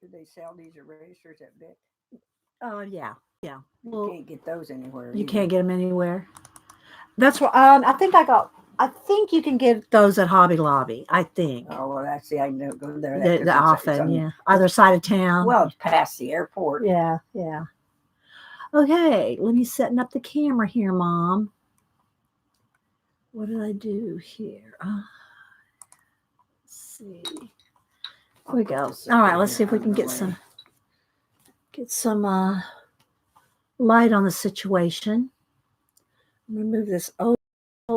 Do they sell these erasers at Bic? Yeah. You Well, can't get those anywhere. you either. can't get them anywhere. That's what I think you can get those at Hobby Lobby. I think Oh well, that's I don't go there. the often, yeah, other side of town. Well, it's past the airport. Yeah. Okay, let me setting up the camera here, Mom. What did I do here? Let's see. Here we go. All right, let's see if we can get some light on the situation. I'm gonna move this over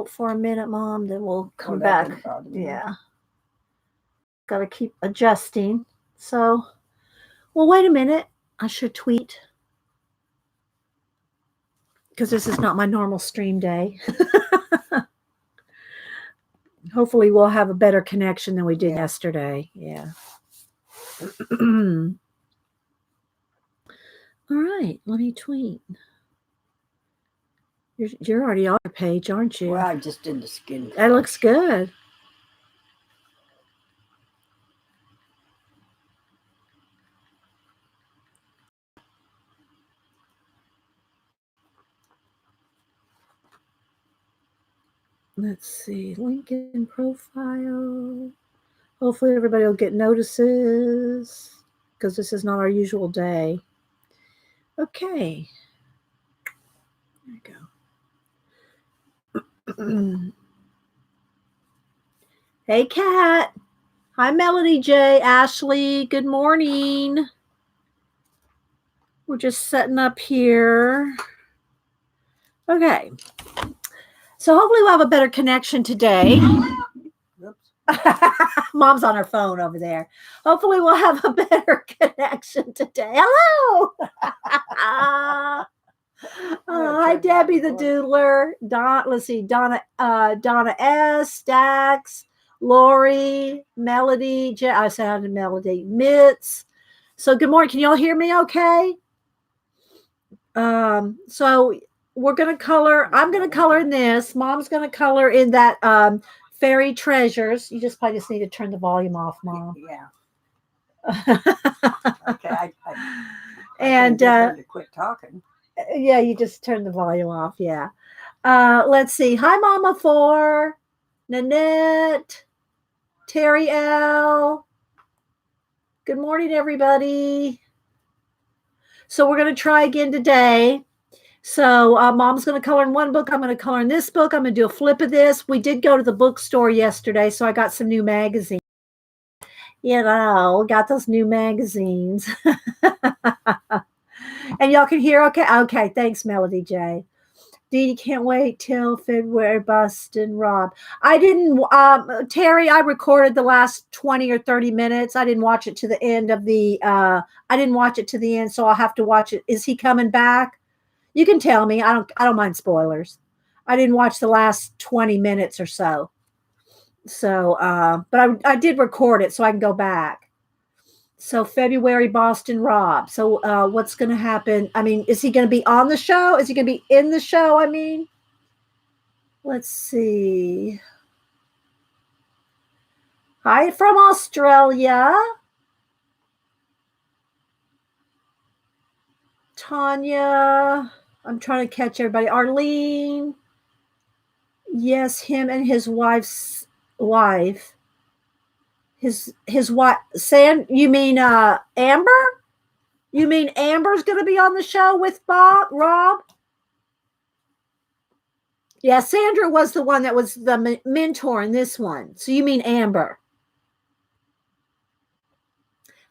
for a minute, Mom. Then we'll come back. Yeah. Got to keep adjusting. So, well, wait a minute. I should tweet because this is not my normal stream day. Hopefully, we'll have a better connection than we did yesterday. Yeah. All right, let me tweet. You're already on the page, aren't you? Well, I just did the skin. That looks good. Let's see, LinkedIn profile. Hopefully everybody will get notices because this is not our usual day. Okay. There you go. Hey, Kat. Hi, Melody J. Ashley. Good morning. We're just setting up here. Okay. So hopefully we'll have a better connection today. Mom's on her phone over there. Hopefully we'll have a better connection today. Hello. Hi, Debbie the Doodler. Let's see, Donna S, Dax, Lori, Melody. I sounded Melody. Mitz. So good morning. Can you all hear me okay? So we're going to color. I'm going to color in this. Mom's going to color in that Fairy Treasures. You probably just need to turn the volume off, Mom. Yeah. Okay. And quit talking. Yeah, you just turn the volume off. Yeah. Let's see. Hi, Mama 4, Nanette, Terry L. Good morning, everybody. So we're going to try again today. So Mom's going to color in one book. I'm going to color in this book. I'm going to do a flip of this. We did go to the bookstore yesterday, so I got some new magazines. Got those new magazines. And y'all can hear okay? Okay, thanks, Melody J. Dee can't wait till February, Bustin' Rob. I didn't, Terry, I recorded the last 20 or 30 minutes. I didn't watch it to the end of I didn't watch it to the end, so I'll have to watch it. Is he coming back? You can tell me. I don't mind spoilers. I didn't watch the last 20 minutes or so. So, but I did record it so I can go back. So February, Boston Rob. So what's going to happen? I mean, is he going to be on the show? Is he going to be in the show? I mean, let's see. Hi from Australia. Tanya. I'm trying to catch everybody. Arlene. Yes, him and his wife. His wife. You mean Amber? You mean Amber's going to be on the show with Rob? Yeah, Sandra was the one that was the mentor in this one. So you mean Amber.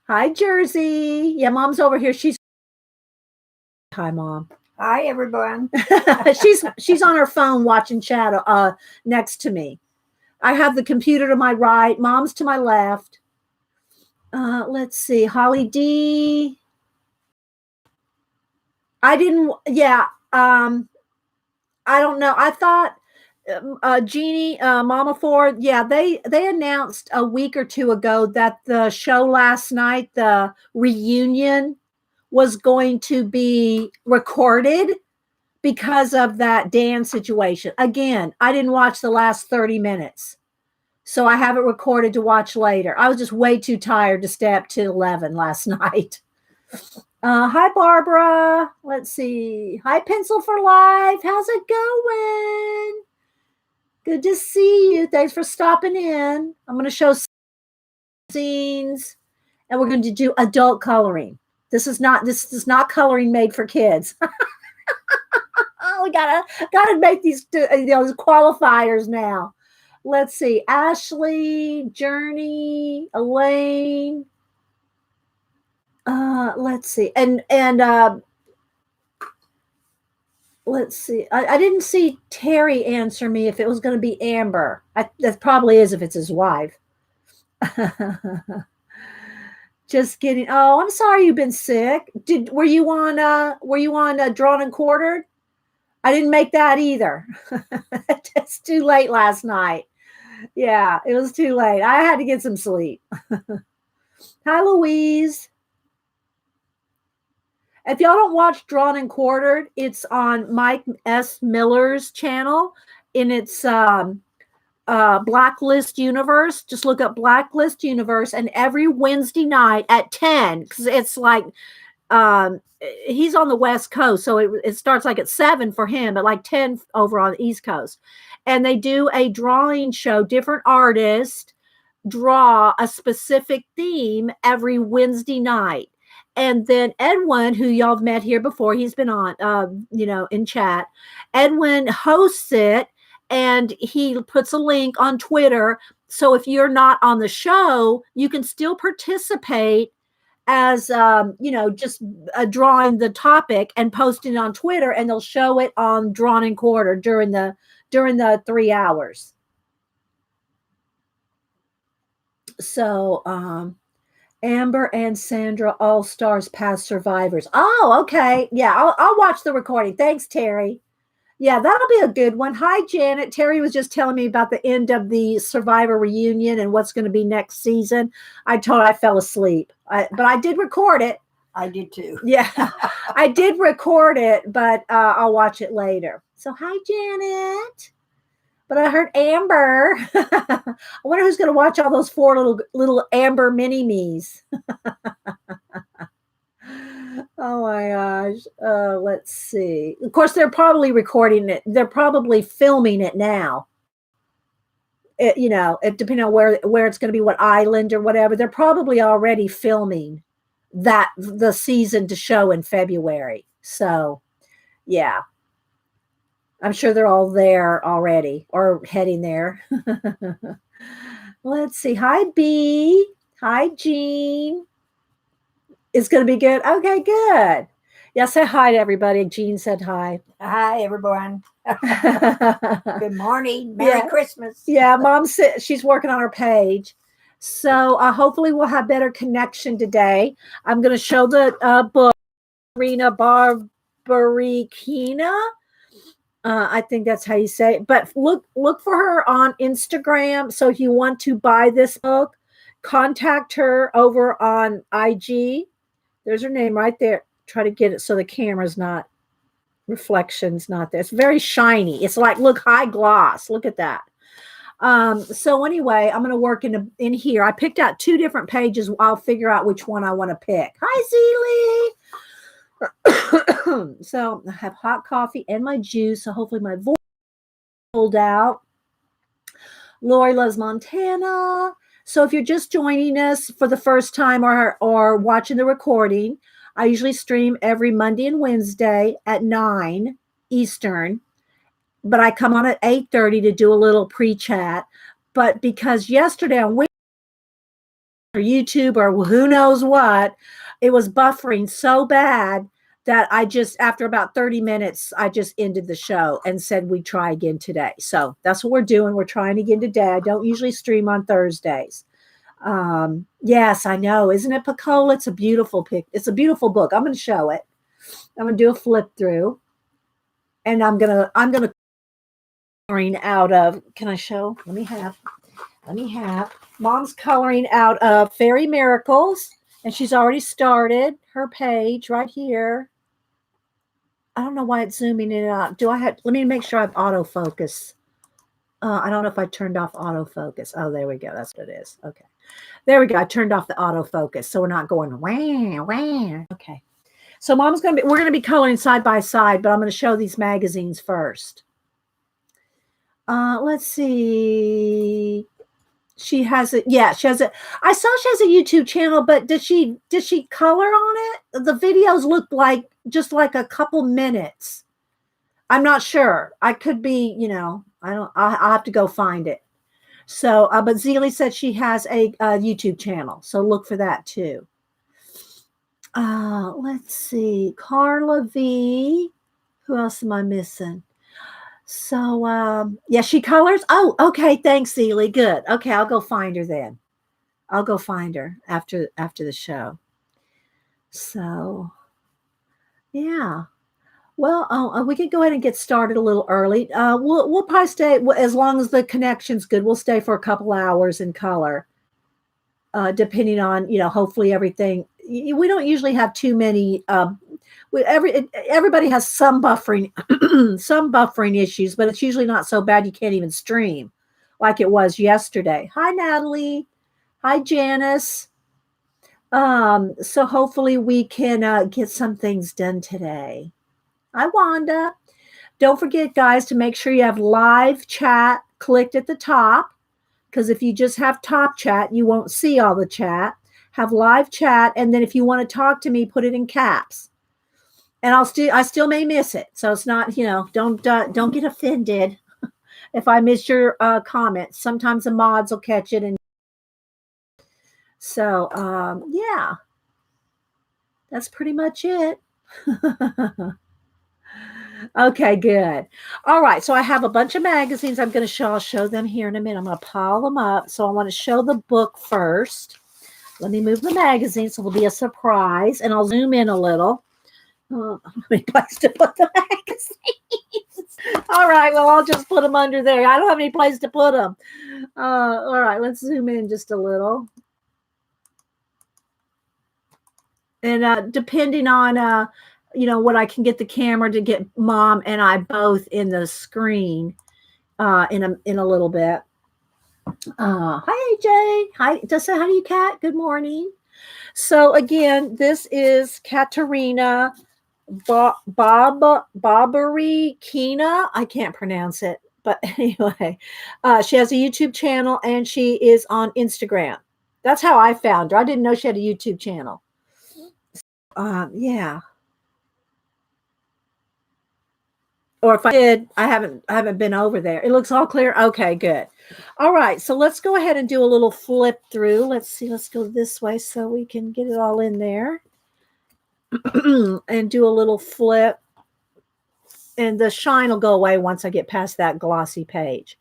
Hi, Jersey. Yeah, Mom's over here. Hi, Mom. Hi, everyone. she's on her phone watching chat next to me. I have the computer to my right. Mom's to my left. Let's see. Holly D. I didn't. Yeah. I don't know. I thought Jeannie, Mama Ford. Yeah, they announced a week or two ago that the show last night, the reunion, was going to be recorded because of that Dan situation. Again, I didn't watch the last 30 minutes. So I have it recorded to watch later. I was just way too tired to stay up till 11 last night. Hi, Barbara. Let's see. Hi, Pencil for Life. How's it going? Good to see you. Thanks for stopping in. I'm going to show scenes, and we're going to do adult coloring. This is not coloring made for kids. Oh, we gotta make these qualifiers now. Let's see. Ashley, Journey, Elaine. Let's see. And let's see. I didn't see Terry answer me if it was going to be Amber. That probably is if it's his wife. Just kidding. Oh, I'm sorry you've been sick. Were you on Drawn and Quartered? I didn't make that either. It's too late last night. Yeah, it was too late. I had to get some sleep. Hi, Louise. If y'all don't watch Drawn and Quartered, it's on Mike S. Miller's channel, and it's Blacklist Universe. Just look up Blacklist Universe, and every Wednesday night at 10, because it's like he's on the West Coast, so it starts like at 7 for him, at like 10 over on the East Coast. And they do a drawing show. Different artists draw a specific theme every Wednesday night. And then Edwin, who y'all have met here before, he's been on, in chat. Edwin hosts it, and he puts a link on Twitter. So if you're not on the show, you can still participate as, just drawing the topic and posting it on Twitter, and they'll show it on Drawn and Quartered during the 3 hours. So, Amber and Sandra, All Stars, past survivors. Oh, okay. Yeah, I'll watch the recording. Thanks, Terry. Yeah, that'll be a good one. Hi, Janet. Terry was just telling me about the end of the Survivor reunion and what's going to be next season. I told her I fell asleep, but I did record it. I did too. Yeah, I did record it, but I'll watch it later. So, hi, Janet. But I heard Amber. I wonder who's going to watch all those 4 little Amber mini-me's. Oh my gosh. Let's see. Of course, they're probably recording it. They're probably filming it now. It depending on where it's going to be, what island or whatever. They're probably already filming the season to show in February. So, yeah. I'm sure they're all there already or heading there. Let's see. Hi, B. Hi, Jean. It's going to be good. Okay, good. Yeah, say hi to everybody. Jean said hi. Hi, everyone. Good morning. Merry Christmas. Yeah, Mom said she's working on her page. So hopefully we'll have better connection today. I'm going to show the book, Katerina Bobarykina. I think that's how you say it. But look for her on Instagram. So if you want to buy this book, contact her over on IG. There's her name right there. Try to get it so the camera's not, reflection's not there. It's very shiny. It's like, look, high gloss. Look at that. So anyway, I'm going to work in here. I picked out 2 different pages. I'll figure out which one I want to pick. Hi, Zeely. So I have hot coffee and my juice. So hopefully my voice pulled out. Lori loves Montana. So if you're just joining us for the first time or watching the recording, I usually stream every Monday and Wednesday at 9 Eastern. But I come on at 8:30 to do a little pre-chat. But because yesterday on YouTube or who knows what, it was buffering so bad that I just, after about 30 minutes, I just ended the show and said we'd try again today. So that's what we're doing. We're trying again today. I don't usually stream on Thursdays. Yes, I know. Isn't it, Picola? It's a beautiful pic. It's a beautiful book. I'm going to show it. I'm going to do a flip through. And I'm going to coloring out of, can I show? Let me have. Mom's coloring out of Fairy Miracles. And she's already started her page right here. I don't know why it's zooming in and out. Let me make sure I have autofocus. I don't know if I turned off autofocus. Oh, there we go. That's what it is. Okay. There we go. I turned off the autofocus. So we're not going, wah, wah. Okay. So we're going to be coloring side by side, but I'm going to show these magazines first. Let's see. She has it. Yeah, she has it. I saw she has a YouTube channel, but did she color on it? The videos look like just like a couple minutes. I'm not sure. I could be, I'll have to go find it. So, but Zelie said she has a YouTube channel. So look for that too. Let's see. Carla V. Who else am I missing? So, yeah, she colors. Oh, okay. Thanks, Zelie. Good. Okay, I'll go find her then. I'll go find her after the show. So, yeah. Well, we could go ahead and get started a little early. We'll probably stay as long as the connection's good. We'll stay for a couple hours in color, depending on hopefully everything. We don't usually have too many. Everybody has some buffering issues, but it's usually not so bad you can't even stream like it was yesterday. Hi, Natalie. Hi, Janice. So hopefully we can get some things done today. Hi, Wanda. Don't forget, guys, to make sure you have live chat clicked at the top, because if you just have top chat, you won't see all the chat. Have live chat, and then if you want to talk to me, put it in caps. And I still may miss it. So it's not, don't get offended if I miss your comments. Sometimes the mods will catch it. And so, yeah, that's pretty much it. Okay, good. All right. So I have a bunch of magazines. I'm going to I'll show them here in a minute. I'm going to pile them up. So I want to show the book first. Let me move the magazine so it'll be a surprise. And I'll zoom in a little. How many places to put the magazines? All right, well, I'll just put them under there. I don't have any place to put them. All right, let's zoom in just a little. And depending on, what I can get the camera to get Mom and I both in the screen in a little bit. Hi, AJ. Hi, just say hi to you, Kat. Good morning. So again, this is Katerina Bobarykina. I can't pronounce it, but anyway, she has a YouTube channel and she is on Instagram. That's how I found her. I didn't know she had a YouTube channel. Yeah. Or if I did, I haven't been over there. It looks all clear. Okay, good. All right, so let's go ahead and do a little flip through. Let's see. Let's go this way so we can get it all in there. And do a little flip. And the shine will go away once I get past that glossy page.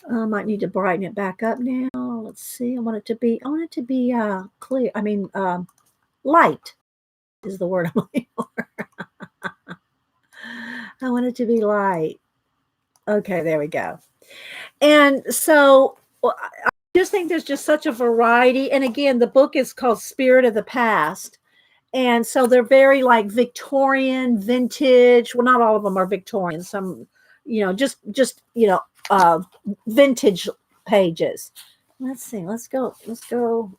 I might need to brighten it back up now. Let's see. I want it to be clear. I mean, light is the word I'm looking for. I want it to be light. Okay, there we go. And so I just think there's just such a variety. And again, the book is called Spirit of the Past. And so they're very like Victorian, vintage. Well, not all of them are Victorian. Some, just vintage pages. Let's see. Let's go.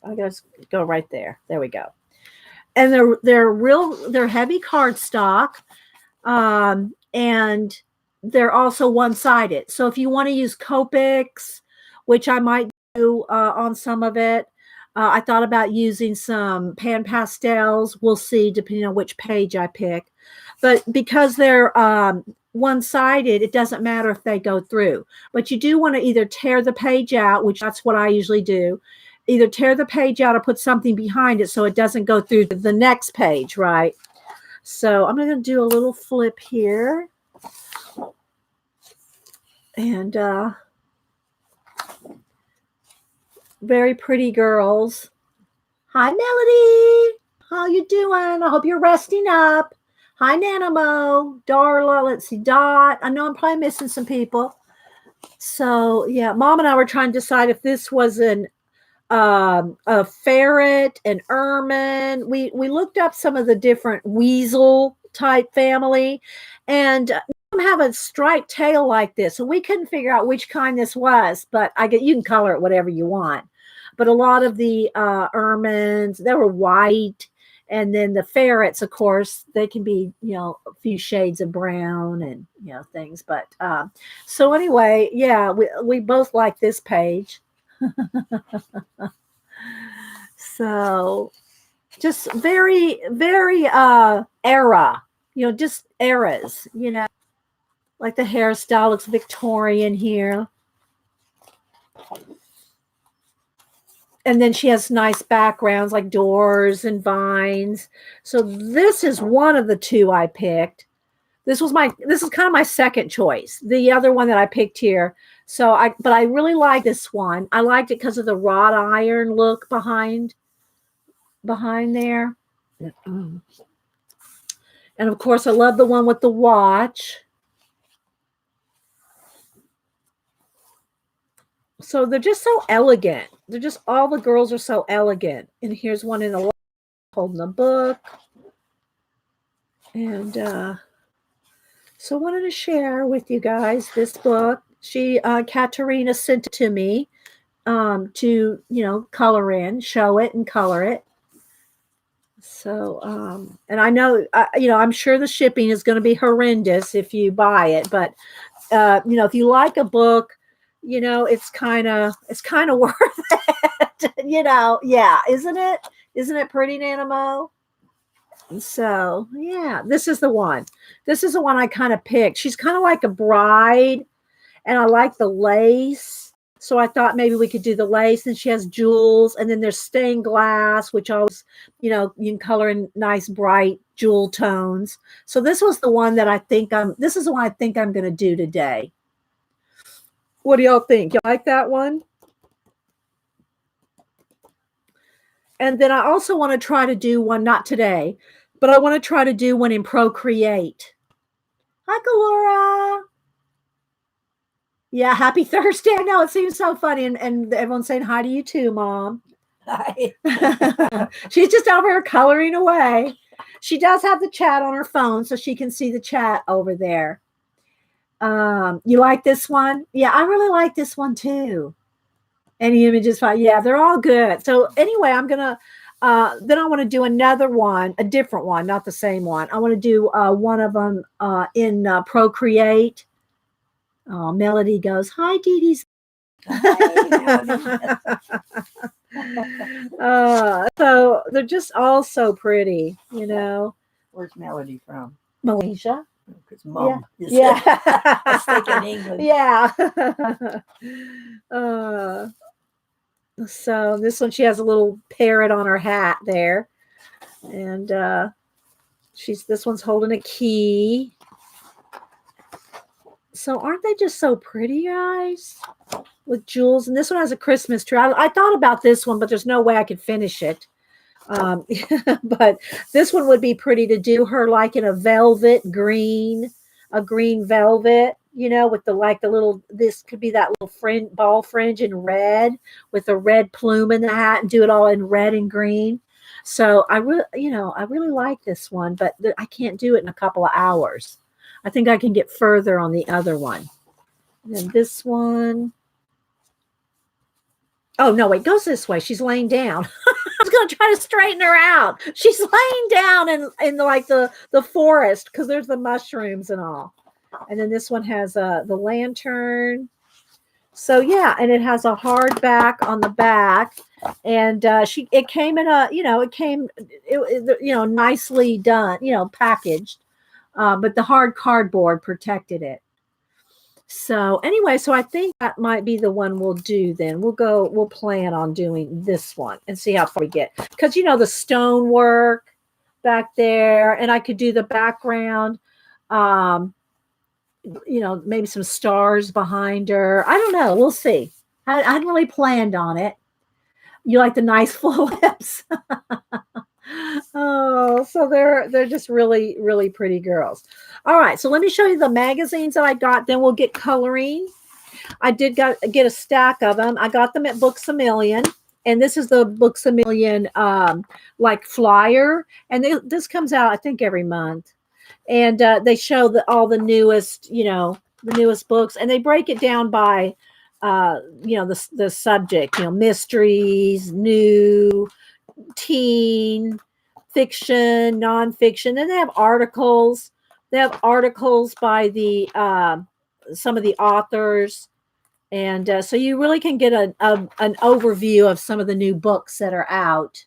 I gotta go right there. There we go. And they're heavy cardstock. And they're also one-sided. So if you want to use Copics, which I might do on some of it, I thought about using some pan pastels. We'll see, depending on which page I pick. But because they're one-sided, it doesn't matter if they go through. But you do want to either tear the page out, which that's what I usually do. Either tear the page out or put something behind it so it doesn't go through the next page, right? So I'm going to do a little flip here. And very pretty girls. Hi, Melody. How you doing? I hope you're resting up. Hi, Nanamo, Darla. Let's see, Dot. I know I'm probably missing some people. So, yeah, Mom and I were trying to decide if this was a ferret, an ermine. We looked up some of the different weasel type family, and none them have a striped tail like this. So we couldn't figure out which kind this was, but you can color it whatever you want. But a lot of the ermines, they were white. And then the ferrets, of course, they can be, a few shades of brown and, things. But so anyway, yeah, we both like this page. So just very, very era, just eras, like the hairstyle looks Victorian here. And then she has nice backgrounds like doors and vines. So this is one of the two I picked. This is kind of my second choice. The other one that I picked here. But I really like this one. I liked it because of the wrought iron look behind there. And of course, I love the one with the watch. So they're just so elegant. All the girls are so elegant. And here's one in a holding a book. And so I wanted to share with you guys this book. Katerina sent it to me to, color in, show it and color it. So, and I know, I'm sure the shipping is going to be horrendous if you buy it. But, if you like a book, it's kind of worth it, yeah, isn't it pretty, Nanamo? So yeah, this is the one I kind of picked. She's kind of like a bride, and I like the lace, so I thought maybe we could do the lace. And she has jewels, and then there's stained glass, which always, you can color in nice bright jewel tones. So this was the one that this is the one I think I'm going to do today. What do y'all think? You like that one? And then I also want to try to do one, not today, but I want to try to do one in Procreate. Hi, Galora. Yeah, happy Thursday. I know, it seems so funny. And everyone's saying hi to you too, Mom. Hi. She's just over here coloring away. She does have the chat on her phone, so she can see the chat over there. You like this one? Yeah, I really like this one too. Any images fine? Yeah, they're all good. So anyway, I'm gonna then I want to do another one, a different one, not the same one. I want to do one of them in Procreate. Oh, Melody goes, hi, Dee Dee's. So they're just all so pretty, Where's Melody from? Malaysia. Because Mom is Yeah. in England. Yeah. So this one, she has a little parrot on her hat there. And this one's holding a key. So aren't they just so pretty, guys? With jewels. And this one has a Christmas tree. I thought about this one, but there's no way I could finish it. But this one would be pretty to do her like in a green velvet, with this could be that little ball fringe in red with a red plume in the hat, and do it all in red and green. So I really like this one, but I can't do it in a couple of hours. I think I can get further on the other one. And then this one. Oh, no, it goes this way. She's laying down. I was going to try to straighten her out. She's laying down in like the forest, because there's the mushrooms and all. And then this one has the lantern. So, yeah, and it has a hard back on the back. And it came in nicely done, packaged. But the hard cardboard protected it. So anyway, so I think that might be the one we'll do then. We'll plan on doing this one and see how far we get. Because, the stonework back there, and I could do the background, maybe some stars behind her. I don't know. We'll see. I hadn't really planned on it. You like the nice full lips? Oh, so they're just really, really pretty girls. All right, so let me show you the magazines that I got. Then we'll get coloring. I did get a stack of them. I got them at Books A Million, and this is the Books A Million like flyer. And this comes out, I think, every month. and they show all the newest, the newest books, and they break it down by, the subject, mysteries, new, teen, fiction, nonfiction, and they have articles. They have articles by the some of the authors, and so you really can get an overview of some of the new books that are out.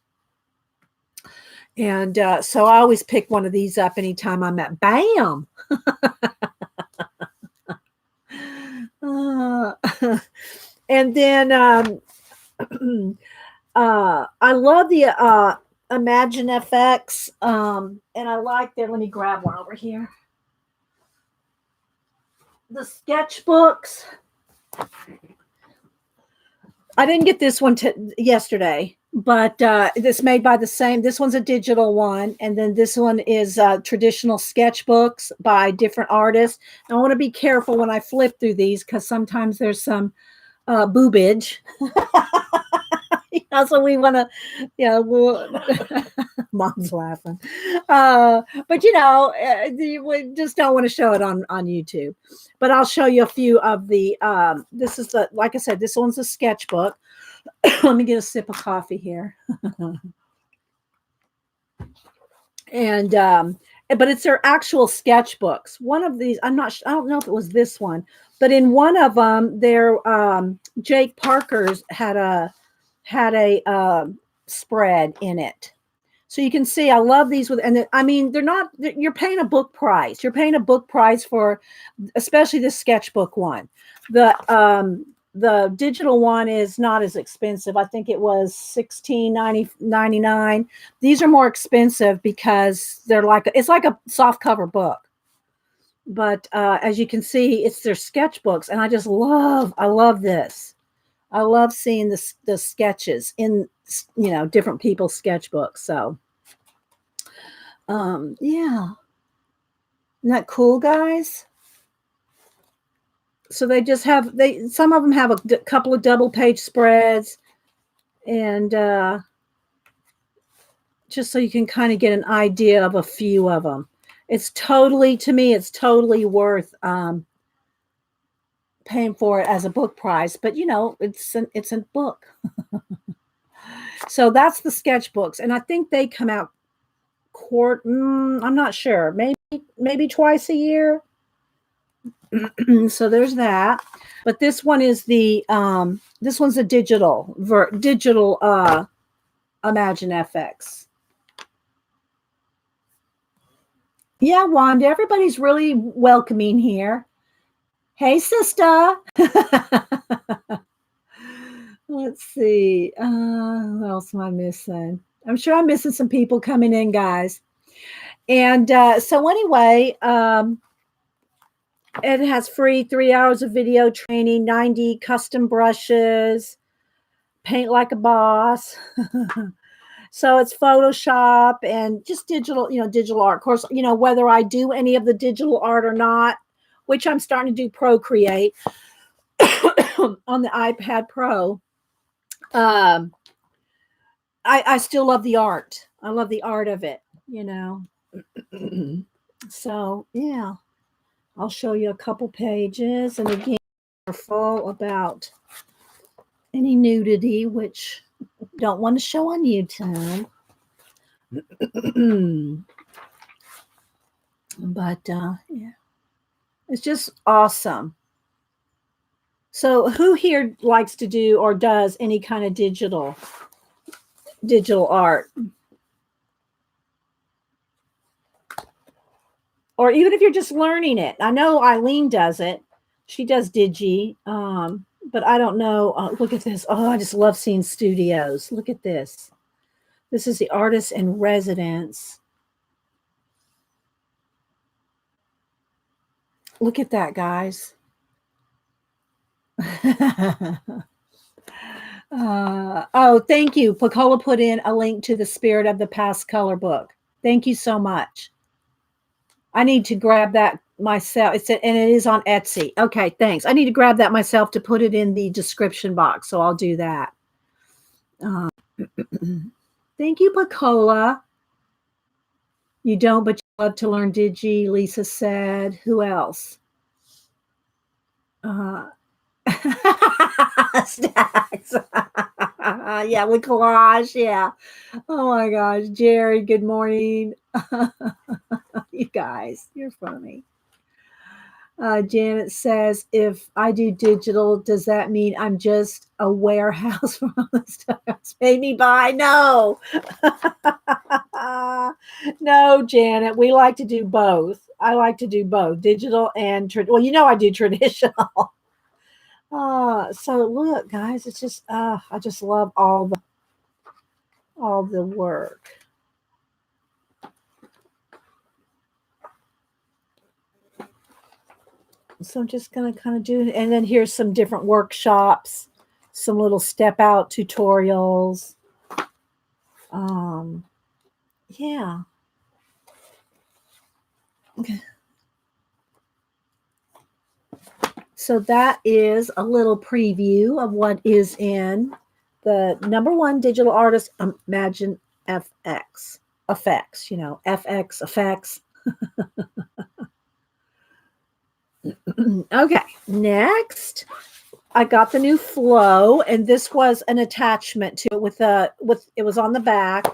And so I always pick one of these up anytime I'm at BAM. And then I love the Imagine FX, and I like their. Let me grab one over here. The sketchbooks. I didn't get this one yesterday, but it's made by the same. This one's a digital one, and then this one is traditional sketchbooks by different artists. And I want to be careful when I flip through these because sometimes there's some boobage. So we want to, Mom's laughing. But we just don't want to show it on YouTube. But I'll show you a few of the, this is like I said, this one's a sketchbook. Let me get a sip of coffee here. And, but it's their actual sketchbooks. One of these, I don't know if it was this one, but in one of them, Jake Parker's had a spread in it. So you can see, I love these they're not, you're paying a book price. You're paying a book price for, especially the sketchbook one. The digital one is not as expensive. I think it was $16.99. These are more expensive because it's like a soft cover book. But as you can see, it's their sketchbooks, and I love this. I love seeing the sketches in, different people's sketchbooks. So, yeah. Isn't that cool, guys? So they just have, some of them have a couple of double page spreads, and just so you can kind of get an idea of a few of them. To me, it's totally worth paying for it as a book price, but it's a book. So that's the sketchbooks, and I think they come out I'm not sure, maybe twice a year. So there's that. But this one is this one's a digital Imagine FX. Yeah, Wanda, everybody's really welcoming here. Hey, sister. Let's see. What else am I missing? I'm sure I'm missing some people coming in, guys. And so anyway, it has free 3 hours of video training, 90 custom brushes, paint like a boss. So it's Photoshop and just digital, digital art. Of course, whether I do any of the digital art or not, which I'm starting to do Procreate on the iPad Pro. I still love the art. I love the art of it, So yeah, I'll show you a couple pages. And again, careful about any nudity, which don't want to show on YouTube. But yeah, it's just awesome. So who here likes to do or does any kind of digital art? Or even if you're just learning it. I know Eileen does it. She does Digi. But I don't know. Look at this. Oh, I just love seeing studios. Look at this. This is the artist in residence. Look at that, guys. Oh, thank you. Pacola put in a link to the Spirit of the Past color book. Thank you so much. I need to grab that myself. And it is on Etsy. Okay, thanks. I need to grab that myself to put it in the description box. So I'll do that. Thank you, Pacola. You don't, but Love to learn Digi, Lisa said. Who else? Stacks. Yeah, with collage. Yeah. Oh my gosh. Jerry, good morning. You guys, you're funny. Janet says, if I do digital, does that mean I'm just a warehouse for all the stuff? Pay me by? No. No, Janet. We like to do both. I like to do both digital and well, I do traditional. So look, guys, it's just I just love all the work. So I'm just going to kind of do it. And then here's some different workshops, some little step out tutorials. Yeah. Okay. So that is a little preview of what is in the #1 digital artist Imagine FX effects, FX effects. Okay, next I got the new flow, and this was an attachment to it with it was on the back.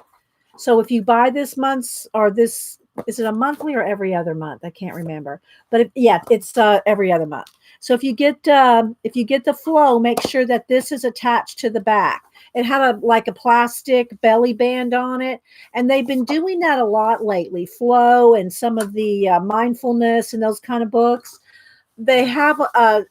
So if you buy this month's or this, is it a monthly or every other month? I can't remember, but it's every other month. So if you get the flow, make sure that this is attached to the back. It had a plastic belly band on it, and they've been doing that a lot lately. Flow and some of the mindfulness and those kind of books. They have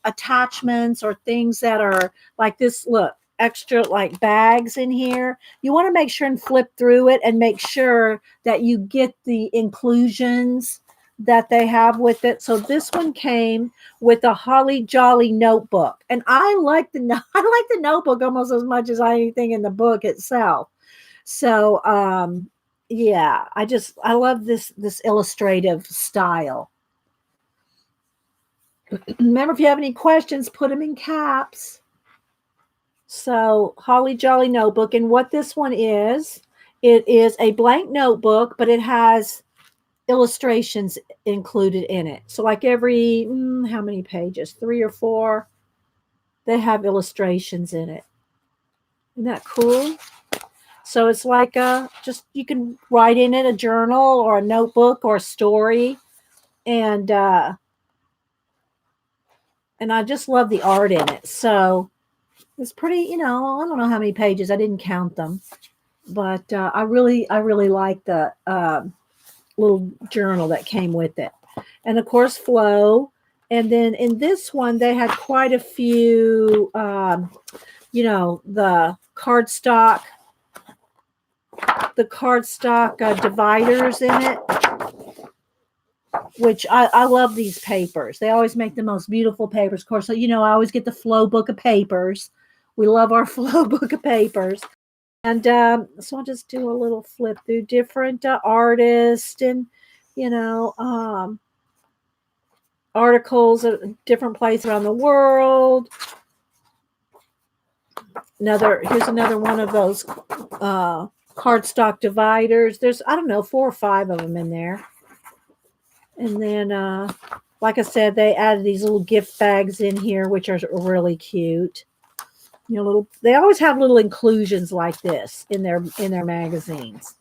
attachments or things that are like this. Look, extra like bags in here. You want to make sure and flip through it and make sure that you get the inclusions that they have with it. So this one came with a Holly Jolly notebook, and I like the notebook almost as much as anything in the book itself. So yeah, I love this illustrative style. Remember, if you have any questions, put them in caps. So Holly Jolly notebook, and what this one is, it is a blank notebook, but it has illustrations included in it. So like every how many pages, 3 or 4, they have illustrations in it. Isn't that cool? So it's like just you can write in it a journal or a notebook or a story, and I just love the art in it. So it's pretty, I don't know how many pages. I didn't count them, but I really like the little journal that came with it. And of course, flow. And then in this one, they had quite a few, the cardstock dividers in it, which I love these papers. They always make the most beautiful papers. Of course, I always get the flow book of papers. We love our flow book of papers. And so I'll just do a little flip through different artists and, articles at different places around the world. Here's another one of those cardstock dividers. There's, 4 or 5 of them in there. And then, like I said, they added these little gift bags in here, which are really cute. They always have little inclusions like this in their magazines.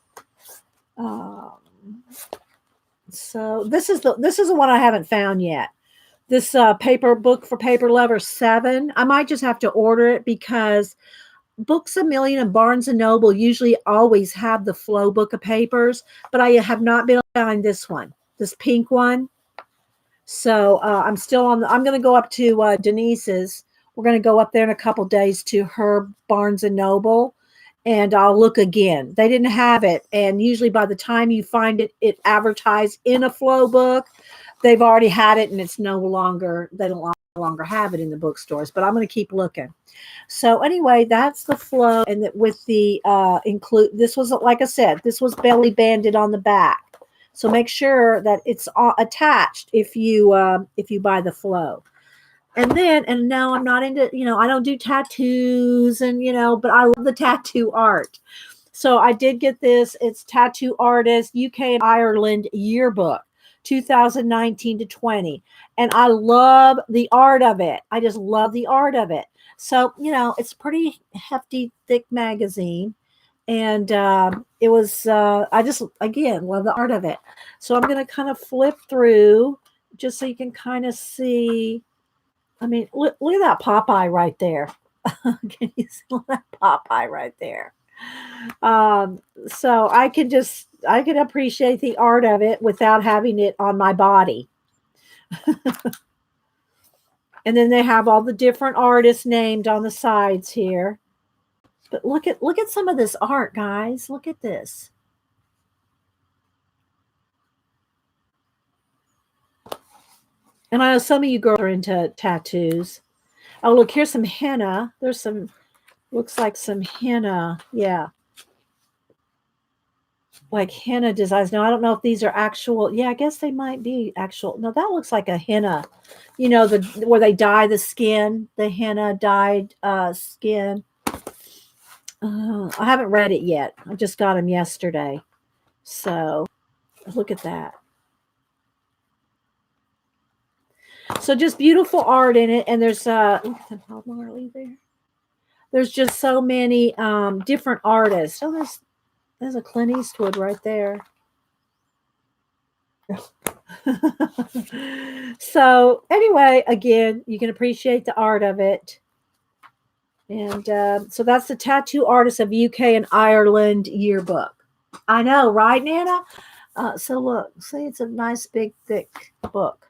So this is the one I haven't found yet. This paper book for paper lovers 7. I might just have to order it because Books A Million and Barnes and Noble usually always have the flow book of papers, but I have not been able to find this one, this pink one. So I'm still on. I'm going to go up to Denise's. We're going to go up there in a couple days to her Barnes and Noble, and I'll look again. They didn't have it, and usually by the time you find it advertised in a flow book, they've already had it, and it's no longer. They don't longer have it in the bookstores. But I'm going to keep looking. So anyway, that's the flow, and that with the include. This was, like I said, this was belly banded on the back. So make sure that it's attached if you buy the flow. And now I'm not into, I don't do tattoos and, but I love the tattoo art. So I did get this. It's Tattoo Artist UK and Ireland Yearbook 2019 to 20. And I love the art of it. I just love the art of it. So, it's a pretty hefty, thick magazine. And it was, I just, again, love the art of it. So I'm going to kind of flip through just so you can kind of see. I mean, look at that Popeye right there. Can you see that Popeye right there? So I can appreciate the art of it without having it on my body. And then they have all the different artists named on the sides here. But look at some of this art, guys. Look at this. And I know some of you girls are into tattoos. Oh, look, here's some henna. There's some, looks like some henna. Yeah. Like henna designs. Now, I don't know if these are actual. Yeah, I guess they might be actual. No, that looks like a henna. Where they dye the skin, the henna dyed skin. I haven't read it yet. I just got them yesterday. So look at that. So just beautiful art in it. And there's look at the Bob Marley there. There's just so many different artists. Oh, there's a Clint Eastwood right there. So anyway, again, you can appreciate the art of it. And so that's the Tattoo Artist of UK and Ireland Yearbook. I know, right, Nana? So look, see, it's a nice, big, thick book.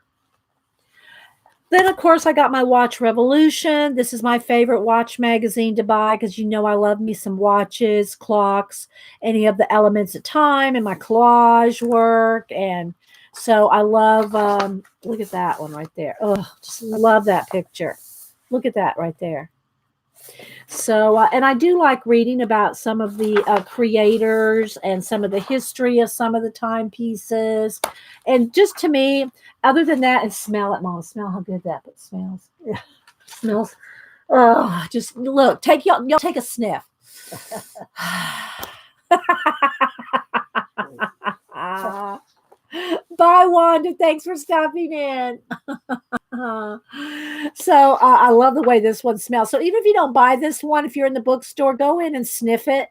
Then, of course, I got my Watch Revolution. This is my favorite watch magazine to buy because I love me some watches, clocks, any of the elements of time and my collage work. And so I love, look at that one right there. Oh, just love that picture. Look at that right there. So, and I do like reading about some of the creators and some of the history of some of the timepieces. And just to me, other than that, and smell it, Mom. Smell how good that smells. Yeah. Smells. Oh, just look. Y'all take a sniff. Bye, Wanda. Thanks for stopping in. So I love the way this one smells. So even if you don't buy this one, if you're in the bookstore, go in and sniff it.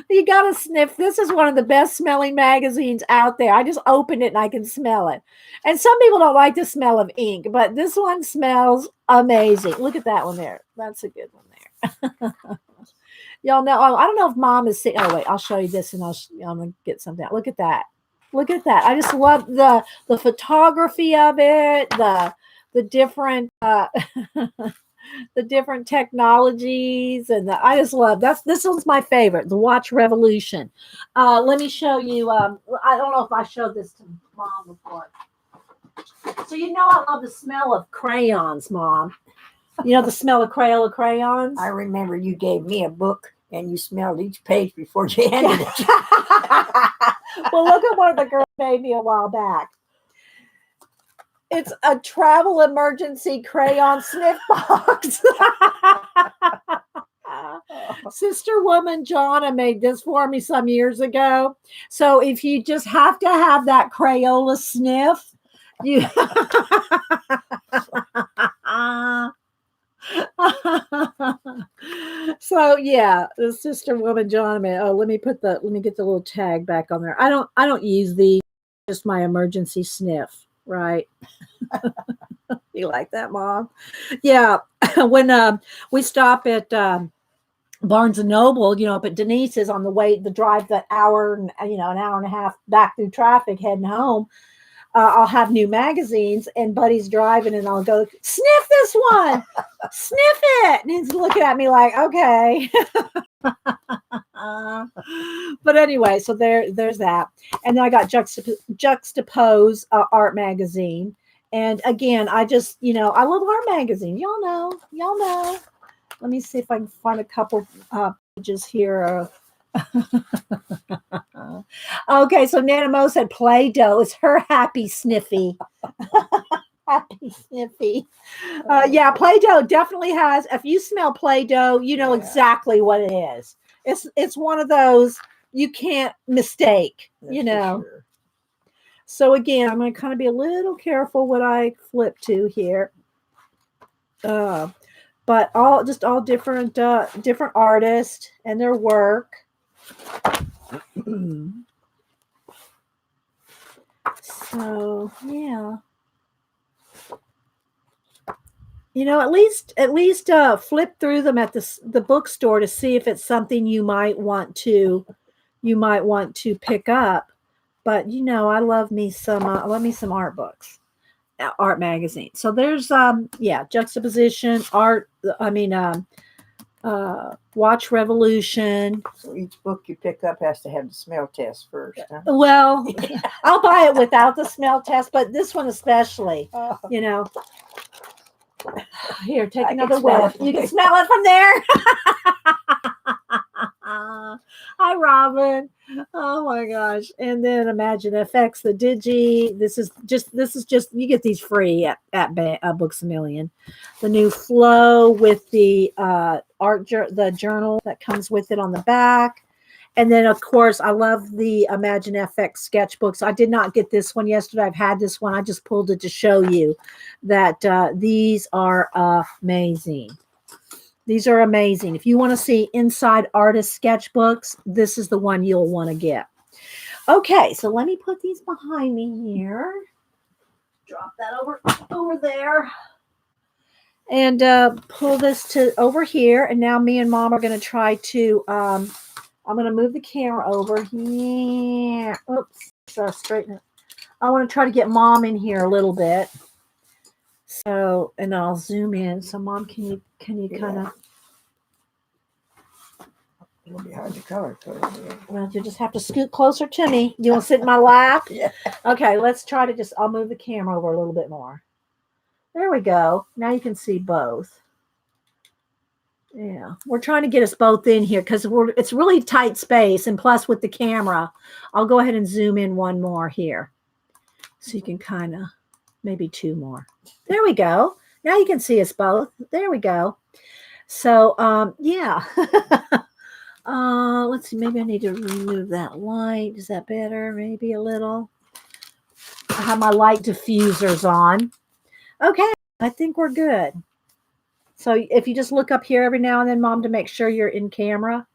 You got to sniff. This is one of the best smelling magazines out there. I just opened it and I can smell it. And some people don't like the smell of ink, but this one smells amazing. Look at that one there. That's a good one there. Y'all know, I don't know if Mom is sitting. Oh, wait, I'll show you this and I'm going to get something out. Look at that. Look at that. I just love the photography of it, the different the different technologies, and I just love this one's my favorite, the Watch Revolution. Let me show you. I don't know if I showed this to Mom before. So I love the smell of crayons, Mom. The smell of Crayola crayons. I remember you gave me a book and you smelled each page before you handed it. Well, look at what the girl made me a while back. It's a travel emergency crayon sniff box. Sister woman Jonna made this for me some years ago. So if you just have to have that Crayola sniff, you so yeah, the sister woman John made. Oh, let me get the little tag back on there. I don't use these, just my emergency sniff, right? You like that, Mom? Yeah. When we stop at Barnes and Noble, up at Denise's on the drive that hour and an hour and a half back through traffic heading home. I'll have new magazines and Buddy's driving and I'll go, sniff this one, sniff it. And he's looking at me like, okay. But anyway, so there's that. And then I got Juxtapose art magazine. And again, I just, I love art magazine. Y'all know. Let me see if I can find a couple pages here. Okay, so Nana Mo said Play-Doh is her happy sniffy. Happy Snippy. Yeah, Play-Doh definitely has. If you smell Play-Doh, you know exactly what it is. It's one of those you can't mistake. That's for sure. So again, I'm going to kind of be a little careful what I flip to here. But all different artists and their work. So yeah. You know, at least flip through them at the bookstore to see if it's something you might want to pick up. But you know, I love me some art books, art magazine. So there's juxtaposition art. Watch Revolution. So each book you pick up has to have the smell test first. Huh? Well, I'll buy it without the smell test, but this one especially. You know. Here, take another whiff. You can smell it from there. Hi, Robin. Oh my gosh. And then Imagine FX, the Digi. This is just you get these free at Books A Million. The new Flow with the the journal that comes with it on the back. And then, of course, I love the Imagine FX sketchbooks. I did not get this one yesterday. I've had this one. I just pulled it to show you that these are amazing. These are amazing. If you want to see inside artist sketchbooks, this is the one you'll want to get. Okay, so let me put these behind me here. Drop that over there. And pull this to over here. And now me and Mom are going to try to... I'm going to move the camera over here. Oops. So straighten it. I want to try to get Mom in here a little bit. So, and I'll zoom in. So, Mom, can you kind of... It'll be hard to color. Well, you just have to scoot closer to me. You want to sit in my lap? Yeah. Okay, let's try to I'll move the camera over a little bit more. There we go. Now you can see both. Yeah, we're trying to get us both in here because it's really tight space. And plus with the camera, I'll go ahead and zoom in one more here. So you can kind of, maybe two more. There we go. Now you can see us both. There we go. So, yeah. Let's see. Maybe I need to remove that light. Is that better? Maybe a little. I have my light diffusers on. Okay. I think we're good. So if you just look up here every now and then, Mom, to make sure you're in camera.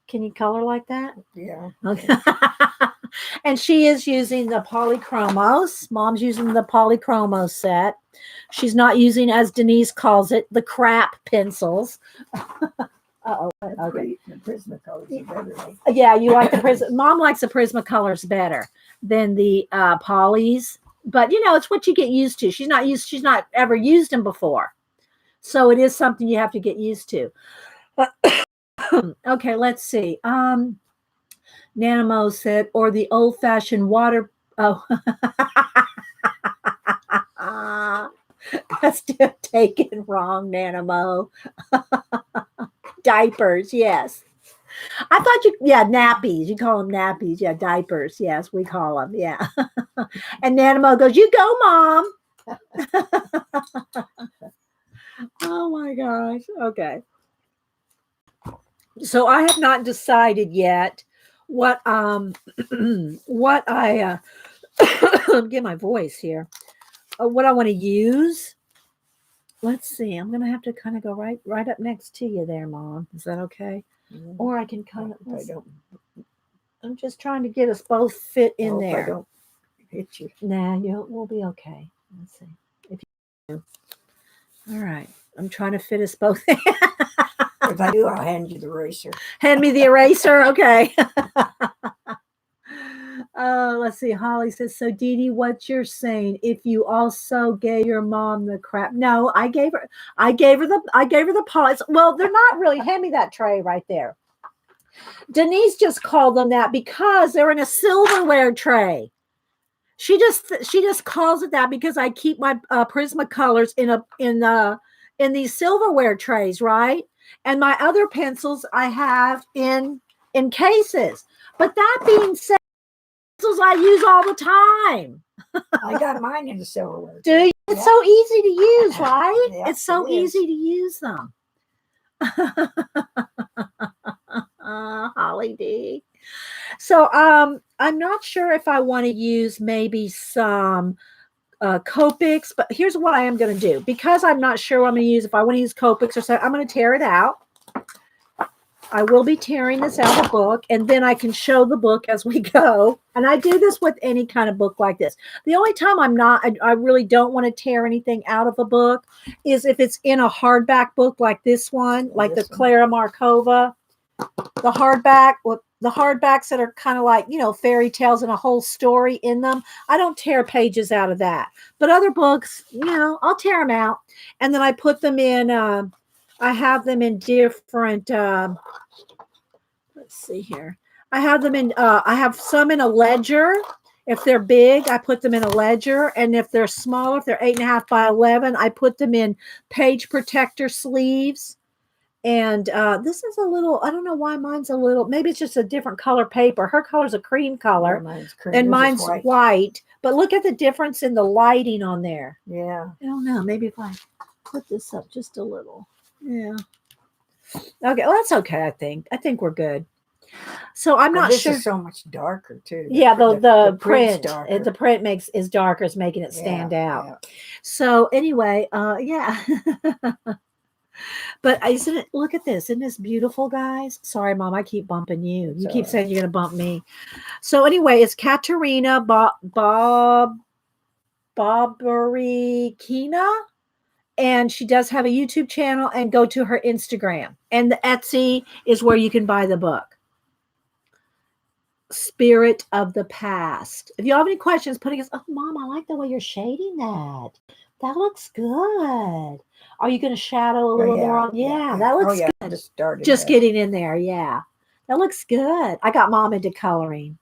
Can you color like that? Yeah. Okay. And she is using the Polychromos. Mom's using the Polychromos set. She's not using, as Denise calls it, the crap pencils. Uh-oh. Okay. The Prismacolors are better. Right? Yeah, you like the Prism. Mom likes the Prismacolors better than the Polys. But, you know, it's what you get used to. She's not ever used them before. So it is something you have to get used to. Okay, let's see. Nanamo said, or the old-fashioned water. Oh, that's still taken wrong, Nanamo. Diapers, yes. I thought nappies. You call them nappies. Yeah, diapers. Yes, we call them. Yeah. And Nanamo goes, you go, Mom. Oh my gosh. Okay. So I have not decided yet what what I get my voice here. What I want to use. Let's see. I'm gonna have to kind of go right up next to you there, Mom. Is that okay? Mm-hmm. Or I can kind of. I'm just trying to get us both fit in there. If I don't hit you. Nah, we'll be okay. Let's see. If you. All right. I'm trying to fit us both in. If I do, I'll hand you the eraser. Hand me the eraser. Okay. Let's see. Holly says, so Dee Dee, what you're saying, if you also gave your mom the crap. No, I gave her the pots. Well, they're not really. Hand me that tray right there. Denise just called them that because they're in a silverware tray. She just calls it that because I keep my Prismacolors in these silverware trays, right? And my other pencils I have in cases. But that being said, pencils I use all the time. I got mine in the silverware. Do you? It's Yeah. so easy to use, right? Yeah, It's so it is. easy to use them. Holly D. So I'm not sure if I want to use maybe some Copics, but here's what I am going to do. Because I'm not sure what I'm going to use, if I want to use Copics or something, I'm going to tear it out. I will be tearing this out of the book, and then I can show the book as we go. And I do this with any kind of book like this. The only time I really don't want to tear anything out of a book is if it's in a hardback book like this one, like the Clara Markova, the hardback, the hardbacks that are kind of like, fairy tales and a whole story in them. I don't tear pages out of that. But other books, I'll tear them out. And then I put them in, I have them in different, let's see here. I have them in, I have some in a ledger. If they're big, I put them in a ledger. And if they're smaller, if they're 8.5 by 11, I put them in page protector sleeves. And this is a little, I don't know why mine's a little, maybe it's just a different color paper. Her color's a cream color. Yeah, mine's cream. And mine's white. But look at the difference in the lighting on there. Yeah. I don't know. Maybe if I put this up just a little. Yeah. Okay. Well, that's okay, I think. I think we're good. So I'm not sure. This is so much darker too. Yeah, the print. Darker. The print is darker, is making it stand out. Yeah. So anyway, yeah. But isn't it, look at this. Isn't this beautiful, guys? Sorry, Mom, I keep bumping you. You keep saying you're going to bump me. So anyway, it's Katerina Bobarykina. And she does have a YouTube channel, and go to her Instagram. And the Etsy is where you can buy the book. Spirit of the Past. If you have any questions, putting us, oh, Mom, I like the way you're shading that. That looks good. Are you going to shadow a little more on? Yeah, that looks good. Just getting in there. Yeah, that looks good. I got Mom into coloring.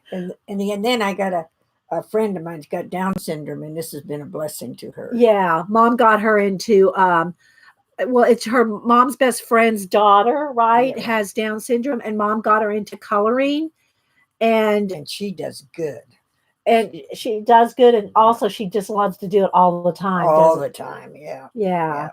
and then I got a friend of mine's got Down syndrome, and this has been a blessing to her. Yeah, Mom got her into, well, it's her mom's best friend's daughter, right? Yeah. Has Down syndrome, and Mom got her into coloring. And she does good. And she does good, and also she just loves to do it all the time. All the time, yeah. Yeah.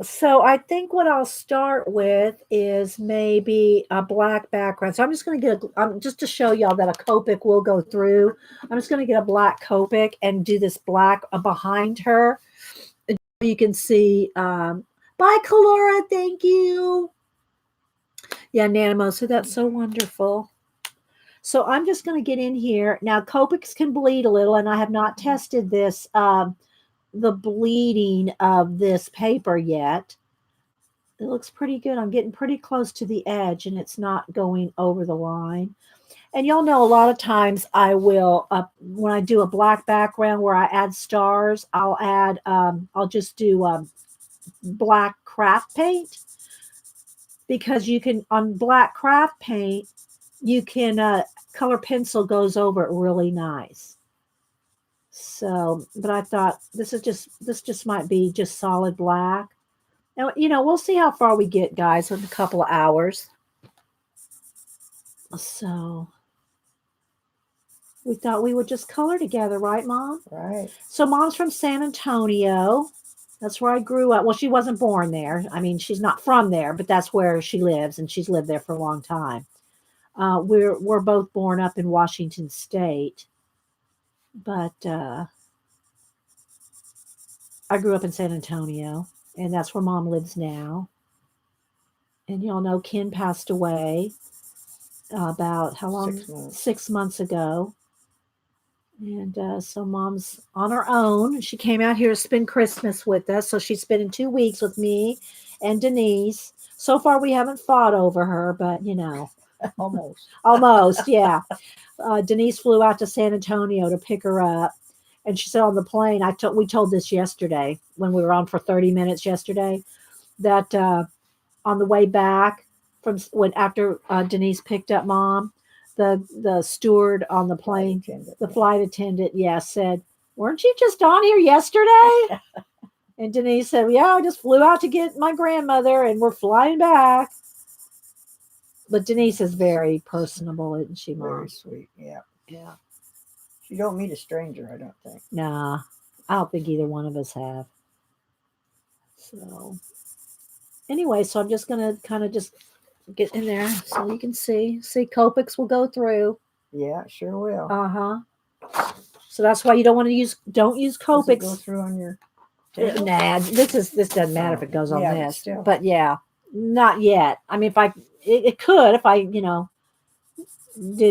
So I think what I'll start with is maybe a black background. So I'm just going to get, just to show y'all that a Copic will go through. I'm just going to get a black Copic and do this black behind her. You can see, bye, Colora, thank you. Yeah, Nanimo, so that's so wonderful. So I'm just going to get in here. Now, Copics can bleed a little, and I have not tested this, the bleeding of this paper yet. It looks pretty good. I'm getting pretty close to the edge, and it's not going over the line. And y'all know a lot of times I will, when I do a black background where I add stars, I'll add, I'll just do black craft paint. Because you can, on black craft paint, you can, color pencil goes over it really nice. So, but I thought this just might be just solid black. And, we'll see how far we get, guys, with a couple of hours. So, we thought we would just color together, right, Mom? Right. So, Mom's from San Antonio. That's where I grew up. Well, she wasn't born there. I mean, she's not from there, but that's where she lives, and she's lived there for a long time. We're both born up in Washington State, but I grew up in San Antonio, and that's where Mom lives now. And y'all know Ken passed away about how long? 6 months ago. And so Mom's on her own. She came out here to spend Christmas with us. So she's spending 2 weeks with me and Denise. So far, we haven't fought over her, but Almost, yeah. Denise flew out to San Antonio to pick her up. And she said on the plane, we told this yesterday when we were on for 30 minutes yesterday, that on the way back after Denise picked up Mom, the steward on the plane, the flight attendant, said, "Weren't you just on here yesterday?" And Denise said, "Yeah, I just flew out to get my grandmother, and we're flying back." But Denise is very personable, isn't she, Mom? Very sweet. Yeah. Yeah. She don't meet a stranger, I don't think. Nah, I don't think either one of us have. So anyway, so I'm just gonna kind of just get in there so you can see. See, Copics will go through. Yeah, sure will. So that's why you don't want to use. Don't use Does it go Copics. through on your table? Nah, this doesn't matter if it goes on Yeah, but this. still. But yeah, not yet. I mean, if it could if I did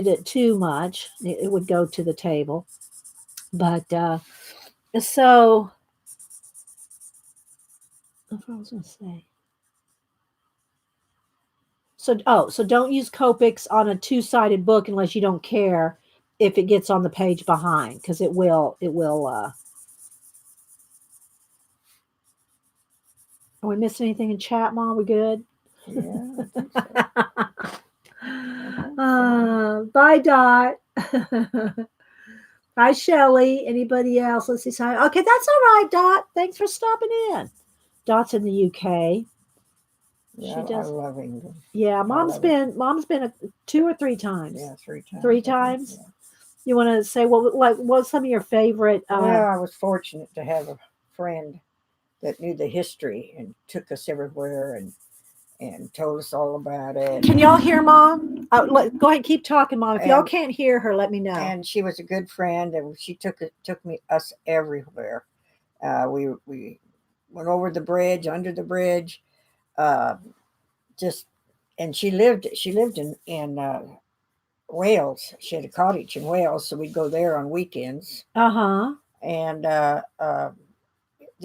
it too much, it would go to the table. But so what was I going to say? So don't use Copics on a two-sided book unless you don't care if it gets on the page behind, because it will. Are we missing anything in chat, Mom? We good? Yeah, I think so. Bye, Dot. Hi, Shelly. Anybody else? Let's see. Okay, that's all right, Dot. Thanks for stopping in. Dot's in the UK. Yeah, I love England. Yeah, Mom's been 2 or 3 times. Yeah, 3 times. 3 times. Yeah. You want to say what's some of your favorite? Well, I was fortunate to have a friend that knew the history and took us everywhere and told us all about it. Can y'all hear Mom? Go ahead, keep talking, Mom. If y'all can't hear her, let me know. And she was a good friend, and she took us everywhere. We went over the bridge, under the bridge, and she lived in Wales. She had a cottage in Wales, so we'd go there on weekends. And the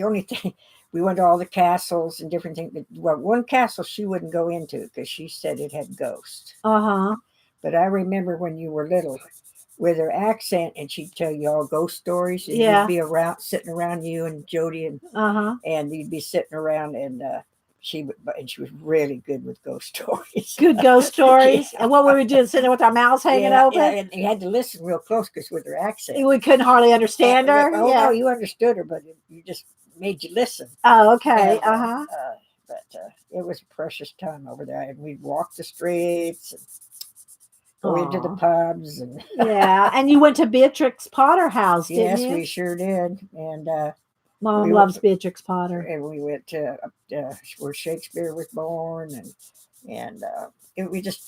only thing, we went to all the castles and different things. Well, one castle she wouldn't go into because she said it had ghosts. But I remember when you were little, with her accent, and she'd tell you all ghost stories. And you'd be sitting around you and Jody, and you'd be sitting around, and she was really good with ghost stories. Good ghost stories. And what were we doing? Sitting there with our mouths hanging open? Yeah, and you had to listen real close because with her accent. We couldn't hardly understand her. No, you understood her, but you just made you listen. Oh, okay. But it was a precious time over there. And we'd walk the streets and go into the pubs. And yeah, and you went to Beatrix Potter House, didn't you? Yes, we sure did. And Mom loves Beatrix Potter. And we went to where Shakespeare was born, and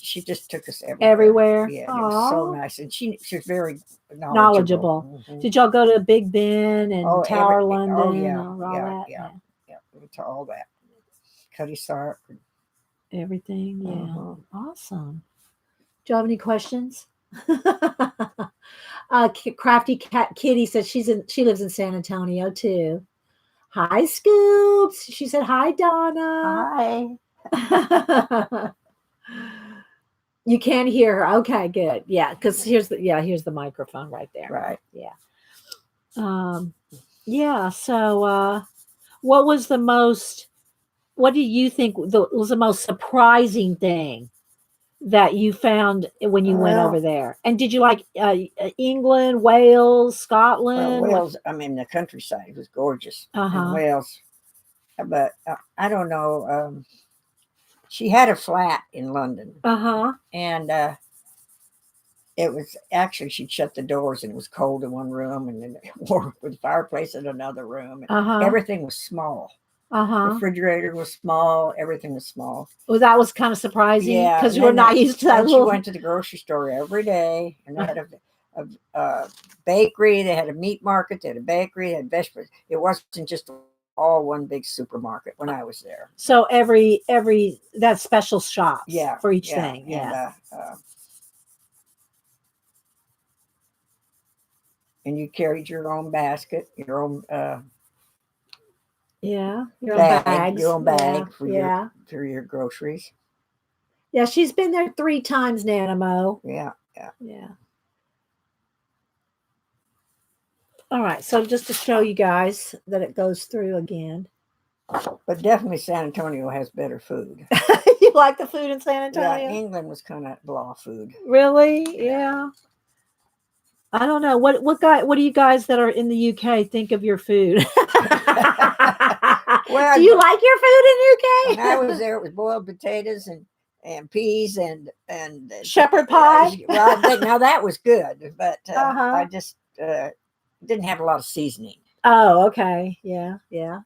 she just took us everywhere. Yeah, it was so nice, and she was very knowledgeable. Did y'all go to Big Ben and Tower London? Yeah, and all that? Yeah. We went to all that. Cuddy Sark. Everything. Yeah. Awesome. Do you have any questions? Crafty Cat Kitty says she lives in San Antonio too. Hi, Scoops. She said hi, Donna. Hi. You can't hear her. Okay, good. Yeah, because here's the microphone right there. Right. Yeah. Yeah. So, what do you think was the most surprising thing that you found when you went over there? And did you like England, Wales, Scotland? Wales, I mean, the countryside was gorgeous in Wales. But I don't know. She had a flat in London. And it was actually, she'd shut the doors and it was cold in one room, and then with the fireplace in another room. Everything was small. The refrigerator was small. Everything was small. Well, that was kind of surprising. Yeah, because you were not used to that. She went to the grocery store every day, and they had a bakery. They had a meat market. They had a bakery. They had vegetables. It wasn't just all one big supermarket when I was there. So every that special shops. For each thing. Yeah. And you carried your own basket, your own. Your own bag for your groceries. Yeah, she's been there 3 times, Nana Mo. Yeah. All right, so just to show you guys that it goes through again. But definitely San Antonio has better food. You like the food in San Antonio? Yeah, England was kind of blah food. Really? Yeah. I don't know. What do you guys that are in the UK think of your food? Well, do you like your food in the UK? When I was there, it was boiled potatoes and peas and shepherd pie. Well, now that was good, but I just didn't have a lot of seasoning. Oh, okay. Yeah, yeah.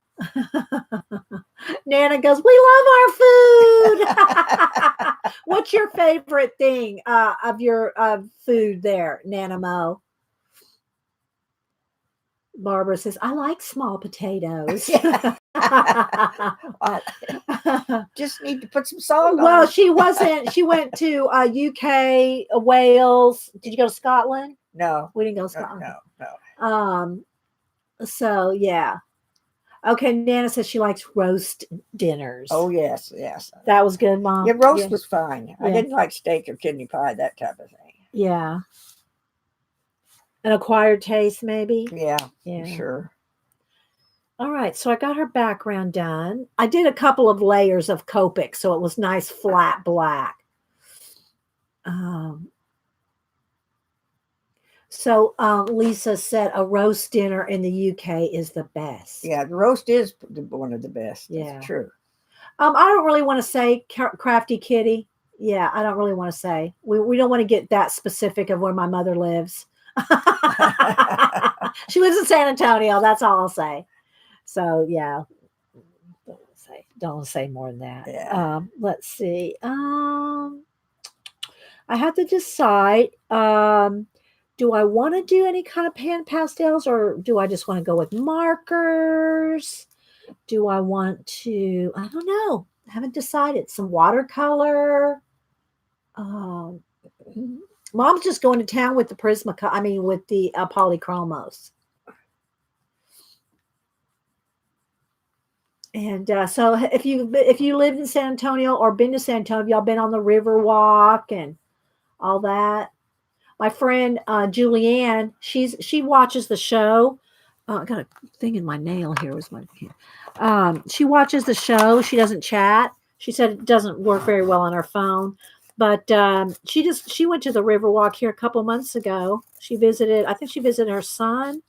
Nana goes, we love our food. What's your favorite thing of your food there, Nana Mo? Barbara says, I like small potatoes. Just need to put some salt on. Well, she went to UK, Wales. Did you go to Scotland? No. We didn't go to Scotland. No. So yeah. Okay, Nana says she likes roast dinners. Oh, yes. That was good, Mom. Yeah, roast was fine. Yeah. I didn't like steak or kidney pie, that type of thing. Yeah. An acquired taste, maybe? Yeah, sure. All right, so I got her background done. I did a couple of layers of Copic, so it was nice, flat black. So Lisa said a roast dinner in the UK is the best. Yeah, the roast is one of the best. Yeah. That's true. I don't really want to say Crafty Kitty. Yeah, I don't really want to say. We don't want to get that specific of where my mother lives. She lives in San Antonio. That's all I'll say. So yeah, don't say more than that. Yeah. Let's see. I have to decide. Do I want to do any kind of pan pastels, or do I just want to go with markers? Do I want to? I don't know. I haven't decided. Some watercolor. Mom's just going to town with the with the polychromos. And so if you lived in San Antonio or been to San Antonio, y'all been on the river walk and all that. My friend Julianne, she watches the show. I got a thing in my nail here. She watches the show. She doesn't chat. She said it doesn't work very well on her phone. But she went to the Riverwalk here a couple months ago. I think she visited her son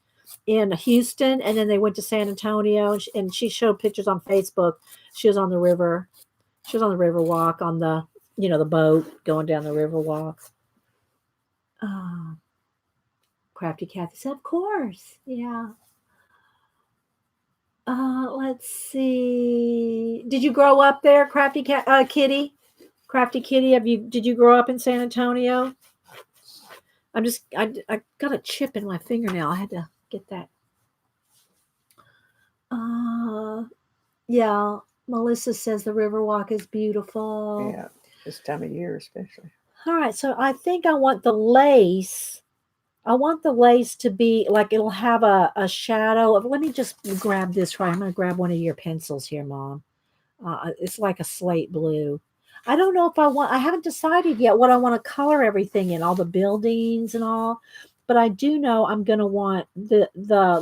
in Houston, and then they went to San Antonio, and she showed pictures on Facebook. She was on the river. She was on the Riverwalk on the boat going down the Riverwalk. Crafty Kathy said, of course. Yeah. Let's see. Did you grow up there, Crafty Kitty? Crafty Kitty, did you grow up in San Antonio? I got a chip in my fingernail. I had to get that. Yeah. Melissa says the Riverwalk is beautiful. Yeah, this time of year especially. All right, so I think I want the lace. I want the lace to be like it'll have a shadow of. Let me just grab this right. I'm going to grab one of your pencils here, Mom. It's like a slate blue. I don't know if I haven't decided yet what I want to color everything in, all the buildings and all. But I do know I'm going to want the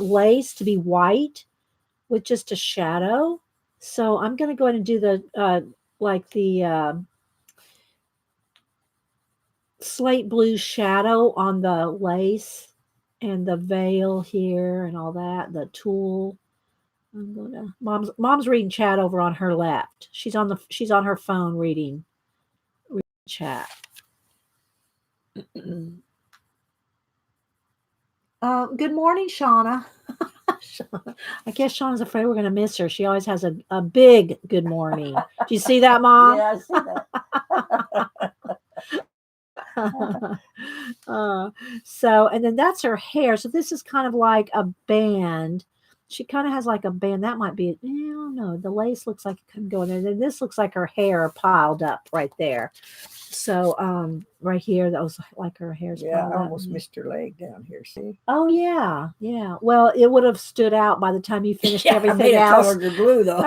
lace to be white with just a shadow. So I'm going to go ahead and do the slate blue shadow on the lace and the veil here and all that, the tulle. I'm gonna mom's reading chat over on her left. She's on her phone reading chat. Good morning, Shauna. I guess Shauna's afraid we're going to miss her. She always has a big good morning. Do you see that, Mom? Yeah, I see that. So, and then that's her hair. So this is kind of like a band. She kind of has like a band. That might be, I don't know. The lace looks like it couldn't go in there. Then this looks like her hair piled up right there. So, right here, that was like her hair's piled I up. almost missed her leg down here. See? Oh yeah, yeah. Well, it would have stood out by the time you finished everything else. Colored her blue though.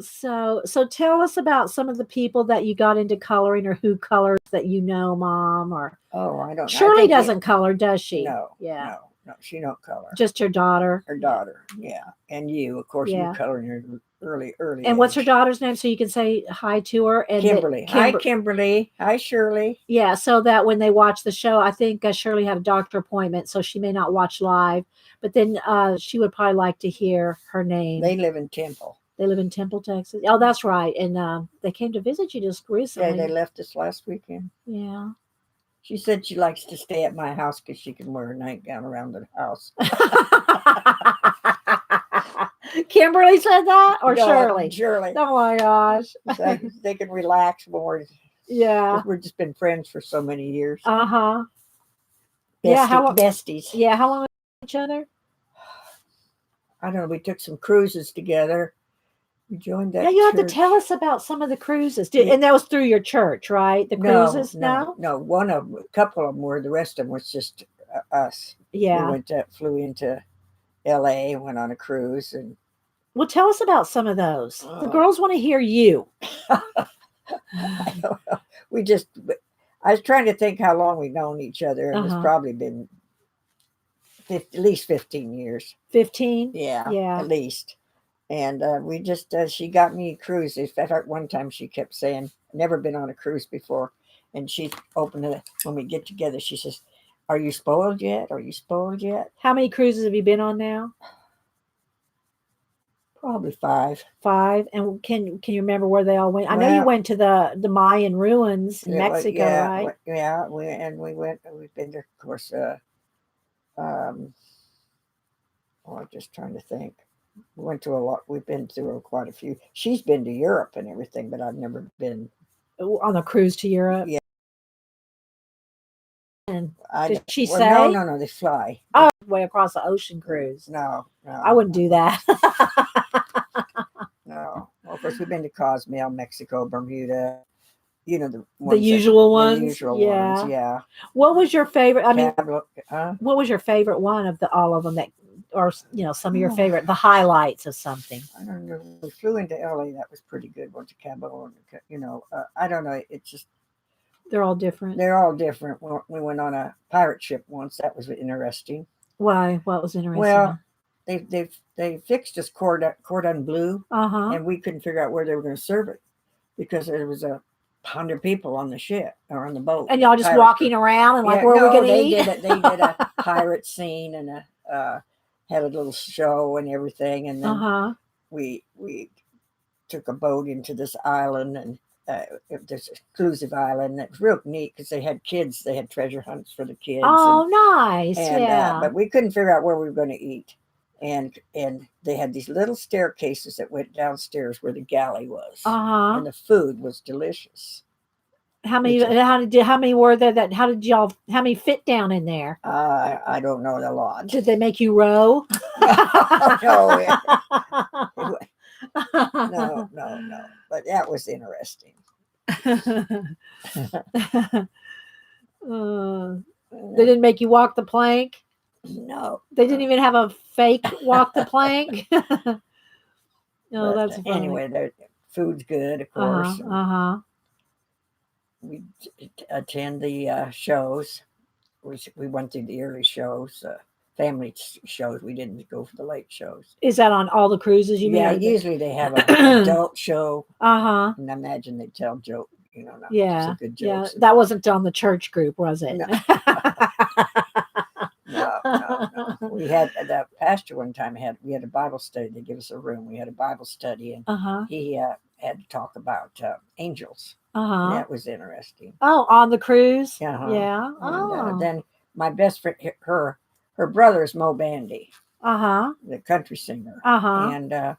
So tell us about some of the people that you got into coloring, or who colors that Mom, or I don't know. Shirley doesn't color, does she? No. Yeah. No, she don't color. Just her daughter. Her daughter, yeah. And you, of course, Yeah. you coloring her early. And what's her daughter's name? So you can say hi to her. And Kimberly. Hi, Kimberly. Hi, Shirley. Yeah, so that when they watch the show, I think Shirley had a doctor appointment, so she may not watch live. But then she would probably like to hear her name. They live in Temple. They live in Temple, Texas. Oh, that's right. And they came to visit you just Yeah, recently. they left us last weekend. Yeah. She said she likes to stay at my house because she can wear a nightgown around the house. Kimberly said that, or No, Shirley? Shirley. Oh my gosh. So they can relax more. Yeah. 'Cause we've just been friends for so many years. Uh-huh. Yeah, Besties. Yeah, how long have we known each other? I don't know. We took some cruises together. We joined that. Yeah, you have to church. tell us about some of the cruises. And that was through your church, right? The cruises? No. One of them, a couple of them were. The rest of them was just us. Yeah. We flew into L.A., went on a cruise, and well, tell us about some of those. The girls want to hear you. I don't know. I was trying to think how long we've known each other, and it's probably been at least 15 years. 15? Yeah, yeah, at least. And we just, she got me a cruise. In fact, one time she kept saying, never been on a cruise before. And she opened it when we get together. She says, "Are you spoiled yet? Are you spoiled yet?" How many cruises have you been on now? Probably 5. 5. And can you remember where they all went? I know you went to the Mayan ruins in Mexico, right? Yeah, we've been there, of course. I'm just trying to think. We went to a lot. We've been through quite a few. She's been to Europe and everything, but I've never been on a cruise to Europe. Yeah. And did she say? No, they fly. Oh, way across the ocean cruise. No. I wouldn't do that. No. Well, of course, we've been to Cozumel, Mexico, Bermuda. You know, the usual ones. The usual ones, yeah. What was your favorite? I mean, what was your favorite one of all of them that, or some of your favorite, the highlights of something? I don't know. We flew into LA. That was pretty good. Went to Cabo. I don't know. It's just they're all different. They're all different. We went on a pirate ship once. That was interesting. Why? What was interesting? Well, they fixed us cordon bleu, and we couldn't figure out where they were going to serve it because there was 100 people on the ship or on the boat, and y'all just walking around and where are we going to eat? They did a pirate scene and had a little show and everything, and then we took a boat into this island and. This exclusive island that was real neat because they had kids. They had treasure hunts for the kids. Oh, nice! Yeah, but we couldn't figure out where we were going to eat, and they had these little staircases that went downstairs where the galley was, and the food was delicious. How many? How many were there? How many fit down in there? I don't know, a lot. Did they make you row? No. No. But that was interesting. They didn't make you walk the plank? No. They didn't even have a fake walk the plank? No, that's funny. Anyway, the food's good, of course. We attend the shows. We went through the early shows. Family shows. We didn't go for the late shows. Is that on all the cruises you made? Yeah, usually they have an adult show. And I imagine they tell joke, some good jokes. Yeah, that wasn't on the church group, was it? No. No. We had the pastor one time we had a Bible study. They give us a room. We had a Bible study, and he had to talk about angels. And that was interesting. Oh, on the cruise? Yeah. And then my best friend, her brother is Mo Bandy, the country singer. And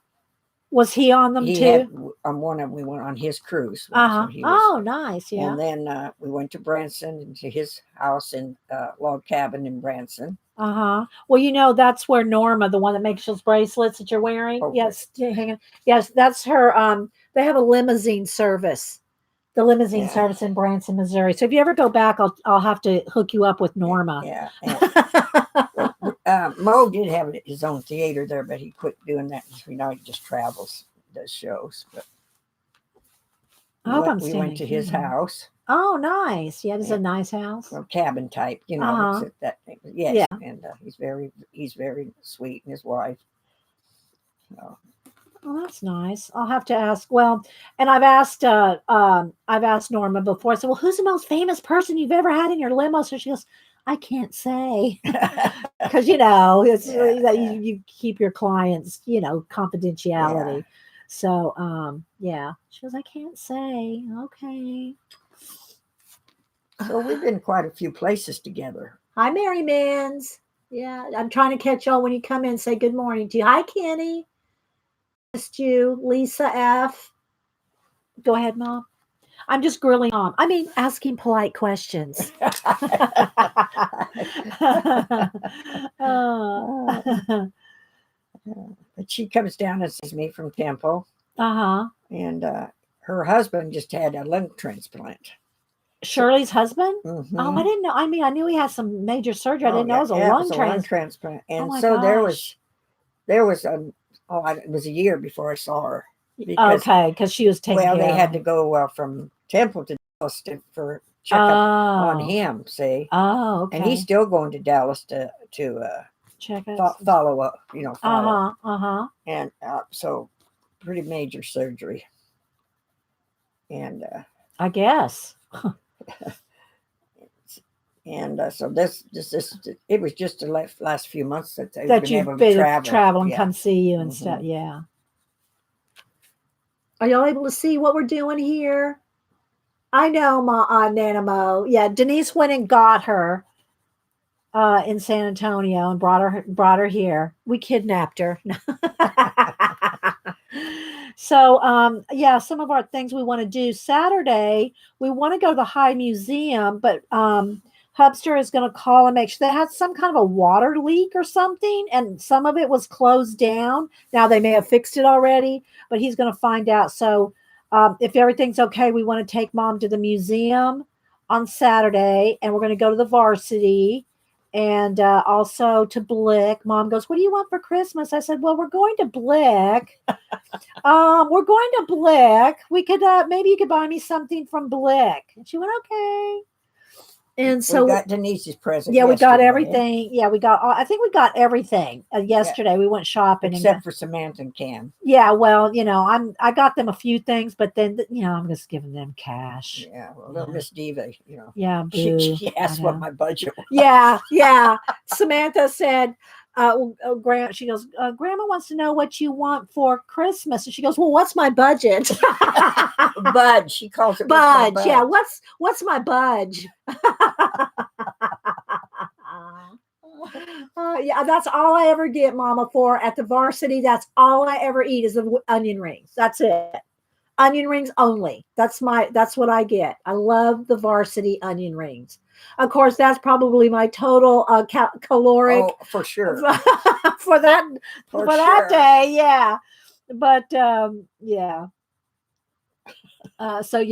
was he on them too? On one of them, we went on his cruise. Oh, nice. Yeah. And then we went to Branson and to his house in log cabin in Branson. Well, that's where Norma, the one that makes those bracelets that you're wearing. Okay. Yes, hang on. Yes, that's her. They have a limousine service. The limousine service in Branson, Missouri. So if you ever go back, I'll have to hook you up with Norma. Yeah. Mo did have his own theater there, but he quit doing that. He just travels, does shows. But we went to his house. Oh, nice! Yeah, it's a nice house. Well, cabin type, that thing. Yes, yeah. And he's very sweet, and his wife. So. Oh, that's nice. I'll have to ask. Well, and I've asked Norma before. I said, "Well, who's the most famous person you've ever had in your limo?" So she goes, "I can't say," because it's that you keep your clients, confidentiality. Yeah. So, yeah. She goes, I can't say. Okay. So we've been quite a few places together. Hi, Mary Mans. Yeah, I'm trying to catch y'all when you come in. Say good morning to you. Hi, Kenny. Missed you. Lisa F. Go ahead, Mom. I'm just grilling Mom. I mean, asking polite questions. But she comes down and sees me from Temple. Uh-huh. And her husband just had a lung transplant. Shirley's husband? Mm-hmm. Oh, I didn't know. I mean, I knew he had some major surgery. I didn't know it was a lung transplant. And oh so gosh. there was it was a year before I saw her. Because she was taking care they of had him. to go from Temple to Dallas for checkup on him, see? Oh, okay. And he's still going to Dallas to check follow up, follow. Uh-huh. And so pretty major surgery. And I guess. And so this it was just the last few months that they've been able to to travel and come see you and stuff. Yeah. Are y'all able to see what we're doing here? I know, Nana Mo. Yeah, Denise went and got her in San Antonio and brought her here. We kidnapped her. So, yeah, some of our things we want to do Saturday. We want to go to the High Museum, but Hubster is going to call and make sure they had some kind of a water leak or something, and some of it was closed down. Now they may have fixed it already, but he's going to find out. So if everything's okay, we want to take Mom to the museum on Saturday, and we're going to go to the Varsity and also to Blick. Mom goes, what do you want for Christmas? I said, well, we're going to Blick. We're going to Blick. We could maybe you could buy me something from Blick. And she went, okay. And so we got Denise's present. Yeah, we got everything. Yeah, we got. I think we got everything yesterday. Yeah. We went shopping, except for Samantha and Cam. Yeah, well, I got them a few things, but then I'm just giving them cash. Yeah, well, little Miss Diva, Yeah, boo. She asked what my budget was. Yeah. Samantha said, she goes, Grandma wants to know what you want for Christmas. And she goes, well, what's my budget? Budge. She calls it budge. Yeah. What's my budge? Yeah, that's all I ever get, Mama, for at the Varsity. That's all I ever eat is the onion rings. That's it. Onion rings only. That's what I get. I love the Varsity onion rings. Of course, that's probably my total caloric. Oh, for sure. for that day, yeah. But yeah. So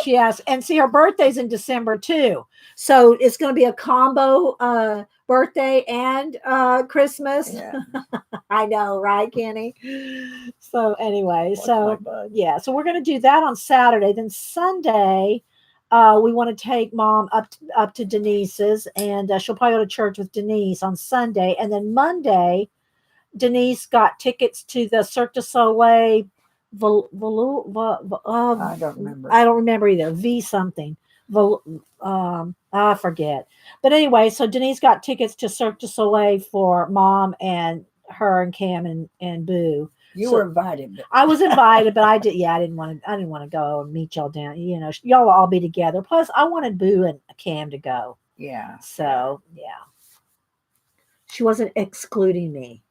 she asked, and see, her birthday's in December too. So it's going to be a combo birthday and Christmas. Yeah. I know, right, Kenny? So anyway, so we're going to do that on Saturday. Then Sunday, we want to take Mom up to Denise's, and she'll probably go to church with Denise on Sunday. And then Monday, Denise got tickets to the Cirque du Soleil. I don't remember. I don't remember either. V something. I forget. But anyway, so Denise got tickets to Cirque du Soleil for Mom and her and Cam and Boo. You were invited. I was invited, but I didn't want to go and meet y'all down. Y'all will all be together. Plus, I wanted Boo and Cam to go. Yeah. So yeah. She wasn't excluding me.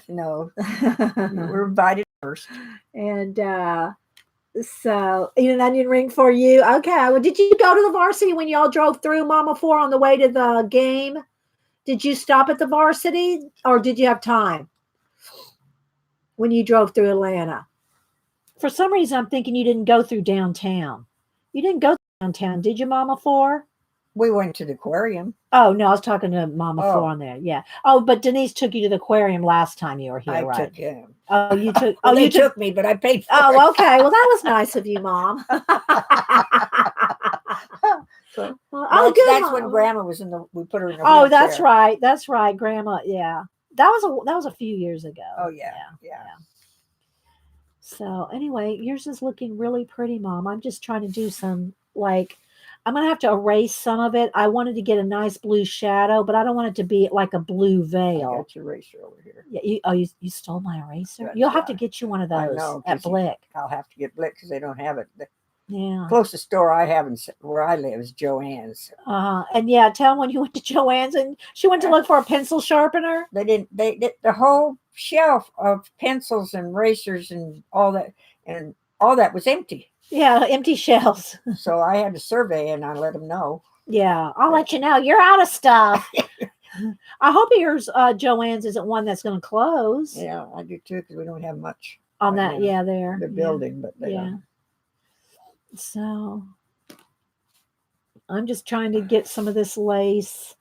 No. You were invited first. And so an onion ring for you. Okay. Well, did you go to the Varsity when y'all drove through Mama 4 on the way to the game? Did you stop at the Varsity, or did you have time when you drove through Atlanta? For some reason, I'm thinking you didn't go through downtown. You didn't go downtown, did you, Mama 4? We went to the aquarium. Oh, no, I was talking to Mama 4 on there. Yeah. Oh, but Denise took you to the aquarium last time you were here, right? I took him. Oh, you took. Well, you took me, but I paid for it. Oh, okay. Well, that was nice of you, Mom. So, good. That's when Grandma was we put her in a wheelchair. Oh, that's right. That's right, Grandma. Yeah, that was a few years ago. Oh yeah. So anyway, yours is looking really pretty, Mom. I'm just trying to do some I'm gonna have to erase some of it. I wanted to get a nice blue shadow, but I don't want it to be like a blue I veil. got your eraser over here. Yeah, you stole my eraser. That's You'll have to right. get you one of I those know, at 'cause Blick. I'll have to get Blick because they don't have it. The Yeah. closest store I have where I live is Joann's. And yeah, tell them when you went to Joann's and she went to look for a pencil sharpener. They didn't. They did the whole shelf of pencils and erasers and all that was empty. Yeah, empty shelves. So I had to survey and I let them know. Yeah, I'll let you know. You're out of stuff. I hope yours, Joann's, isn't one that's going to close. Yeah, I do too because we don't have much on right that. now. Yeah, there. The building, but they don't. So I'm just trying to get some of this lace,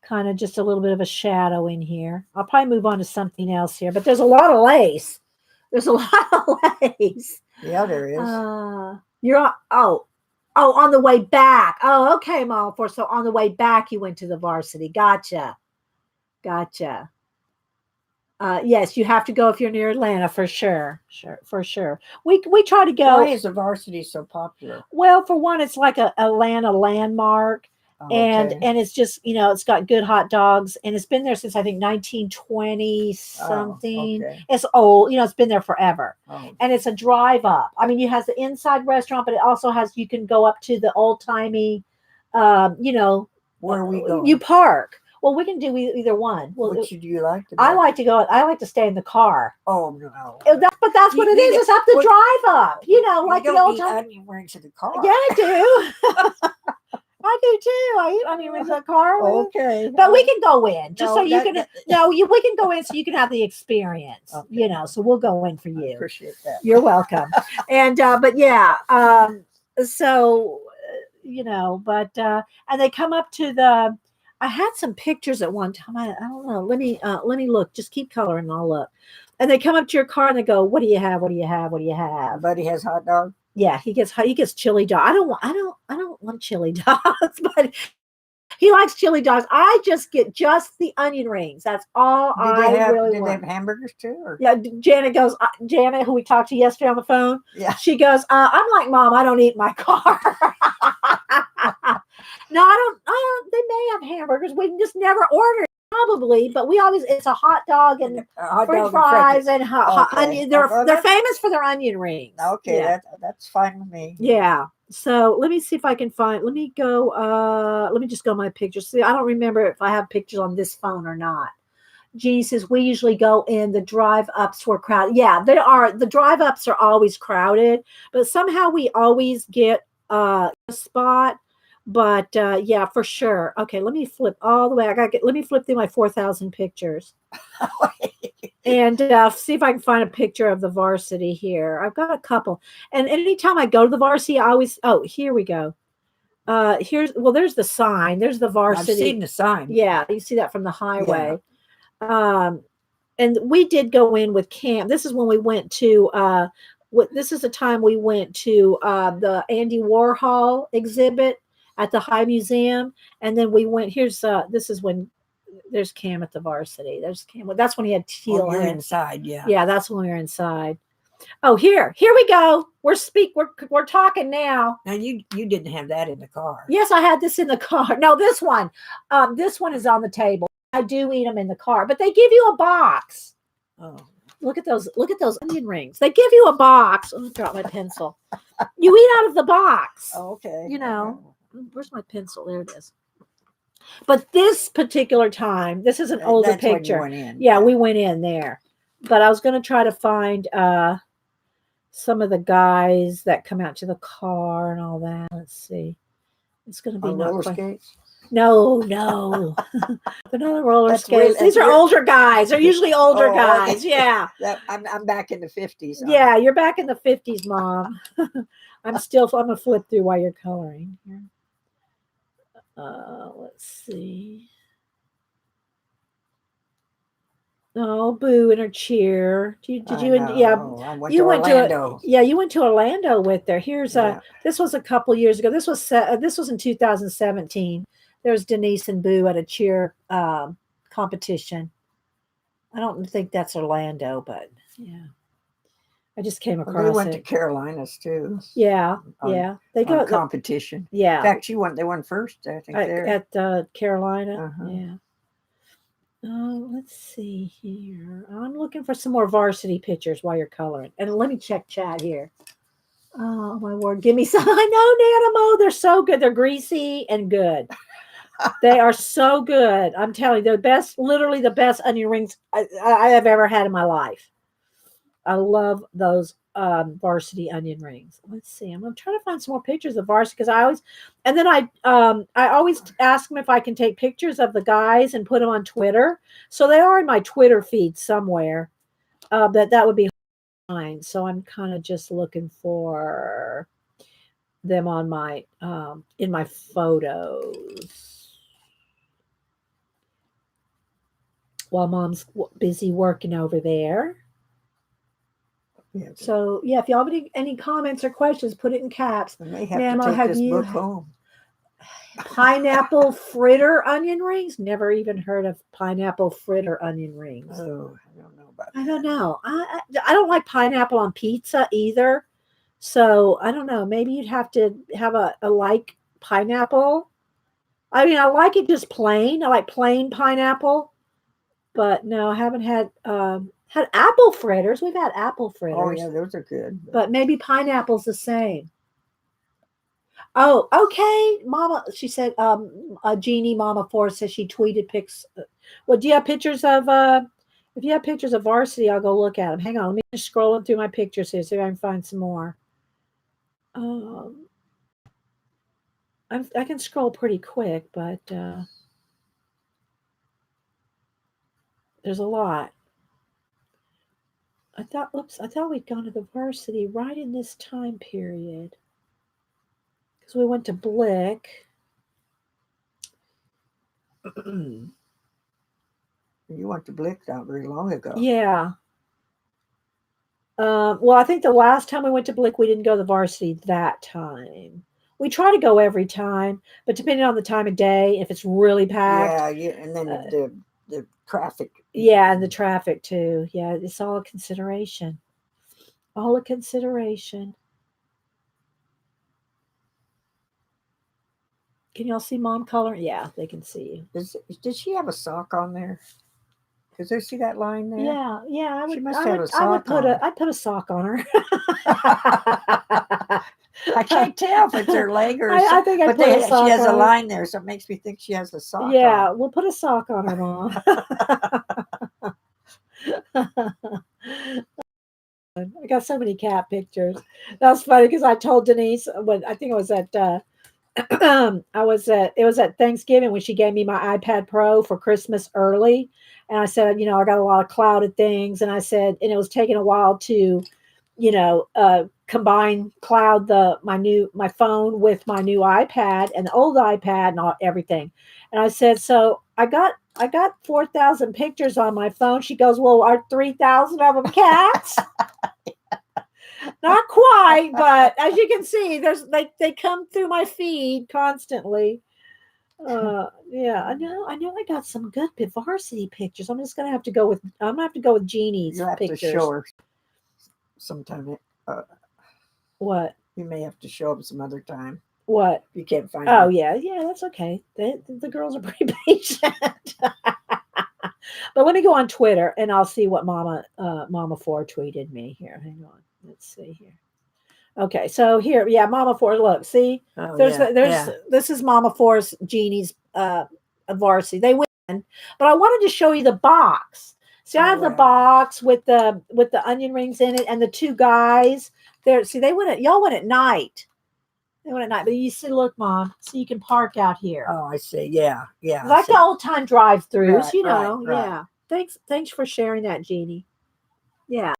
kind of just a little bit of a shadow in here. I'll probably move on to something else here, but there's a lot of lace. There's a lot of lace. Yeah, there is. You're on, on the way back. Oh, okay, Mom. So on the way back, you went to the varsity. Gotcha. Yes, you have to go if you're near Atlanta for sure. For sure. We try to go. Why is the varsity so popular? Well, for one, it's like a Atlanta landmark. And it's just, it's got good hot dogs, and it's been there since I think 1920 something. Okay. It's old, it's been there forever. Oh. And it's a drive up. I mean, it has the inside restaurant, but it also has, you can go up to the old timey, where are we going? You park. Well, we can do either one. Well, which do you like to go? I like to go. I like to stay in the car. Oh no! But that's what it is. It's up the drive up. Like the old time. Onion rings in the car. Yeah, I do. I do too. I eat onion rings in the car. Okay, but we can go in just so you can. We can go in so you can have the experience. Okay. So we'll go in for you. I appreciate that. You're welcome. And but yeah. So but and they come up to the. I had some pictures at one time. I don't know. Let me look. Just keep coloring and I'll look. And they come up to your car and they go, "What do you have? What do you have? What do you have?" Buddy has hot dog. Yeah, he gets chili dog. I don't want chili dogs, but he likes chili dogs. I just get the onion rings. That's all really want. Did they have hamburgers too? Or? Yeah, Janet goes. Janet, who we talked to yesterday on the phone. Yeah, she goes. I'm like, Mom, I don't eat my car. No, I don't. They may have hamburgers. We just never ordered. Probably, but we always, it's a hot dog and French fries and hot onion. They're famous for their onion rings. Okay, yeah. That's fine with me. Yeah. So let me see if I can find. Let me go. Let me just go my pictures. See, I don't remember if I have pictures on this phone or not. Jeannie says we usually go in. The drive ups were crowded. Yeah, they are. The drive ups are always crowded, but somehow we always get a spot. But yeah, for sure. Okay, let me flip all the way. Let me flip through my 4,000 pictures, and see if I can find a picture of the varsity here. I've got a couple, and anytime I go to the varsity, I always. Oh, here we go. There's the sign. There's the varsity. I've seen the sign. Yeah, you see that from the highway. Yeah. And we did go in with Cam. This is when we went to. This is the time we went to the Andy Warhol exhibit at the High Museum, and then we went. This is when there's Cam at the varsity. There's Cam. That's when he had teal. You're inside, yeah. Yeah, that's when we were inside. Oh, here we go. We're talking now. Now you didn't have that in the car. Yes, I had this in the car. No, this one. This one is on the table. I do eat them in the car, but they give you a box. Oh. Look at those onion rings. They give you a box. Oh, I dropped my pencil. You eat out of the box. Oh, okay. Where's my pencil? There it is. But this particular time, this is an older picture. When you went in. Yeah, we went in there. But I was going to try to find some of the guys that come out to the car and all that. Let's see. It's going to be roller skates. No. They're not roller skates. These are older guys. They're usually older guys. Okay. Yeah. I'm back in the 50s. Yeah, you're back in the 50s, Mom. I'm going to flip through while you're coloring here. Let's see. Oh, Boo in her chair. Did you? Yeah, you went to Orlando. You went to Orlando with her. Here's This was a couple years ago. This was in 2017. There's Denise and Boo at a cheer competition. I don't think that's Orlando, but yeah. I just came Well, across they went to it. Carolinas too. Yeah, on- yeah. They on go. competition. In Yeah, fact, they won first, I think, there. at Carolina. Uh-huh. Yeah. Let's see here. I'm looking for some more varsity pictures while you're coloring. And let me check chat here. Oh my word, give me some. I know, Nanamo. They're so good. They're greasy and good. They are so good. I'm telling you, they're the best, literally the best onion rings I have ever had in my life. I love those varsity onion rings. Let's see. I'm trying to find some more pictures of varsity because I always ask them if I can take pictures of the guys and put them on Twitter. So they are in my Twitter feed somewhere. That would be fine. So I'm kind of just looking for them on my in my photos while mom's busy working over there. Yeah. So yeah, if y'all have any comments or questions, put it in caps. I may have Ma'am, to I'll take have this you book home. pineapple fritter onion rings. Never even heard of pineapple fritter onion rings. Oh, I don't know about that. I don't know. I don't like pineapple on pizza either. So I don't know. Maybe you'd have to have a like pineapple. I mean, I like it just plain. I like plain pineapple. But no, I haven't had apple fritters. We've had apple fritters. Oh yeah, those are good. But maybe pineapple's the same. Oh, okay, Mama. She said, Jeannie, Mama Four says she tweeted pics. Well, do you have pictures of? If you have pictures of varsity, I'll go look at them. Hang on, let me just scrolling through my pictures here, see if I can find some more. I can scroll pretty quick, but there's a lot. I thought we'd gone to the varsity right in this time period because we went to Blick. You went to Blick not very long ago. Yeah. Well, I think the last time we went to Blick, we didn't go to the varsity that time. We try to go every time, but depending on the time of day, if it's really packed. Yeah, and then the traffic. Yeah, and the traffic too. Yeah, it's all a consideration. All a consideration. Can y'all see Mom coloring? Yeah, they can see you. Did she have a sock on there? Does there see that line there? Yeah, yeah. I'd put a sock on her. I can't tell if it's her leg or I think I put a sock she has on a her. line there, so it makes me think she has a sock. Yeah, on. we'll put a sock on her, Mom. I got so many cat pictures. That was funny because I told Denise when I think it was at it was at Thanksgiving when she gave me my iPad Pro for Christmas early. And I said, I got a lot of clouded things. And I said, and it was taking a while to, combine cloud my phone with my new iPad and the old iPad and everything. And I said, so I got 4,000 pictures on my phone. She goes, well, are 3,000 of them cats? Not quite, but as you can see, they come through my feed constantly. Yeah, I know. I got some good varsity pictures. I'm gonna have to go with Jeannie's You'll have pictures. to show her sometime. What? You may have to show them some other time. What? You can't find. Oh yeah, that's okay. The girls are pretty patient. But let me go on Twitter and I'll see what Mama 4 tweeted me here. Hang on. Let's see here. Okay, so here, yeah, Mama 4. Look, see, this is Mama 4's Jeannie's varsity. They win, but I wanted to show you the box. See, I have the box with the onion rings in it, and the two guys there. See, y'all went at night. They went at night, but you see, look, Mom, so you can park out here. Oh, I see. Yeah. Like the old time drive-throughs, Right. Yeah. Thanks for sharing that, Jeannie. Yeah.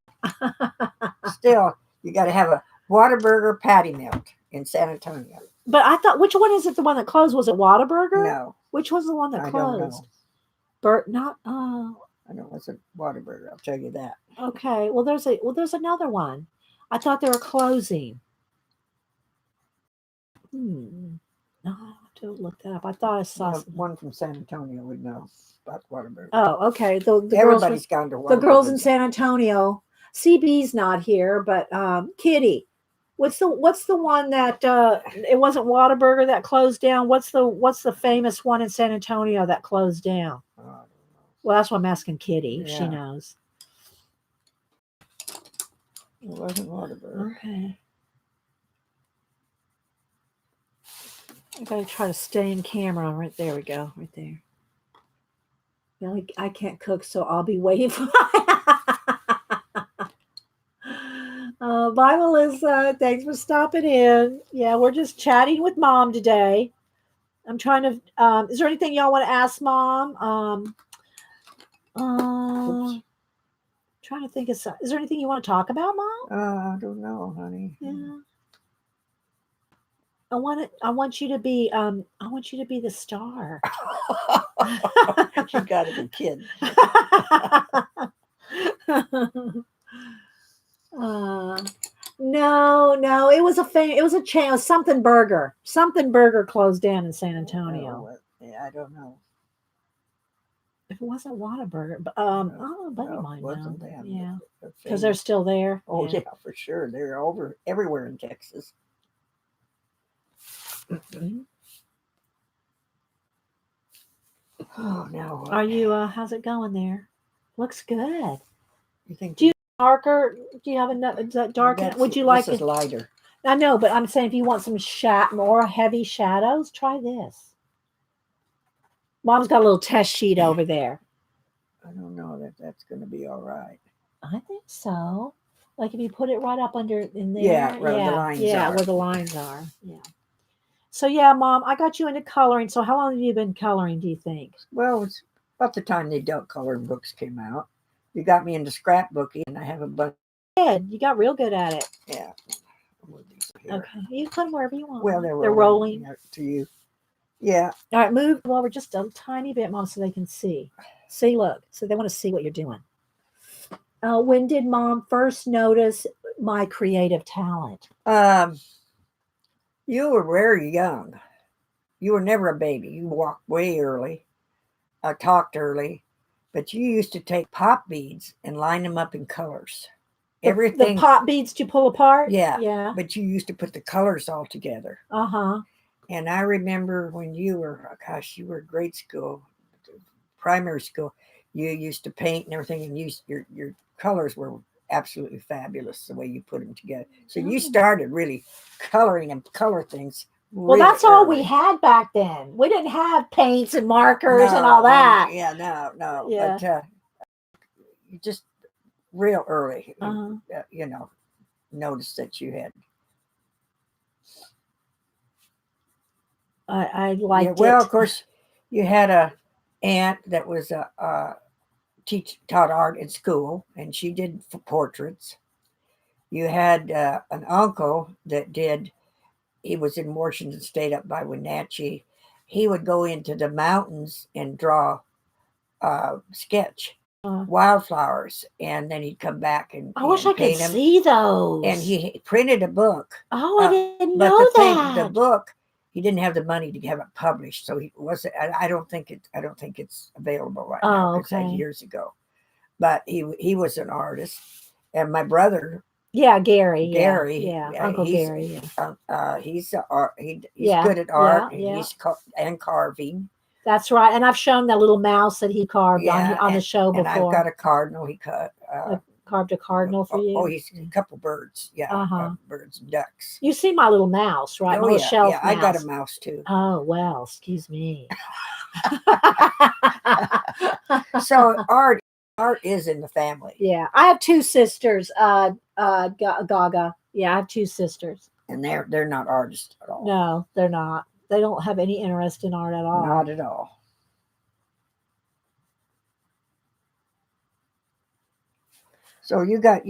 Still, you got to have a Whataburger patty melt in San Antonio. But I thought, which one is it? The one that closed? Was it Whataburger? No. Which was the one that closed? I don't know. Not. Oh. I know it's a Whataburger. I'll tell you that. Okay. Well, there's another one. I thought they were closing. No, I have to look that up. I thought I saw one from San Antonio would know about Whataburger. Oh, okay. Everybody's gone to Whataburger. The girls in San Antonio CB's not here, but Kitty. What's the one that it wasn't Whataburger that closed down? What's the famous one in San Antonio that closed down? I don't know. Well, that's what I'm asking Kitty if she Yeah. knows. It wasn't Whataburger. Okay. I gotta try to stay in camera. Right there we go. Right there. Well, I can't cook, so I'll be waiting for. Bye, Melissa. Thanks for stopping in. Yeah, we're just chatting with Mom today. I'm trying to. Is there anything y'all want to ask Mom? Trying to think of. Is there anything you want to talk about, Mom? I don't know, honey. Yeah. I want you to be. I want you to be the star. You gotta be kidding. No, it was a chain. It was something burger. Something burger closed down in San Antonio. Yeah, I don't know. If it wasn't Whataburger, but buddy might know. Them. Yeah, because they're still there. Oh yeah, for sure. They're over everywhere in Texas. Oh no. Are you? How's it going there? Looks good. You think? Do you darker? Do you have enough? Is that dark? Would you like this is lighter? I know, but I'm saying if you want some more heavy shadows, try this. Mom's got a little test sheet over there. I don't know that that's going to be all right. I think so. Like if you put it right up under in there. Yeah, where the lines are. Where the lines are. Yeah. So yeah, Mom, I got you into coloring. So how long have you been coloring, do you think? Well, it's about the time the adult coloring books came out. You got me into scrapbooking, and I have a bunch. Good. You got real good at it. Yeah. Okay. You can put them wherever you want. Well, they're rolling. To you. Yeah. All right, move over just a tiny bit, Mom, so they can see. See, look. So they want to see what you're doing. When did Mom first notice my creative talent? You were very young. You were never a baby. You walked way early, talked early, but you used to take pop beads and line them up in colors. Everything. The pop beads to pull apart? Yeah. Yeah. But you used to put the colors all together. Uh-huh. And I remember when you were grade school, primary school, you used to paint and everything, and your colors were absolutely fabulous the way you put them together. So you started really coloring and color things. Well, that's all we had back then. We didn't have paints and markers and all that. Yeah, no. Yeah. But you just real early, noticed that you had. I liked it. Well, of course, you had a aunt that was taught art in school, and she did portraits. You had an uncle that did. He was in Washington State up by Wenatchee. He would go into the mountains and draw sketch wildflowers, and then he'd come back and I wish I could see those. And he printed a book. Oh, I didn't know that. The book, he didn't have the money to have it published, so he wasn't. I don't think it's available right now. Okay. Years ago, but he was an artist, and my brother. Yeah, Gary. Yeah, Uncle Gary. He's good at art. And carving. That's right. And I've shown that little mouse that he carved on the show before. And I've got a cardinal he cut. Carved a cardinal for you. Oh, he's a couple birds. Yeah, birds and ducks. You see my little mouse, right? Oh, my shelf mouse. I got a mouse too. Oh, well, excuse me. So art is in the family. Yeah, I have two sisters. Gaga. Yeah, I have two sisters. And they're not artists at all. No, they're not. They don't have any interest in art at all. Not at all. So you got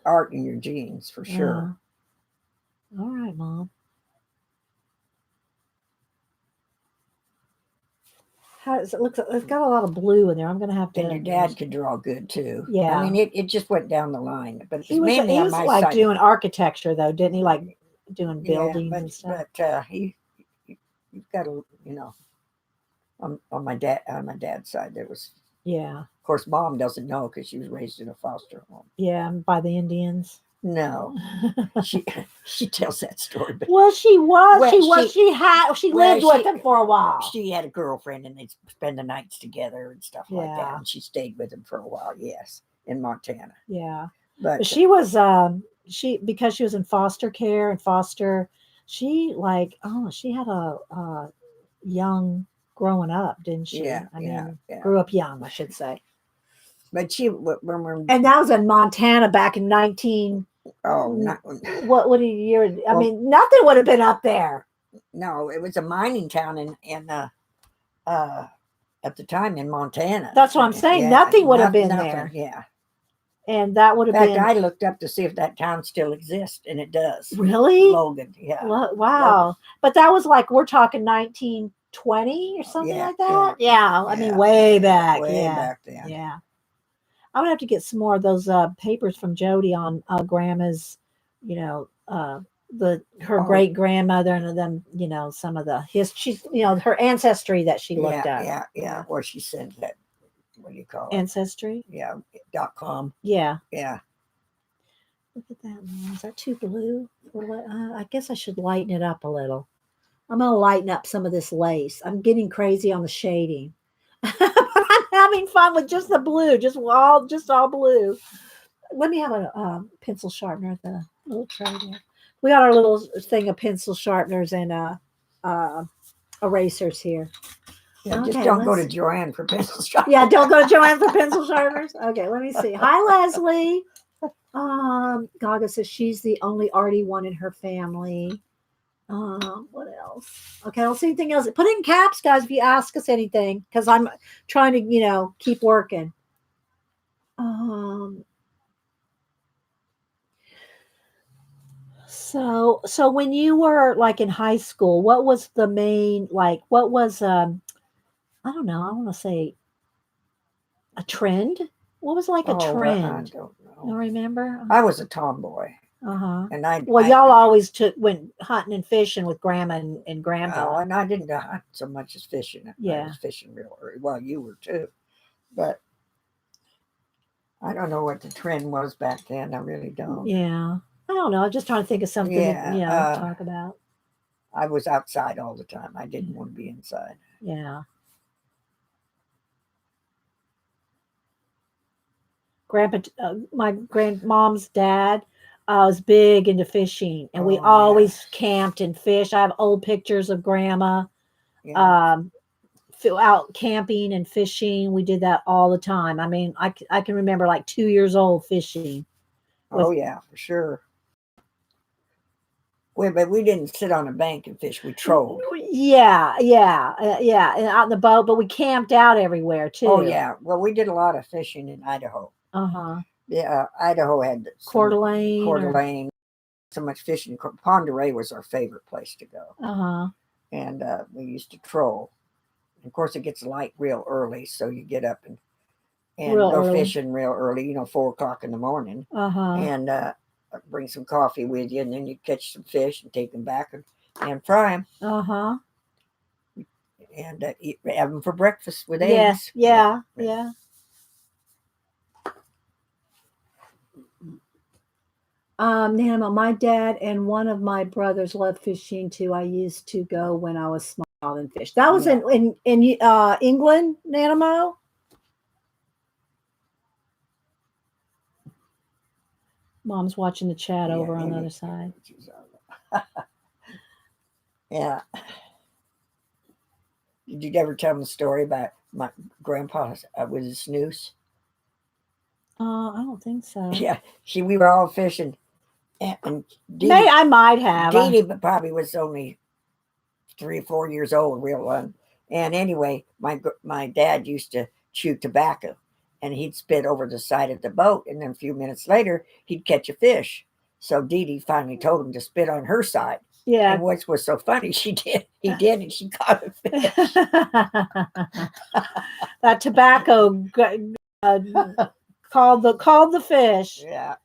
art in your genes for sure. All right, Mom. It looks. It's got a lot of blue in there. I'm going to have to. And your dad could draw good too. Yeah. I mean, it just went down the line, but he was like doing architecture though, didn't he? Like doing buildings and stuff. But you've got to, on my dad's side, there was Yeah. Of course, Mom doesn't know because she was raised in a foster home. Yeah, by the Indians. No, she tells that story. But well, she was. Well, She lived with him for a while. She had a girlfriend, and they'd spend the nights together and stuff like that. And she stayed with him for a while. Yes, in Montana. Yeah, but she was. Because she was in foster care and foster. She had a young growing up, didn't she? Yeah, I mean, grew up young, I should say. But and that was in Montana back in 19. What a year? I mean, nothing would have been up there. No, it was a mining town in at the time in Montana. That's what I'm saying. Nothing would have been there. Yeah. And that would have been. In fact, I looked up to see if that town still exists, and it does. Really? Logan, yeah. Wow. Logan. But that was like, we're talking 1920 or something like that? Yeah. I mean, way back. Way back then. Yeah. I'm going to have to get some more of those papers from Jody on Grandma's, her great grandmother and then, some of the history, her ancestry that she looked at. Yeah. Or she sent that. What do you call it? Ancestry? Yeah. .com. Yeah. Yeah. Look at that. Is that too blue? I guess I should lighten it up a little. I'm going to lighten up some of this lace. I'm getting crazy on the shading. But I'm having fun with just the blue, just all blue. Let me have a pencil sharpener at the little tray there. We got our little thing of pencil sharpeners and erasers here. Yeah, just don't go to Joanne for pencil sharpeners. Yeah, don't go to Joanne for pencil sharpeners. Okay, let me see. Hi, Leslie. Gaga says she's the only arty one in her family. What else? Okay, I don't see anything else. Put it in caps, guys, if you ask us anything, because I'm trying to, keep working. So when you were like in high school, what was the main, like, what was, I don't know, I want to say a trend? What was like a trend? I don't know. You remember? I was a tomboy. And y'all always went hunting and fishing with Grandma and Grandpa. Oh, and I didn't hunt so much as fishing. Yeah. I was fishing real early. Well, you were too. But I don't know what the trend was back then. I really don't. Yeah. I don't know. I'm just trying to think of something to talk about. I was outside all the time. I didn't want to be inside. Yeah. My grandmom's dad was big into fishing, and we always camped and fished. I have old pictures of Grandma out camping and fishing. We did that all the time. I mean, I can remember like 2 years old fishing. For sure. But we didn't sit on a bank and fish. We trolled. Yeah, and out in the boat. But we camped out everywhere too. Oh yeah. Well, we did a lot of fishing in Idaho. Yeah, Idaho had Coeur d'Alene. So much fishing. Pend d'Oreille was our favorite place to go. And we used to troll. Of course, it gets light real early, so you get up and go fishing real early. 4 o'clock in the morning. And bring some coffee with you, and then you catch some fish and take them back and fry them. And have them for breakfast with eggs. Yeah. Nana, my dad and one of my brothers love fishing too. I used to go when I was small and fish. That was in England, Nanamo. Mom's watching the chat over on the other side. Yeah. Did you ever tell them the story about my grandpa with his noose? I don't think so. Yeah. We were all fishing. And I might have. Dee Dee probably was only 3 or 4 years old, real one. And anyway, my dad used to chew tobacco, and he'd spit over the side of the boat, and then a few minutes later, he'd catch a fish. So Dee Dee finally told him to spit on her side. Yeah. And what was so funny, he did, and she caught a fish. That tobacco called the fish. Yeah.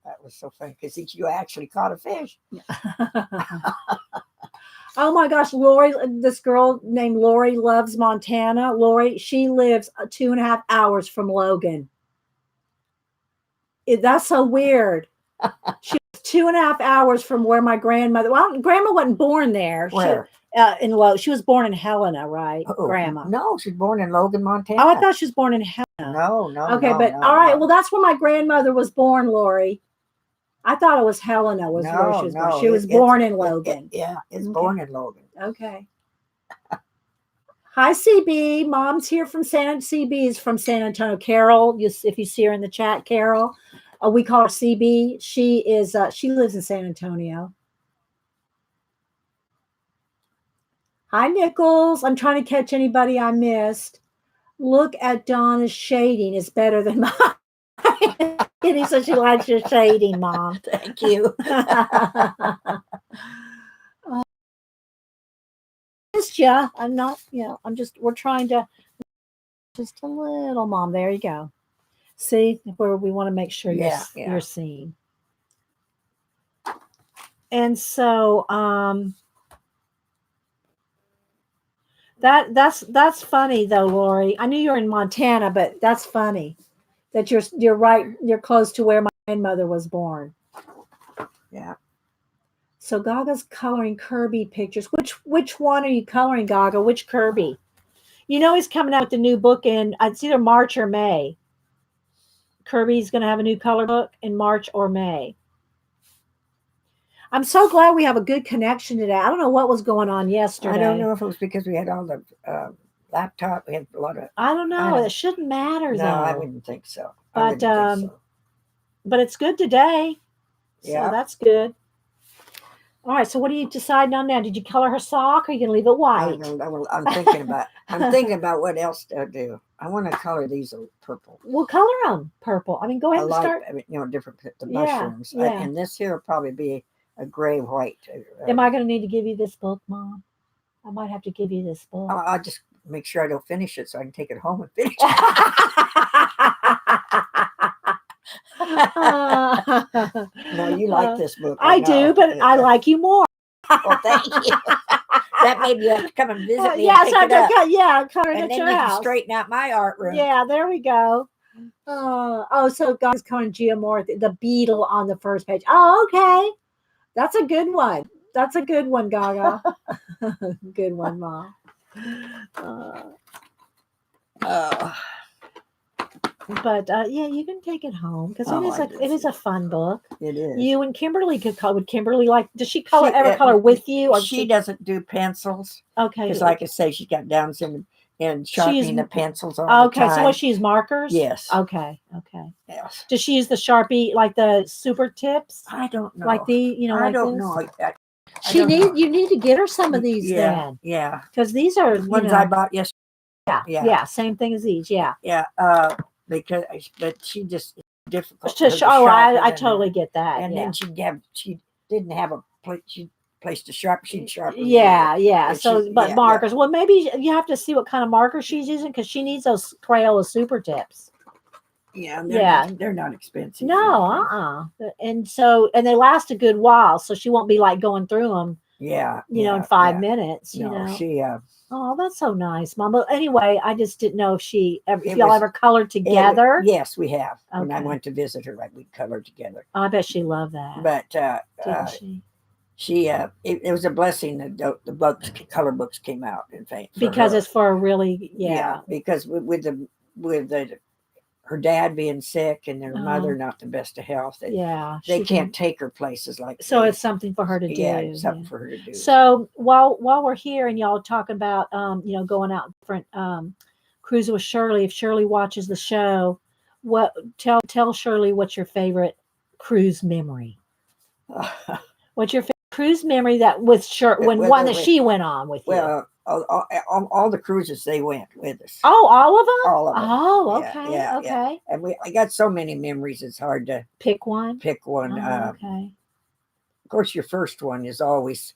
That was so funny because you actually caught a fish. Oh my gosh, Lori, this girl named Lori loves Montana. Lori, she lives 2.5 hours from Logan. That's so weird. She was 2.5 hours from where my grandmother. Well, Grandma wasn't born there. Where? She was born in Helena, right? Oh, Grandma. no, she's born in Logan, Montana. Oh, I thought she was born in Helena. No. Okay, no, but no, all right. no. Well, that's where my grandmother was born, Lori. I thought it was Helena was where she was born. She was born in Logan. It's born in Logan. Okay. Hi, CB. Mom's here from CB is from San Antonio. Carol, if you see her in the chat, Carol, we call her CB. She lives in San Antonio. Hi, Nichols. I'm trying to catch anybody I missed. Look at Donna's shading. It's better than mine. Kitty says she likes your shading, Mom. Thank you. Yeah, I'm not, we're trying to just a little, Mom. There you go. See where we want to make sure you're seen. And so that's funny though, Lori. I knew you were in Montana, but that's funny that you're right, you're close to where my grandmother was born. Yeah. So Gaga's coloring Kirby pictures. Which one are you coloring, Gaga? Which Kirby? You know he's coming out with the new book in it's either March or May. Kirby's going to have a new color book in March or May. I'm so glad we have a good connection today. I don't know what was going on yesterday. I don't know if it was because we had all the laptop. We had a lot of. I don't know. It shouldn't matter though. No, I wouldn't think so. But it's good today. Yeah, so that's good. All right. So what are you deciding on now? Did you color her sock, or are you gonna leave it white? I'm thinking about. I'm thinking about what else to do. I want to color these purple. We'll color them purple. I mean, go ahead and start. I mean, different the mushrooms. Yeah. And this here will probably be a gray white. Am I going to need to give you this book, Mom? I might have to give you this book. I'll just make sure I don't finish it so I can take it home and finish it. No, you like this book. I do, but I like you more. Well, thank you. That maybe you have to come and visit me. Yes, I can. Come and at then your you house. Can straighten out my art room. Yeah, there we go. So God's calling geomorph, the beetle on the first page. Oh, okay. That's a good one. That's a good one, Gaga. Good one, Mom. But you can take it home because it is a fun book. It is. You and Kimberly could color. Would Kimberly does she ever color with you? Or she doesn't do pencils. Okay. Because like I say, she's got Down syndrome and sharpening the pencils all the time. Okay, so what she use markers? Yes. Okay. Yes. Does she use the Sharpie like the super tips? I don't know. Like I don't know. You need to get her some of these then. Yeah. Because these are the ones I bought yesterday. Yeah. Same thing as these. Yeah. Yeah. But she just difficult. I totally get that. And then she didn't have a place to sharpen. She'd sharpen. Yeah. So, markers. Yeah. Well, maybe you have to see what kind of marker she's using because she needs those Crayola super tips. Yeah. They're not expensive. No. And they last a good while, so she won't be like going through them. In 5 minutes. She. Oh, that's so nice, Mom. But anyway, I just didn't know if y'all ever colored together. Yes, we have. Okay. When I went to visit her, we colored together. Oh, I bet she loved that. But didn't she? It was a blessing that the color books came out in fact because it's for a really because with her dad being sick and their mother not the best of health. They can't take her places like so it's something for her to do. Yeah, it's something for her to do. So while we're here and y'all talking about going out different cruises with Shirley, if Shirley watches the show, tell Shirley what's your favorite cruise memory? What's your favorite cruise memory that with she went on with you? Well, all the cruises they went with us. Oh, all of them? All of them. Oh, okay. Yeah. And I got so many memories. It's hard to pick one. Oh, okay. Of course, your first one is always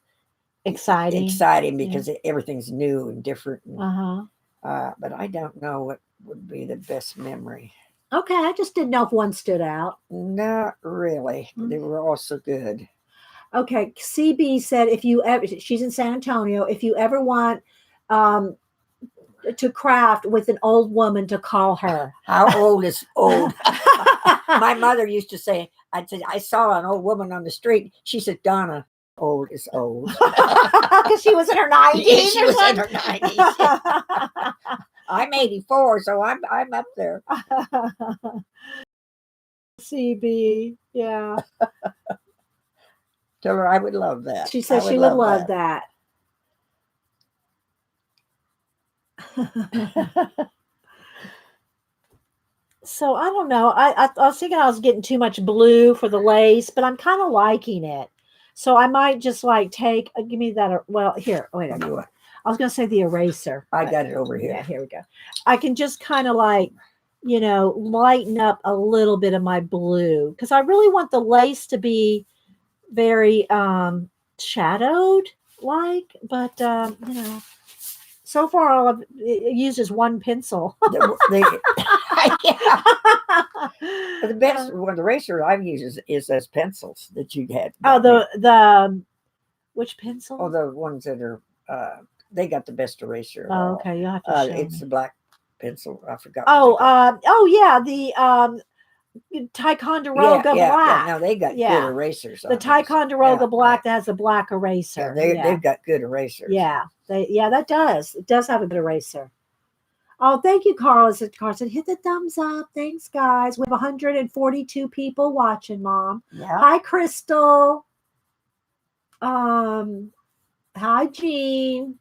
exciting because everything's new and different. But I don't know what would be the best memory. Okay, I just didn't know if one stood out. Not really. They were all so good. Okay, CB said if you ever, she's in San Antonio, if you ever want to craft with an old woman, to call her. How old is old? My mother used to say, I'd say, I saw an old woman on the street. She said, Donna, old is old. Because she was in her 90s. Yeah, she was in her 90s. I'm 84, so I'm up there. CB, yeah. Tell her I would love that. She said she would love that. So I don't know. I was thinking I was getting too much blue for the lace, but I'm kind of liking it. So I might just like take, give me that. Well, here, wait a minute. I was going to say the eraser. I got it over here. Yeah, here we go. I can just kind of like, lighten up a little bit of my blue, because I really want the lace to be very shadowed like, but so far all I've used is one pencil. The best one, the eraser I've used is as pencils that you had. Oh, the which pencil? Oh, the ones that are they got the best eraser. Oh, okay, you'll have to show it's me. the black pencil. I forgot. Yeah, the Ticonderoga black. Yeah, no, they got good erasers. The Ticonderoga black that has a black eraser. They've got good erasers. Yeah, that does. It does have a good eraser. Oh, thank you, Carl. Carson, hit the thumbs up. Thanks, guys. We have 142 people watching, Mom. Yeah. Hi, Crystal. Hi, Jean.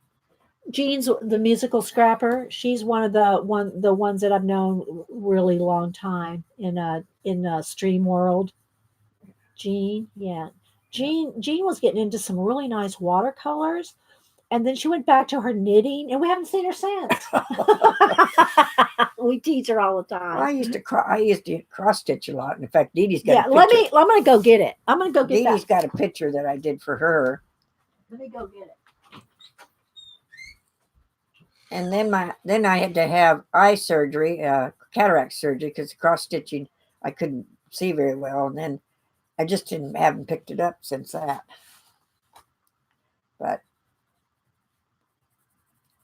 Jean's the musical scrapper. She's one of the ones that I've known really long time in stream world. Jean, yeah. Jean was getting into some really nice watercolors, and then she went back to her knitting, and we haven't seen her since. We tease her all the time. Well, I used to cross stitch a lot. In fact, Dee Dee's got. Yeah, I'm gonna go get it. I'm gonna go get Dee Dee's got a picture that I did for her. Let me go get it. And then I had to have eye surgery, cataract surgery, because cross stitching I couldn't see very well, and then I just haven't picked it up since that. But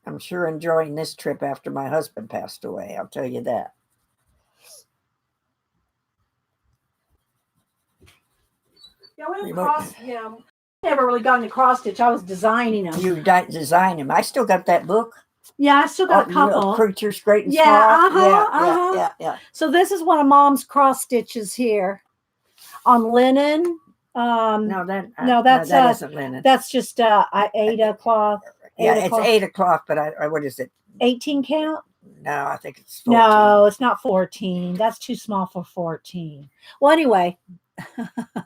I'm sure enjoying this trip after my husband passed away. I'll tell you that. Yeah, never really got into cross stitch. I was designing them. You design them. I still got that book. Yeah, I still got a couple. Creatures Great and Small. Yeah. So this is one of Mom's cross stitches here on linen. That isn't linen. That's just Aida cloth. It's Aida cloth, but I what is it? 18 count? No, I think it's 14. No, it's not 14. That's too small for 14. Well, anyway,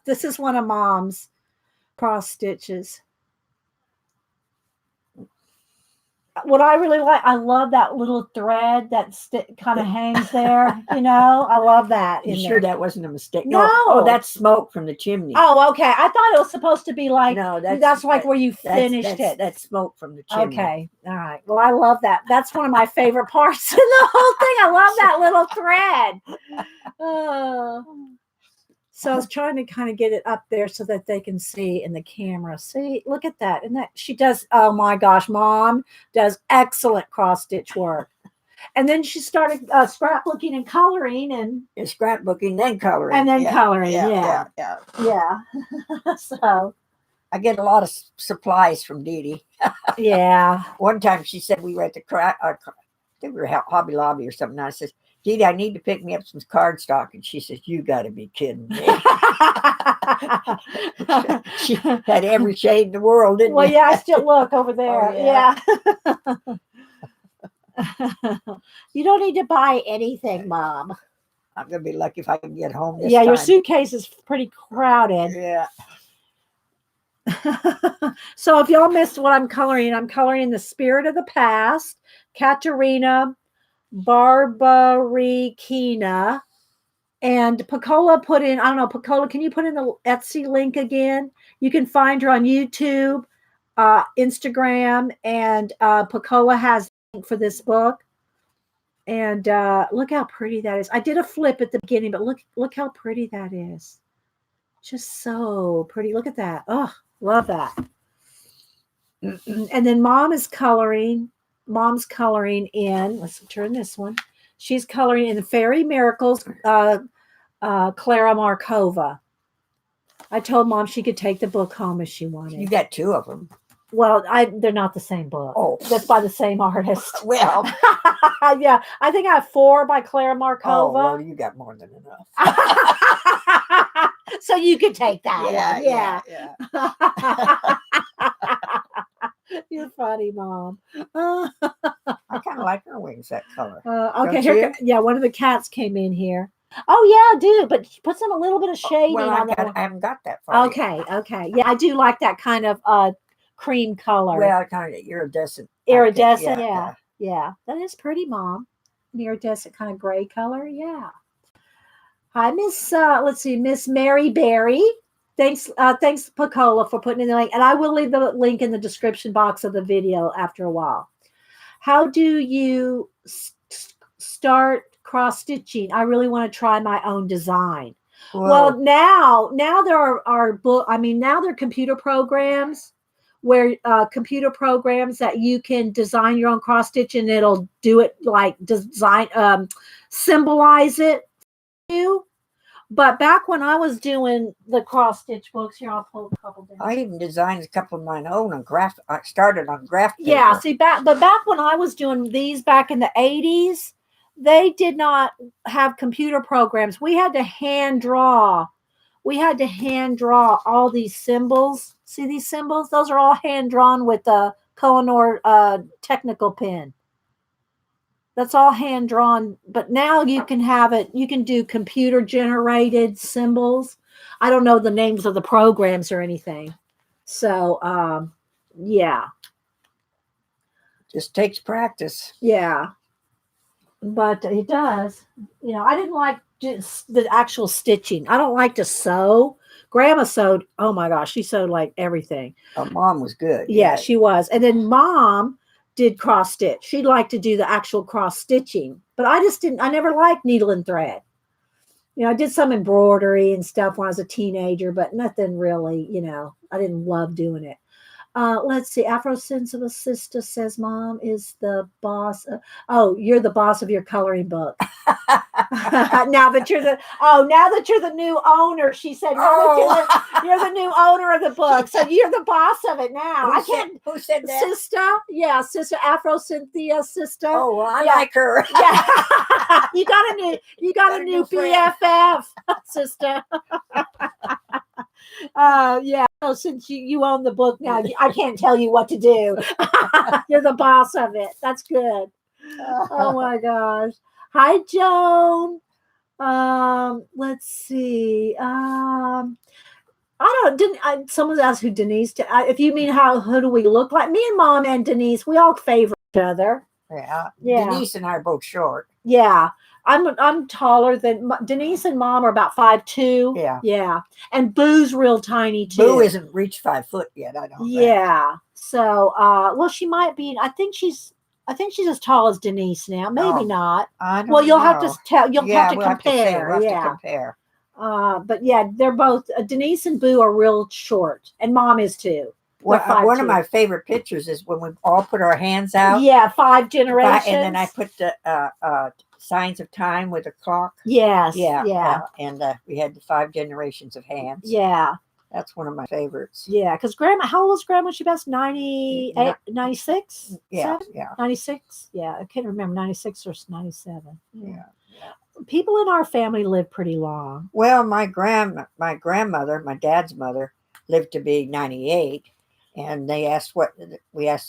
this is one of Mom's cross stitches. What I really like, I love that little thread that kind of hangs there. I love that. You sure that wasn't a mistake? No. Oh, that's smoke from the chimney. Oh, okay. I thought it was supposed to be like, no, that's like where you finished it. That's smoke from the chimney. Okay. All right. Well, I love that. That's one of my favorite parts of the whole thing. I love that little thread. So I was trying to kind of get it up there so that they can see in the camera. See, look at that. And that she does, oh my gosh, Mom does excellent cross stitch work. And then she started scrapbooking and coloring scrapbooking, then coloring. And then coloring. Yeah. So I get a lot of supplies from Dee Dee. Yeah. One time she said we were at I think we were at Hobby Lobby or something. And I said, Dee Dee, I need to pick me up some cardstock. And she says, you got to be kidding me. She had every shade in the world, didn't Well, you? yeah, I still look over there. Oh, yeah. You don't need to buy anything, Mom. I'm going to be lucky if I can get home this time. time. Your suitcase is pretty crowded. Yeah. So if y'all missed what I'm coloring The Spirit of the Past, Katerina, Bobarykina, and Pecola put in, I don't know, Pecola, can you put in the Etsy link again? You can find her on YouTube, Instagram, and Pecola has a link for this book. And look how pretty that is. I did a flip at the beginning, but look how pretty that is. Just so pretty. Look at that. Oh, love that. And then mom is coloring. Mom's coloring in. Let's turn this one. She's coloring in Fairy Miracles, Clara Markova. I told mom she could take the book home if she wanted. You got 2 of them. Well, they're not the same book. Oh, that's by the same artist. Well, yeah, I think I have 4 by Clara Markova. Oh, well, you got more than enough. So you could take that one. Yeah. You're funny, Mom. I kind of like her wings that color. Okay, here, yeah, one of the cats came in here. Oh yeah, I do, but put some a little bit of shading on that. I haven't got that far. Okay, yeah, I do like that kind of cream color. Well, kind of iridescent. Iridescent, yeah. That is pretty, Mom. An iridescent kind of gray color, yeah. Hi, Miss. Let's see, Miss Mary Berry. Thanks, Pacola, for putting in the link, and I will leave the link in the description box of the video after a while. How do you start cross stitching? I really want to try my own design. Well, now there are now there are computer programs where computer programs that you can design your own cross stitch, and it'll do it like symbolize it for you. But back when I was doing the cross stitch books, here I'll pull a couple down. I even designed a couple of mine own on graph. I started on graph paper. Yeah, see, back when I was doing these back in the 80s, they did not have computer programs. We had to hand draw. We had to hand draw all these symbols. See these symbols? Those are all hand drawn with the Kohinoor technical pen. That's all hand drawn, but now you can have it. You can do computer generated symbols. I don't know the names of the programs or anything. So, yeah. Just takes practice. Yeah. But it does. You know, I didn't like just the actual stitching. I don't like to sew. Grandma sewed. Oh my gosh, she sewed like everything. Mom was good. Yeah, she was. And then Mom did cross stitch. She'd like to do the actual cross stitching, but I never liked needle and thread. You know, I did some embroidery and stuff when I was a teenager, but nothing really, I didn't love doing it. Let's see. Afro-sensitive sister says mom is the boss. You're the boss of your coloring book. now that you're the new owner, she said, you're the new owner of the book. So you're the boss of it now. Who said that? Sister. Yeah, Sister Afro-Cynthia sister. Oh, well, I like her. Yeah. you got a new BFF, sister. Yeah. So since you own the book now, I can't tell you what to do. You're the boss of it. That's good. Oh my gosh. Hi, Joan. Let's see. Someone asked who Denise. If you mean who do we look like? Me and Mom and Denise, we all favor each other. Yeah. Denise and I are both short. Yeah. I'm taller than Denise, and Mom are about 5'2". Yeah. And Boo's real tiny too. Boo isn't reached 5 foot yet. I don't. Yeah. So, well, she might be. I think she's as tall as Denise now. Maybe not. I don't well, you'll know. have to tell. You'll have to compare. We'll have to compare. But yeah, they're both. Denise and Boo are real short, and Mom is too. Well, one of my favorite pictures is when we all put our hands out. Yeah, 5 generations. And then I put the signs of time with a clock. Yes. Yeah. And we had the 5 generations of hands. Yeah. That's one of my favorites. Yeah, because Grandma, how old was Grandma when she passed? 98, 96? Yeah. 96? Yeah, I can't remember, 96 or 97. Yeah. People in our family live pretty long. Well, my grandmother, my dad's mother, lived to be 98. And we asked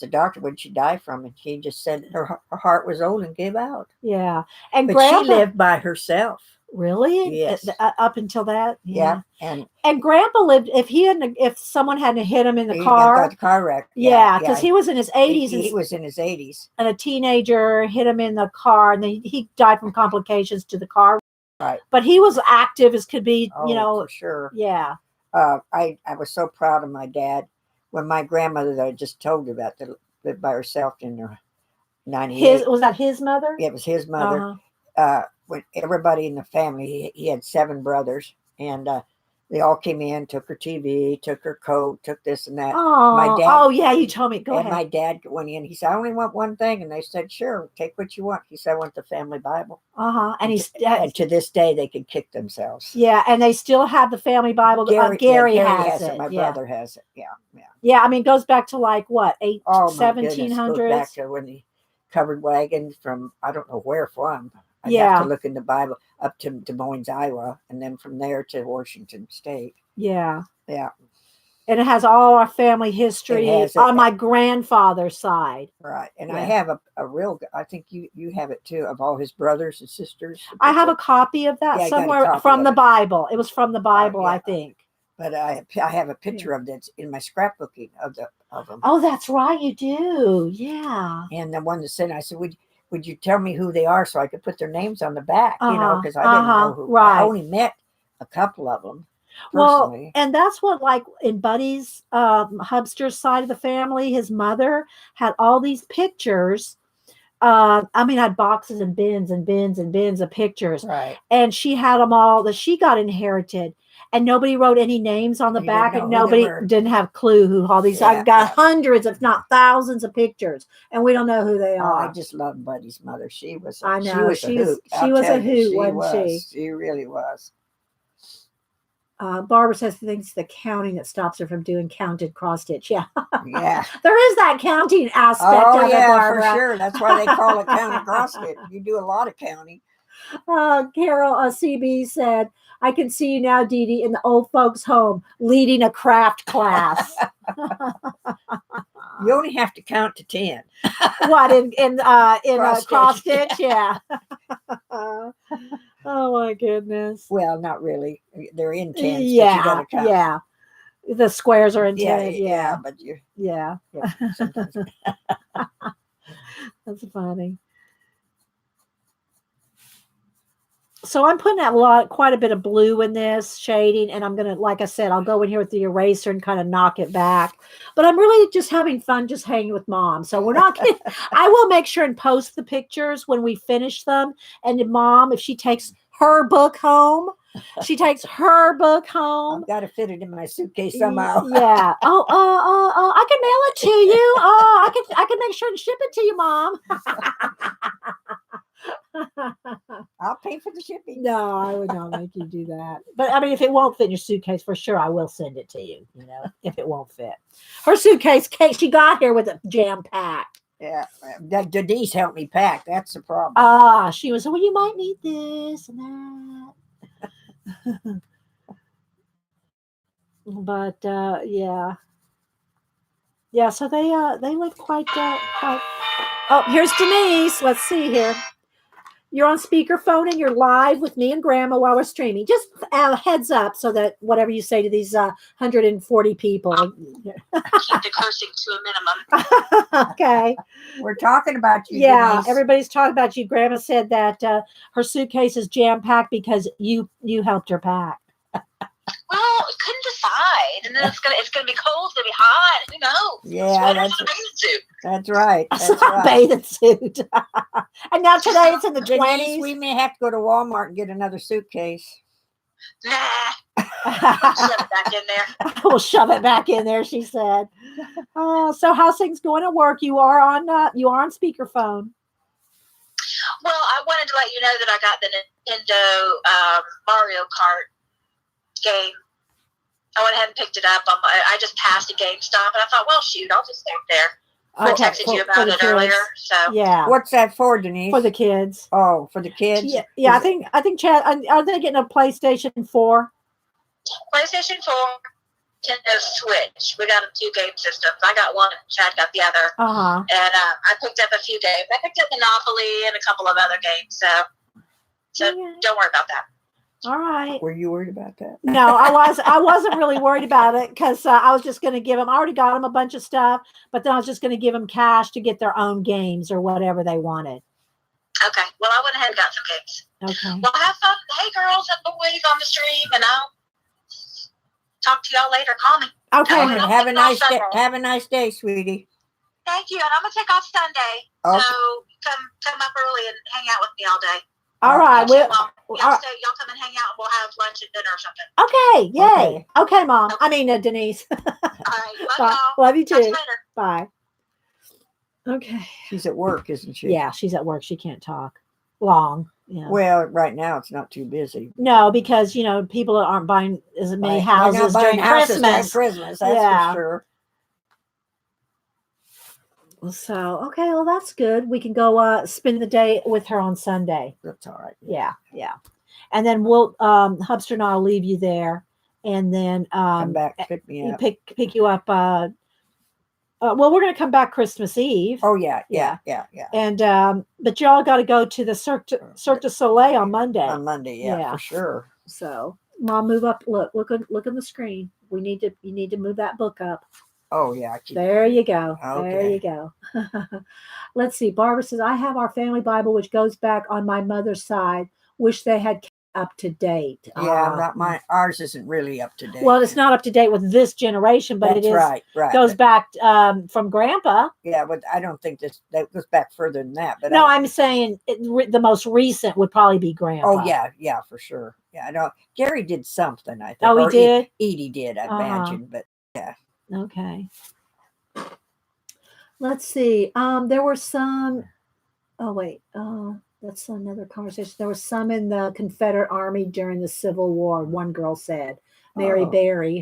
the doctor what she died from, and she just said her heart was old and gave out. Yeah, but Grandma, she lived by herself. Really? Yes. Up until that? Yeah. And Grandpa lived. If someone hadn't hit him in the car, got the car wreck. Yeah, because he was in his 80s. He was in his 80s, and a teenager hit him in the car, and then he died from complications to the car. Right. But he was active as could be. For sure. Yeah. I was so proud of my dad. When my grandmother that I just told you about that lived by herself in her 98. Was that his mother? Yeah, it was his mother. Uh-huh. When everybody in the family, he had 7 brothers, and They all came in, took her TV, took her coat, took this and that. Oh, oh yeah, you told me. Go and ahead. my dad went in. He said, "I only want one thing," and they said, "Sure, take what you want." He said, "I want the family Bible." And to this day, they can kick themselves. Yeah, and they still have the family Bible. Gary has it. My brother has it. Yeah, yeah. Yeah, I mean, it goes back to like what, 1700s? Goes back to when the covered wagon from I don't know where from. I Yeah. have to look in the Bible up to Des Moines, Iowa, and then from there to Washington State. Yeah. Yeah. And it has all our family history on my grandfather's side. Right. And I have a real, I think you have it too, of all his brothers and sisters. I have a copy of that somewhere from the Bible. It was from the Bible, I think. But I have a picture of that's in my scrapbooking of them. Oh, that's right. You do. Yeah. And the one that said, I said, would you tell me who they are so I could put their names on the back? You know, because I didn't know who. Right. I only met a couple of them. Personally. Well, and that's what, like in Buddy's Hubster's side of the family, his mother had all these pictures. I mean, had boxes and bins and bins and bins of pictures. Right. And she had them all that she got inherited. And nobody wrote any names on the back, and nobody didn't have a clue who all these. I've got hundreds, if not thousands, of pictures, and we don't know who they are. I just love Buddy's mother. She was. I know she was a hoot, wasn't she? She really was. Barbara says he thinks the counting that stops her from doing counted cross stitch. Yeah. Yeah. There is that counting aspect of it, Barbara. For sure. That's why they call it counted cross stitch. You do a lot of counting. Carol CB said, "I can see you now, Dee Dee, in the old folks' home leading a craft class." You only have to count to 10. What in cross stitch? Yeah. Oh my goodness. Well, not really. They're in 10s. Yeah. But you gotta count. Yeah. The squares are in 10. Yeah. But you. Yeah. Sometimes. That's funny. So I'm putting out quite a bit of blue in this shading, and I'm going to, like I said, I'll go in here with the eraser and kind of knock it back. But I'm really just having fun just hanging with Mom. So we're not going to, I will make sure and post the pictures when we finish them. And Mom, if she takes her book home, she takes her book home. I've got to fit it in my suitcase somehow. Yeah. Oh, I can mail it to you. Oh, I can make sure and ship it to you, Mom. I'll pay for the shipping. No, I would not make you do that. But I mean, if it won't fit in your suitcase, for sure, I will send it to you. You know, if it won't fit. Her suitcase, she got here with it jam packed. Yeah, Denise helped me pack. That's the problem. She was, well, you might need this and that. But yeah. So they live quite. Oh, here's Denise. Let's see here. You're on speakerphone and you're live with me and Grandma while we're streaming. Just heads up so that whatever you say to these 140 people. Keep the cursing to a minimum. Okay. We're talking about you. Yeah, Denise. Everybody's talking about you. Grandma said that her suitcase is jam-packed because you helped her pack. Well, couldn't decide, and then it's gonna be cold, it's gonna be hot. Who knows? Yeah, that's right. That's right. Bathing suit. And now today it's in the 20s. We may have to go to Walmart and get another suitcase. Nah, shove it back in there. We'll shove it back in there. She said. So how's things going at work? You are on speakerphone. Well, I wanted to let you know that I got the Nintendo Mario Kart game. I went ahead and picked it up. I just passed a GameStop, and I thought, well, shoot, I'll just stop there. I texted you about it earlier. So yeah, what's that for, Denise? For the kids. Oh, for the kids. Yeah. I think Chad. Are they getting a PlayStation 4? PlayStation 4, Nintendo Switch. We got them 2 game systems. I got one, and Chad got the other. And I picked up a few games. I picked up Monopoly and a couple of other games. So don't worry about that. All right. Were you worried about that? No, I wasn't really worried about it because I was just going to give them. I already got them a bunch of stuff, but then I was just going to give them cash to get their own games or whatever they wanted. Okay. Well, I went ahead and got some games. Okay. Well, have fun. Hey, girls and boys on the stream, and I'll talk to y'all later. Call me. Okay. Have a nice day. Have a nice day, sweetie. Thank you. And I'm gonna take off Sunday, so come up early and hang out with me all day. All right. Well, All y'all right. stay. Y'all come and hang out, and we'll have lunch and dinner or something. Okay. Yay. Okay. Okay, Mom. I mean, Denise. All right. Love Bye. y'all. Love you Talk to too. you later. Bye. Okay. She's at work, isn't she? Yeah, she's at work. She can't talk long. Yeah. Well, right now it's not too busy. No, because people aren't buying as many houses during Christmas. That's Yeah. for sure. So okay, well that's good. We can go spend the day with her on Sunday. That's all right. Yeah. And then we'll Hubster and I'll leave you there, and then Come back, pick me up. pick you up. Well, we're going to come back Christmas Eve. Oh yeah. And but y'all got to go to the Cirque du Soleil on Monday. On Monday, yeah, for sure. So, Mom, move up. Look on the screen. You need to move that book up. Oh yeah. There you go. Okay. There you go. Let's see. Barbara says, I have our family Bible, which goes back on my mother's side. Wish they had kept up to date. Yeah, not mine. Ours isn't really up to date. Well, it's not up to date with this generation, but That's it is right. Goes back from Grandpa. Yeah, but I don't think that goes back further than that. But no, I'm saying the most recent would probably be Grandpa. Oh yeah, for sure. Yeah, I know. Gary did something. I think. Oh, he did. Edie did. I imagine, but yeah. Okay. Let's see. There were some. Oh wait. That's another conversation. There was some in the Confederate Army during the Civil War. One girl said, Mary Berry.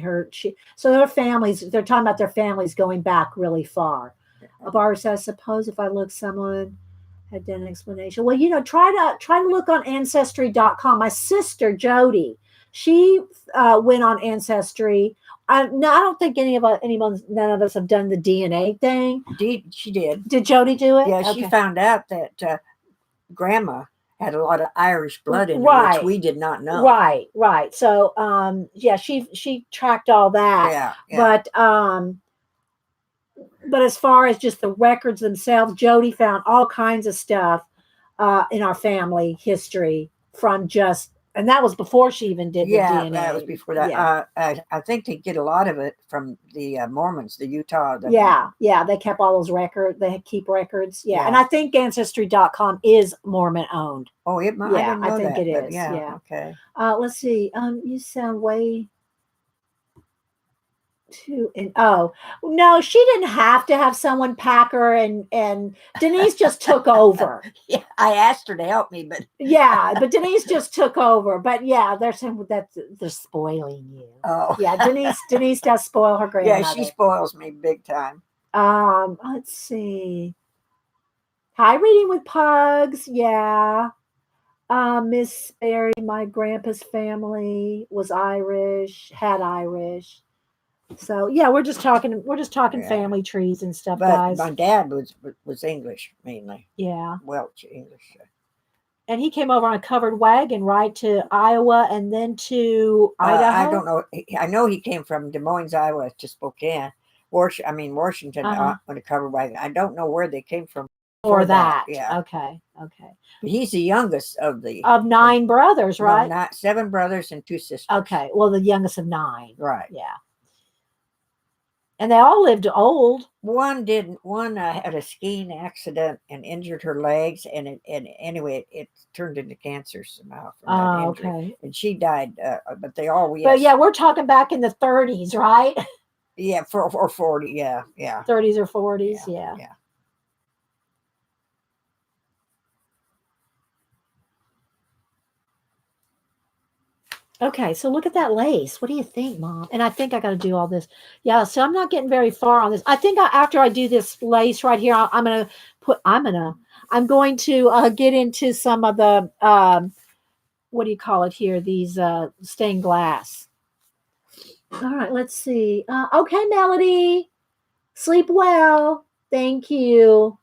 So their families. They're talking about their families going back really far. Barbara says, suppose if I look, someone had done an explanation. Well, try to look on Ancestry.com. My sister Jody, she went on Ancestry. I don't think none of us have done the DNA thing. She did. Did Jody do it? Yeah, okay. She found out that Grandma had a lot of Irish blood in her, which we did not know. Right. So, she tracked all that. Yeah. But as far as just the records themselves, Jody found all kinds of stuff in our family history from and that was before she even did the DNA. Yeah, that was before that. Yeah. I think they get a lot of it from the Mormons, the Utah. They kept all those records. They keep records. Yeah. And I think Ancestry.com is Mormon owned. Oh, it might. Yeah, I think it is. Yeah. Okay. Let's see. You sound way too. No, she didn't have to have someone pack her, and Denise just took over. Yeah, I asked her to help me, but but Denise just took over. But yeah, they're saying that they're spoiling you. Oh, yeah, Denise does spoil her grandmother. Yeah, she spoils me big time. Let's see. Hi, Reading with Pugs. Yeah. Miss Berry, my grandpa's family was Irish, had Irish. So yeah, we're just talking family trees and stuff, guys. My dad was English mainly. Yeah. Welsh English. And he came over on a covered wagon, right, to Iowa and then to Idaho. I don't know. I know he came from Des Moines, Iowa to Spokane. Washington on a covered wagon. I don't know where they came from. Or that. Yeah. Okay. But he's the youngest of 9 brothers, right? No, 7 brothers and 2 sisters. Okay. Well, the youngest of 9. Right. Yeah. And they all lived old. One didn't. One had a skiing accident and injured her legs, and anyway, it turned into cancer somehow from that injury. Okay. And she died. But they all. But yeah, we're talking back in the 30s, right? Yeah, or 40. Yeah. 30s or 40s. Yeah. Okay, so look at that lace. What do you think, Mom? And I think I got to do all this. Yeah, so I'm not getting very far on this. I think after I do this lace right here, I'm going to get into some of the, what do you call it here? These stained glass. All right, let's see. Okay, Melody. Sleep well. Thank you.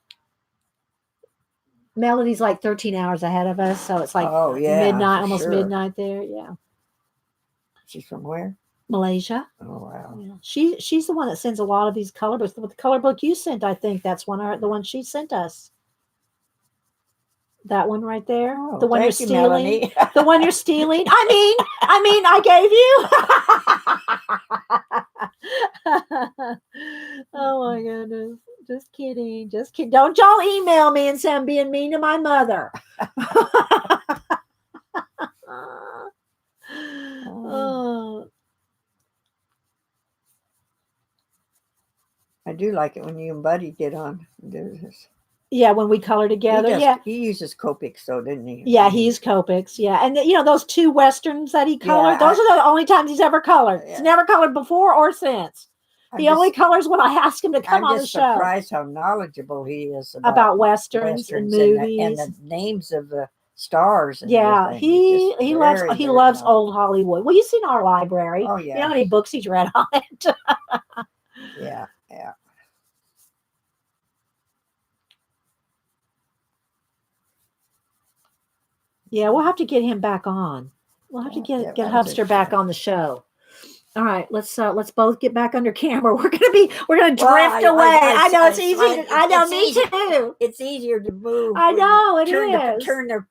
Melody's like 13 hours ahead of us, so it's like midnight, almost midnight there. Yeah. She's from where? Malaysia. Oh wow. Yeah. She's the one that sends a lot of these color books. With the color book you sent, I think that's the one she sent us. That one right there. Oh, the one you're stealing. The one you're stealing. I mean, I gave you. Oh my goodness. Just kidding. Don't y'all email me and say I'm being mean to my mother. I do like it when you and Buddy get on and do this. Yeah, when we color together. He uses Copics, though, didn't he? Yeah, he's Copics. Yeah, and those 2 westerns that he colored. Those are the only times he's ever colored. He's never colored before or since. He only colors when I ask him to come on the show. I'm surprised how knowledgeable he is about westerns and movies and the names of the stars. And he loves old Hollywood. Well, you've seen our library. Oh yeah, you know how many books he's read on it. Yeah. Yeah, we'll have to get him back on. We'll have to get Hubster back on the show. All right, let's both get back under camera. We're gonna drift away. I know it's easy. I know, me too. It's easier to move. I know it is. Turn the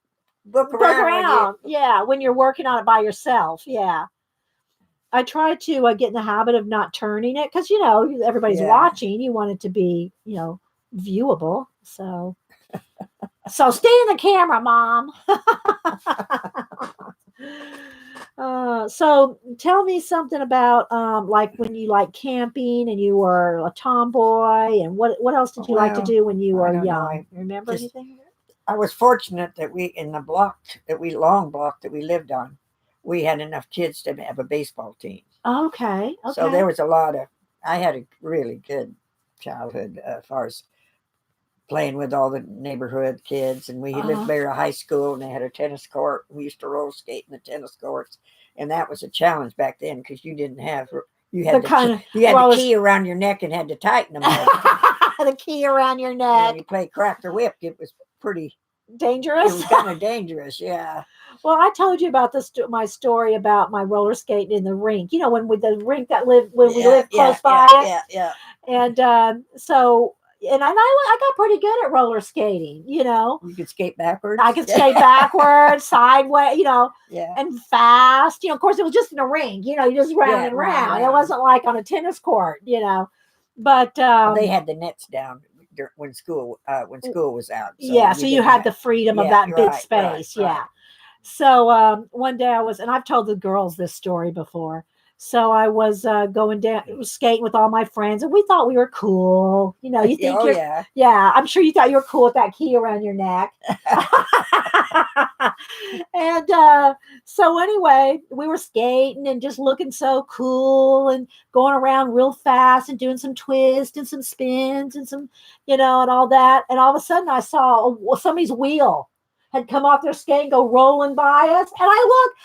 book around. When you're working on it by yourself. Yeah. I try to get in the habit of not turning it because everybody's watching. You want it to be viewable. So stay in the camera, Mom. So tell me something about like when you like camping and you were a tomboy, and what else did you like to do when you were young? Remember anything? I was fortunate that in the long block that we lived on, we had enough kids to have a baseball team. Okay. So there was I had a really good childhood as far as playing with all the neighborhood kids, and we lived near a high school, and they had a tennis court. We used to roller skate in the tennis courts, and that was a challenge back then because you didn't have the key around your neck and had to tighten them. The key around your neck. And you play cracked or whipped. It was pretty dangerous. It was kind of dangerous, yeah. Well, I told you about my story about my roller skating in the rink. When the rink we lived close by. Yeah. And so. And I got pretty good at roller skating, You could skate backwards. I could skate backwards, sideways, and fast. Of course, it was just in a ring, you just round and round. It wasn't like on a tennis court, But they had the nets down when school was out. So you had the freedom of that big space. Right. Yeah. So one day and I've told the girls this story before. So I was going down, skating with all my friends, and we thought we were cool. You think I'm sure you thought you were cool with that key around your neck. And so anyway, we were skating and just looking so cool and going around real fast and doing some twists and some spins and some, and all that. And all of a sudden I saw somebody's wheel had come off their skate and go rolling by us. And I looked,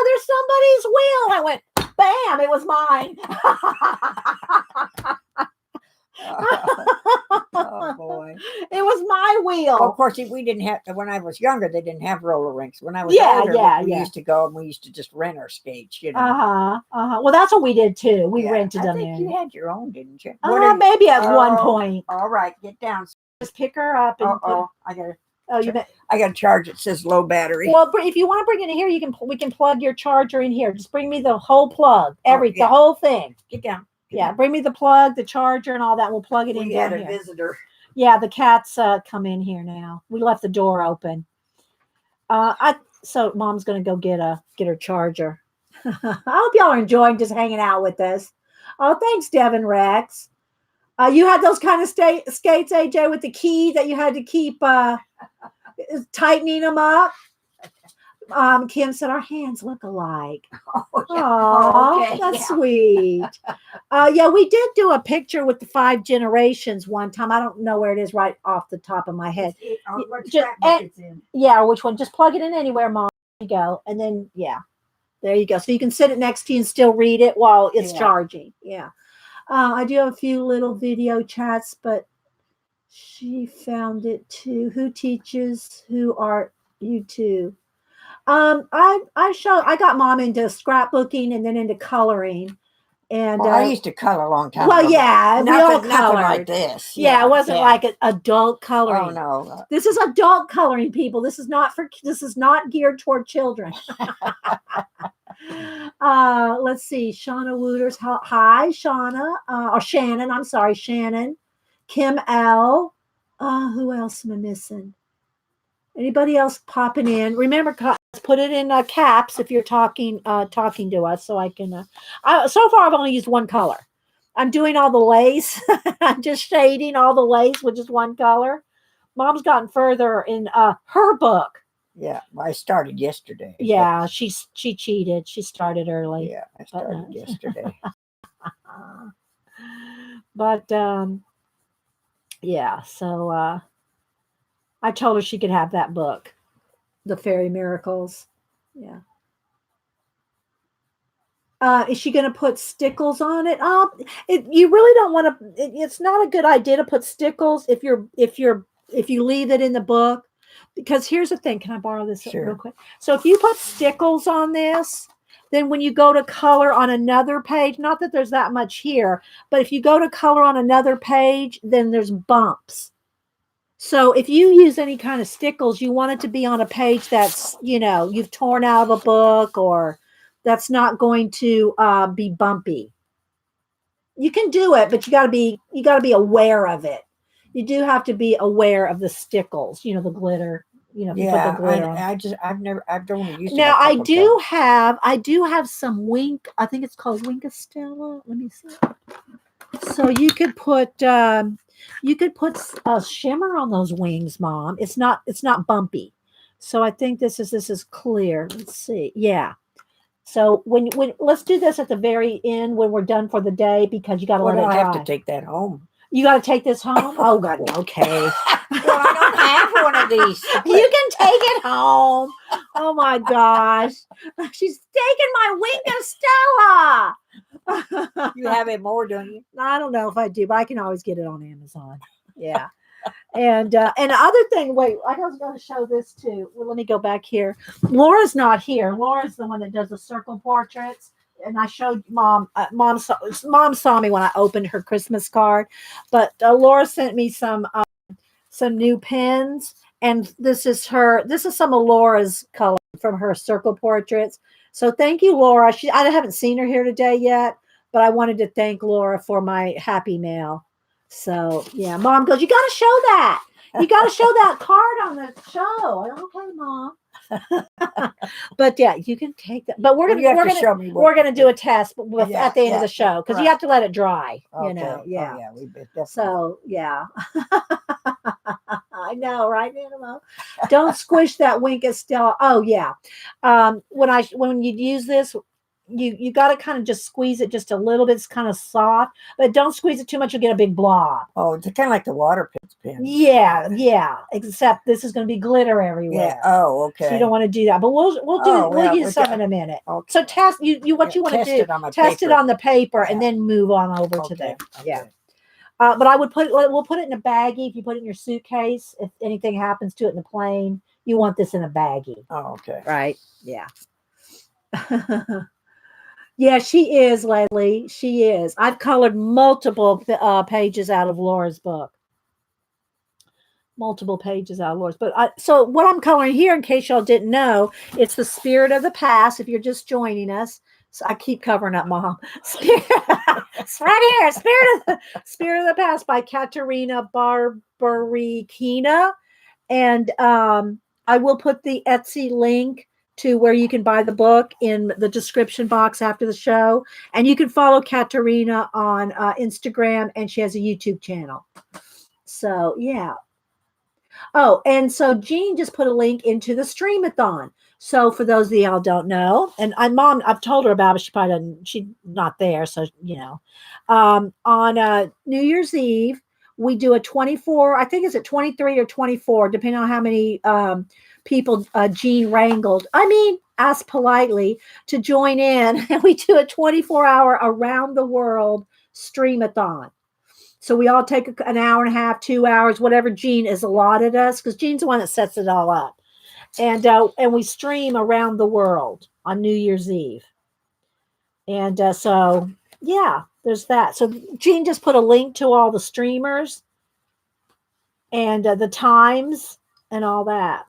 there's somebody's wheel. I went, bam, it was mine. Oh, boy. It was my wheel. Well, of course, we didn't have, when I was younger, they didn't have roller rinks. When I was older, we used to go and we used to just rent our skates, Well, that's what we did too. We rented them. I think you had your own, didn't you? Maybe at one point. All right, get down. Just pick her up and I got a charge. It says low battery. Well, if you want to bring it in here, we can plug your charger in here. Just bring me the whole plug, the whole thing. Get down. Bring me the plug, the charger, and all that. We'll plug it in. We had a visitor. Yeah, the cats come in here now. We left the door open. So Mom's gonna go get her charger. I hope y'all are enjoying just hanging out with us. Oh, thanks, Devin Rex. You had those kind of skates, AJ, with the key that you had to keep tightening them up. Kim said our hands look alike. That's sweet. We did do a picture with the 5 generations one time. I don't know where it is right off the top of my head. Which one? Just plug it in anywhere, Mom. There you go. And then, there you go. So you can sit it next to you and still read it while it's charging. Yeah. I do have a few little video chats, but she found it too. Who teaches? Who are you two? I got Mom into scrapbooking and then into coloring. And I used to color a long time ago. we all colored. Nothing like this. It wasn't like an adult coloring. Oh no. This is adult coloring, people. This is not geared toward children. Let's see. Shauna Wooters. Hi, Shauna. Or Shannon. I'm sorry, Shannon. Kim L. Who else am I missing? Anybody else popping in? Remember, put it in caps if you're talking to us, so I can. So far, I've only used one color. I'm doing all the lace. I'm just shading all the lace with just one color. Mom's gotten further in her book. Yeah, I started yesterday. Yeah, she cheated. She started early. Yeah, I started yesterday. But yeah, so I told her she could have that book, The Fairy Miracles. Yeah. Is she going to put stickles on it? You really don't want to. It's not a good idea to put stickles if you leave it in the book, because here's the thing. Can I borrow this real quick? So if you put stickles on this, then when you go to color on another page, not that there's that much here, but if you go to color on another page, then there's bumps. So if you use any kind of stickles, you want it to be on a page that's, you've torn out of a book, or that's not going to be bumpy. You can do it, but you got to be aware of it. You do have to be aware of the stickles, the glitter. Yeah, put the glitter on. I've only used it. Now I do have some Wink. I think it's called Winkastella. Let me see. So you could put a shimmer on those wings, Mom. It's not bumpy. So I think this is clear. Let's see. Yeah. So when let's do this at the very end when we're done for the day, because you got to let it dry. I have to take that home. You got to take this home? Oh God, okay. Well, I don't have one of these. You can take it home. Oh my gosh, she's taking my Winkastella. You have it more, don't you? I don't know if I do, but I can always get it on Amazon. Yeah. And the other thing, wait, I was going to show this too. Well, let me go back here. Laura's not here. Laura's the one that does the circle portraits. And I showed Mom. Mom saw me when I opened her Christmas card. But Laura sent me some new pens, and this is some of Laura's color from her circle portraits. So thank you, Laura. I haven't seen her here today yet, but I wanted to thank Laura for my happy mail. So yeah, Mom goes, you got to show that. You got to show that card on the show. Okay, Mom. But yeah, you can take that. But we're gonna do a test at the end of the show, because you have to let it dry. Okay. Yeah. Oh, yeah. So yeah. I know, right, Animal? Don't squish that Winkastella. Oh yeah. When you use this, you got to kind of just squeeze it just a little bit. It's kind of soft, but don't squeeze it too much. You'll get a big blob. Oh, it's kind of like the water pen. Yeah. Except this is going to be glitter everywhere. Yeah. Oh, okay. So you don't want to do that, but we'll use some in a minute. Okay. So test what you want to do. Test it on the paper, and then move on over to there. Okay. Yeah. But we'll put it in a baggie. If you put it in your suitcase, if anything happens to it in the plane, you want this in a baggie. Oh, okay. Right. Yeah. Yeah, she is, Leslie. She is. I've colored multiple pages out of Laura's book. Multiple pages out of Laura's. So what I'm coloring here, in case y'all didn't know, it's the Spirit of the Past. If you're just joining us, so I keep covering up, Mom. It's right here. Spirit of the Past by Katerina Bobarykina, and I will put the Etsy link to where you can buy the book in the description box after the show. And you can follow Katerina on Instagram, and she has a YouTube channel. So, yeah. Oh, and so Jean just put a link into the Streamathon. So for those of y'all don't know, and Mom, I've told her about it, she probably doesn't, she's not there. So, on New Year's Eve, we do a 24, I think it's at 23 or 24, depending on how many people Jean wrangled. Asked politely to join in, and we do a 24-hour around the world Streamathon. So we all take an hour and a half, 2 hours, whatever Jean has allotted us, because Jean's the one that sets it all up. And we stream around the world on New Year's Eve. And so, yeah, there's that. So Jean just put a link to all the streamers and the times and all that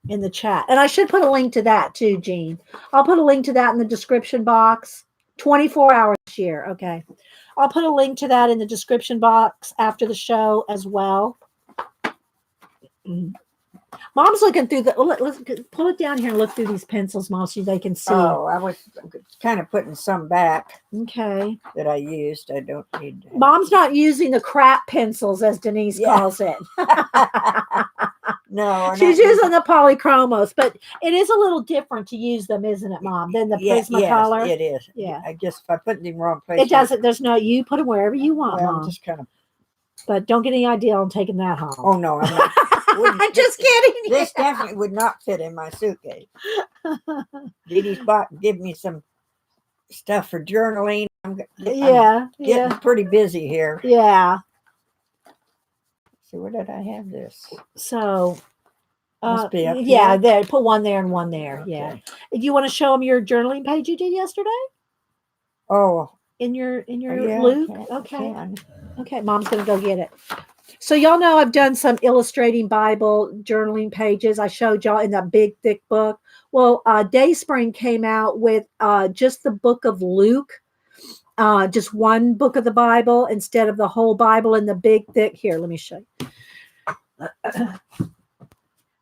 in the chat. And I should put a link to that too, Jean. I'll put a link to that in the description box. 24 hours this year. Okay. I'll put a link to that in the description box after the show as well. Mom's looking through the. Let's pull it down here and look through these pencils, Mom, so they can see. Oh, I was kind of putting some back Okay. that I used. I don't need. Mom's not using the crap pencils, as Denise calls it. No, she's using the polychromos, but it is a little different to use them, isn't it, Mom? Than the Prismacolor. Yes, it is. Yeah. I guess if I put it in the wrong place, It doesn't. There's no. You put them wherever you want, Well, Mom. I'm just kind of. But don't get any idea on taking that home. Oh no, I'm not. I'm just kidding. This definitely would not fit in my suitcase. Dee give me some stuff for journaling. I'm getting pretty busy here. Yeah. So where did I have this? So, Must be up yeah, here. there. Put one there and one there. Okay. Yeah. Do you want to show them your journaling page you did yesterday? Oh, in your yeah, Luke? Okay. Mom's gonna go get it. So y'all know I've done some illustrating Bible journaling pages. I showed y'all in that big thick book. Well, Dayspring came out with just the book of Luke, just one book of the Bible instead of the whole Bible in the big thick. Here, let me show you.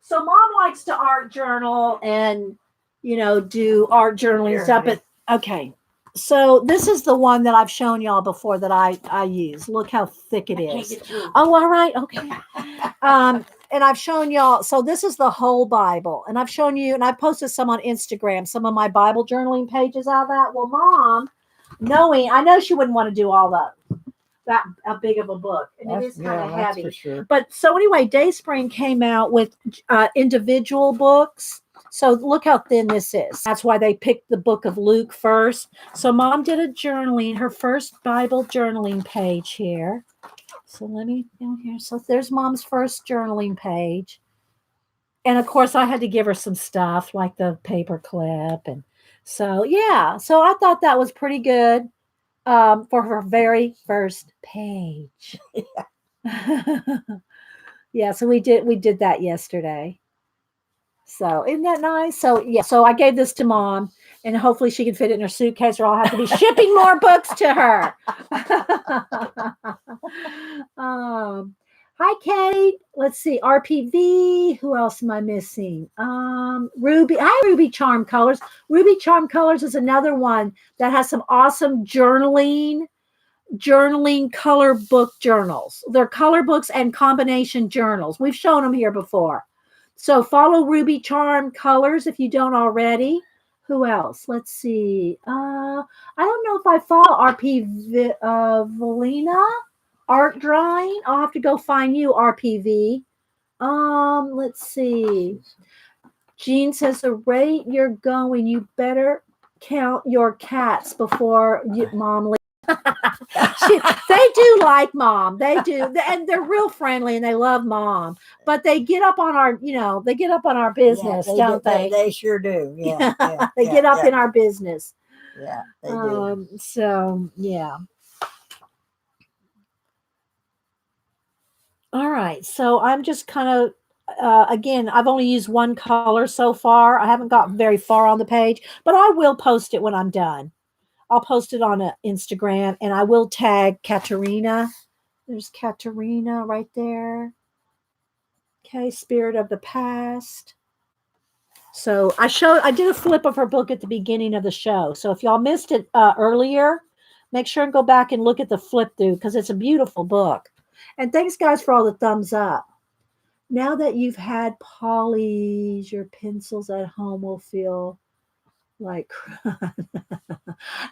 So Mom likes to art journal and do art journaling stuff. But okay. So this is the one that I've shown y'all before that I use. Look how thick it is. Oh, all right. Okay. And I've shown y'all. So this is the whole Bible. And I've shown you, and I've posted some on Instagram, some of my Bible journaling pages out of that. Well, Mom, I know she wouldn't want to do all that big of a book. And it is kind of heavy. For sure. But so anyway, Dayspring came out with individual books. So look how thin this is. That's why they picked the book of Luke first. So Mom did a journaling, her first Bible journaling page here. So let me go here. So there's Mom's first journaling page. And of course I had to give her some stuff like the paper clip. And so, yeah. So I thought that was pretty good for her very first page. Yeah. So we did that yesterday. So isn't that nice? So yeah, so I gave this to Mom, and hopefully she can fit it in her suitcase, or I'll have to be shipping more books to her. Hi, Kate. Let's see, RPV. Who else am I missing? Ruby. Hi, Ruby Charm Colors. Ruby Charm Colors is another one that has some awesome journaling color book journals. They're color books and combination journals. We've shown them here before. So follow Ruby Charm Colors if you don't already. Who else? Let's see. I don't know if I follow RP Valina Art Drawing. I'll have to go find you, RPV. Let's see. Jean says, the rate you're going, you better count your cats before Mom leaves. They do like Mom. They do, and they're real friendly, and they love Mom. But they get up on our, business, don't they? They sure do. Yeah, they get up in our business. Yeah, they do. So yeah. All right. So I'm just kind of again, I've only used one color so far. I haven't gotten very far on the page, but I will post it when I'm done. I'll post it on Instagram, and I will tag Katerina. There's Katerina right there. Okay, Spirit of the Past. So I did a flip of her book at the beginning of the show. So if y'all missed it earlier, make sure and go back and look at the flip through, because it's a beautiful book. And thanks, guys, for all the thumbs up. Now that you've had polys, your pencils at home will feel like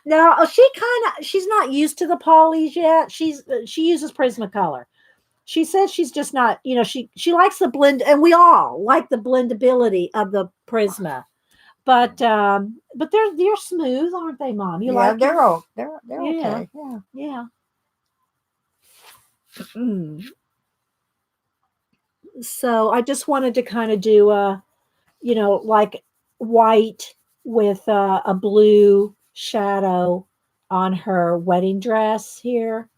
no, she's not used to the polys yet. She uses Prismacolor. She says she's just not, she likes the blend, and we all like the blendability of the Prisma. But they're smooth, aren't they, Mom? You like they're them? they're okay. Yeah. So I just wanted to kind of do like white with a blue shadow on her wedding dress here.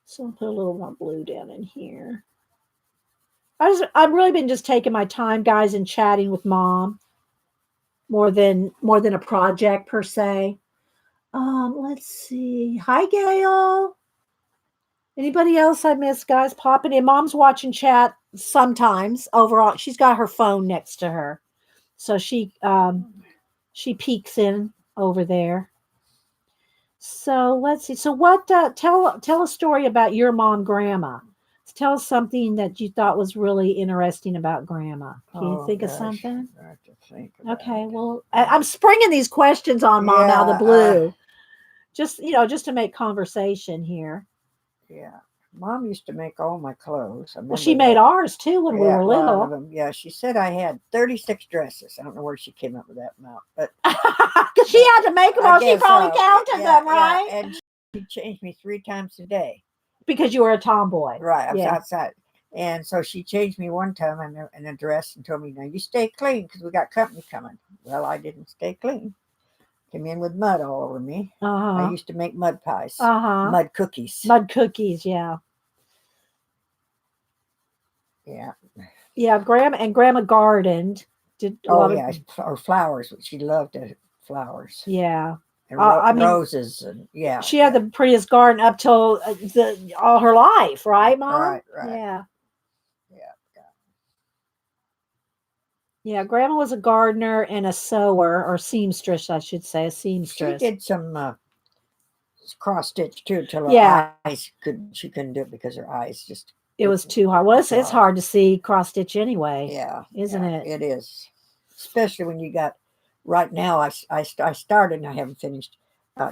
So I'll put a little more blue down in here. I've really been just taking my time, guys, and chatting with Mom more than a project per se. Let's see. Hi, Gail. Anybody else I missed, guys? Popping in. Mom's watching chat sometimes. Overall, she's got her phone next to her, so she peeks in over there. So let's see. So what? Tell a story about your mom, Grandma. Tell us something that you thought was really interesting about Grandma. Can you think of something? I have to think about Okay. it. Well, I'm springing these questions on Mom out of the blue. Just to make conversation here. Yeah. Mom used to make all my clothes. Well, she made ours too when we were a lot little. of them. Yeah, she said I had 36 dresses. I don't know where she came up with that amount, but because she had to make them all. She probably counted them, right? Yeah. And she changed me 3 times a day because you were a tomboy, right? I was outside, and so she changed me one time in a dress and told me, "Now you stay clean because we got company coming." Well, I didn't stay clean. Came in with mud all over me. I used to make mud pies, mud cookies. Yeah. Yeah, Grandma gardened. Did or flowers. She loved flowers. Yeah, and roses and She had the prettiest garden up till all her life, right, Mom? Right. Yeah. Yeah, Grandma was a gardener and a sewer or seamstress, I should say, a seamstress. She did some cross stitch too until her eyes she couldn't do it because her eyes just. It was too hard. Well, it's hard to see cross stitch anyway. Yeah, isn't it? It is, especially when you got. Right now, I started and I haven't finished.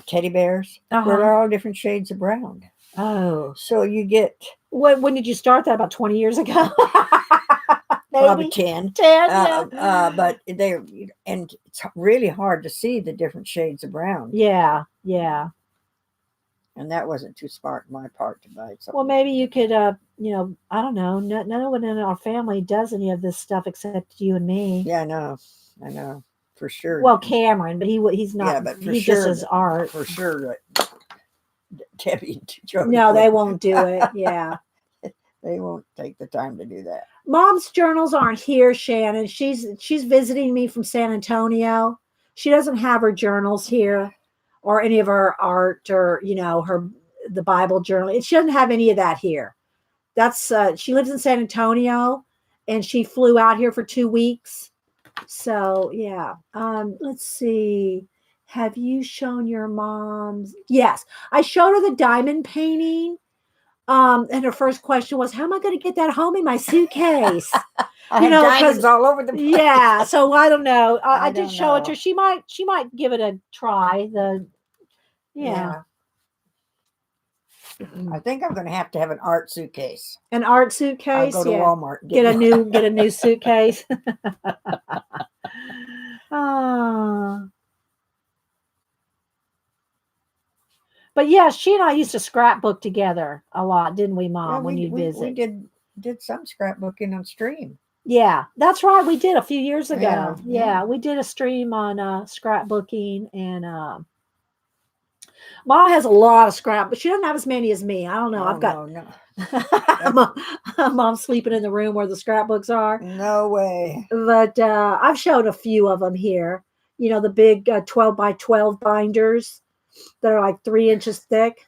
Teddy bears. They're all different shades of brown. Oh, so you get. When did you start that? About 20 years ago. Probably 10. 10, but and it's really hard to see the different shades of brown. Yeah. And that wasn't too smart on my part to buy something. Well, maybe you could, I don't know. No one in our family does any of this stuff except you and me. Yeah, I know, for sure. Well, Cameron, but he's not. Yeah, but he just does art. For sure, Debbie and Jody. No, they won't do it. Yeah. They won't take the time to do that. Mom's journals aren't here, Shannon. She's visiting me from San Antonio. She doesn't have her journals here or any of her art or, the Bible journal. She doesn't have any of that here. That's she lives in San Antonio and she flew out here for 2 weeks. So, yeah. Let's see. Have you shown your mom's? Yes. I showed her the diamond painting. And her first question was, how am I going to get that home in my suitcase? Diamonds all over the place. Yeah. So I don't know. I did show it to her. She might give it a try. Yeah. I think I'm going to have an art suitcase. An art suitcase? I'll go to Walmart. And get a new suitcase. But yeah, she and I used to scrapbook together a lot, didn't we, Mom? When you visit, we did some scrapbooking on stream. Yeah, that's right. We did a few years ago. Yeah, we did a stream on scrapbooking, and Mom has a lot of scrap, but she doesn't have as many as me. I don't know. I've got Mom's sleeping in the room where the scrapbooks are. No way. But I've showed a few of them here. The big 12 by 12 binders that are like 3 inches thick.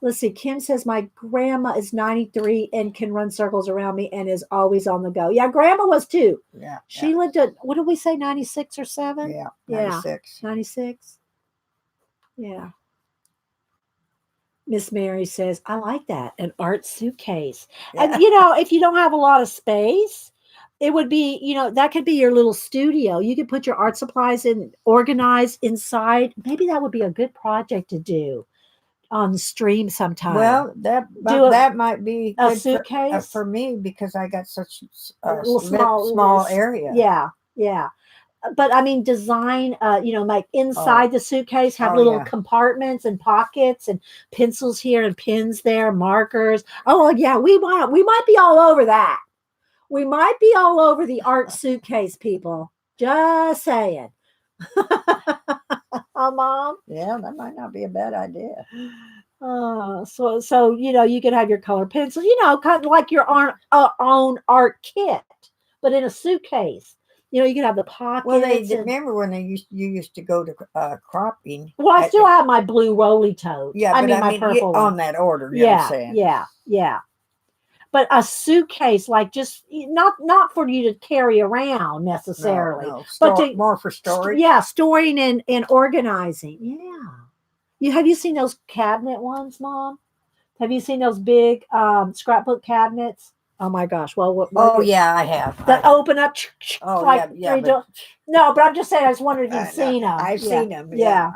Let's see. Kim says, my grandma is 93 and can run circles around me and is always on the go. Yeah, Grandma was too. Yeah. She lived at, what did we say, 96 or 7? Yeah, 96. 96. Yeah. Miss Mary says, I like that. An art suitcase. Yeah. And, if you don't have a lot of space, it would be, that could be your little studio. You could put your art supplies in, organized inside. Maybe that would be a good project to do on stream sometime. Well, that might be a suitcase for me because I got such a small area. Yeah. But I mean, design, like inside the suitcase, have little compartments and pockets and pencils here and pins there, markers. Oh yeah, we might be all over that. We might be all over the art suitcase, people. Just saying. Mom? Yeah, that might not be a bad idea. So you could have your color pencils, kind of like your own art kit, but in a suitcase. You know, you can have the pockets. Well, and- remember when you used to go to cropping. well, I still have my blue rolly tote. Yeah, I but mean my purple one. on that order. You know what I'm saying? Yeah. But a suitcase, like just not for you to carry around necessarily, No. but to, more for storage. Yeah, storing and organizing. Yeah. Have you seen those cabinet ones, Mom? Have you seen those big scrapbook cabinets? Oh my gosh! Well, Yeah, I have. That open up. Oh like yeah. No, but I'm just saying. I just wondered if you've seen them. I've seen them. Yeah.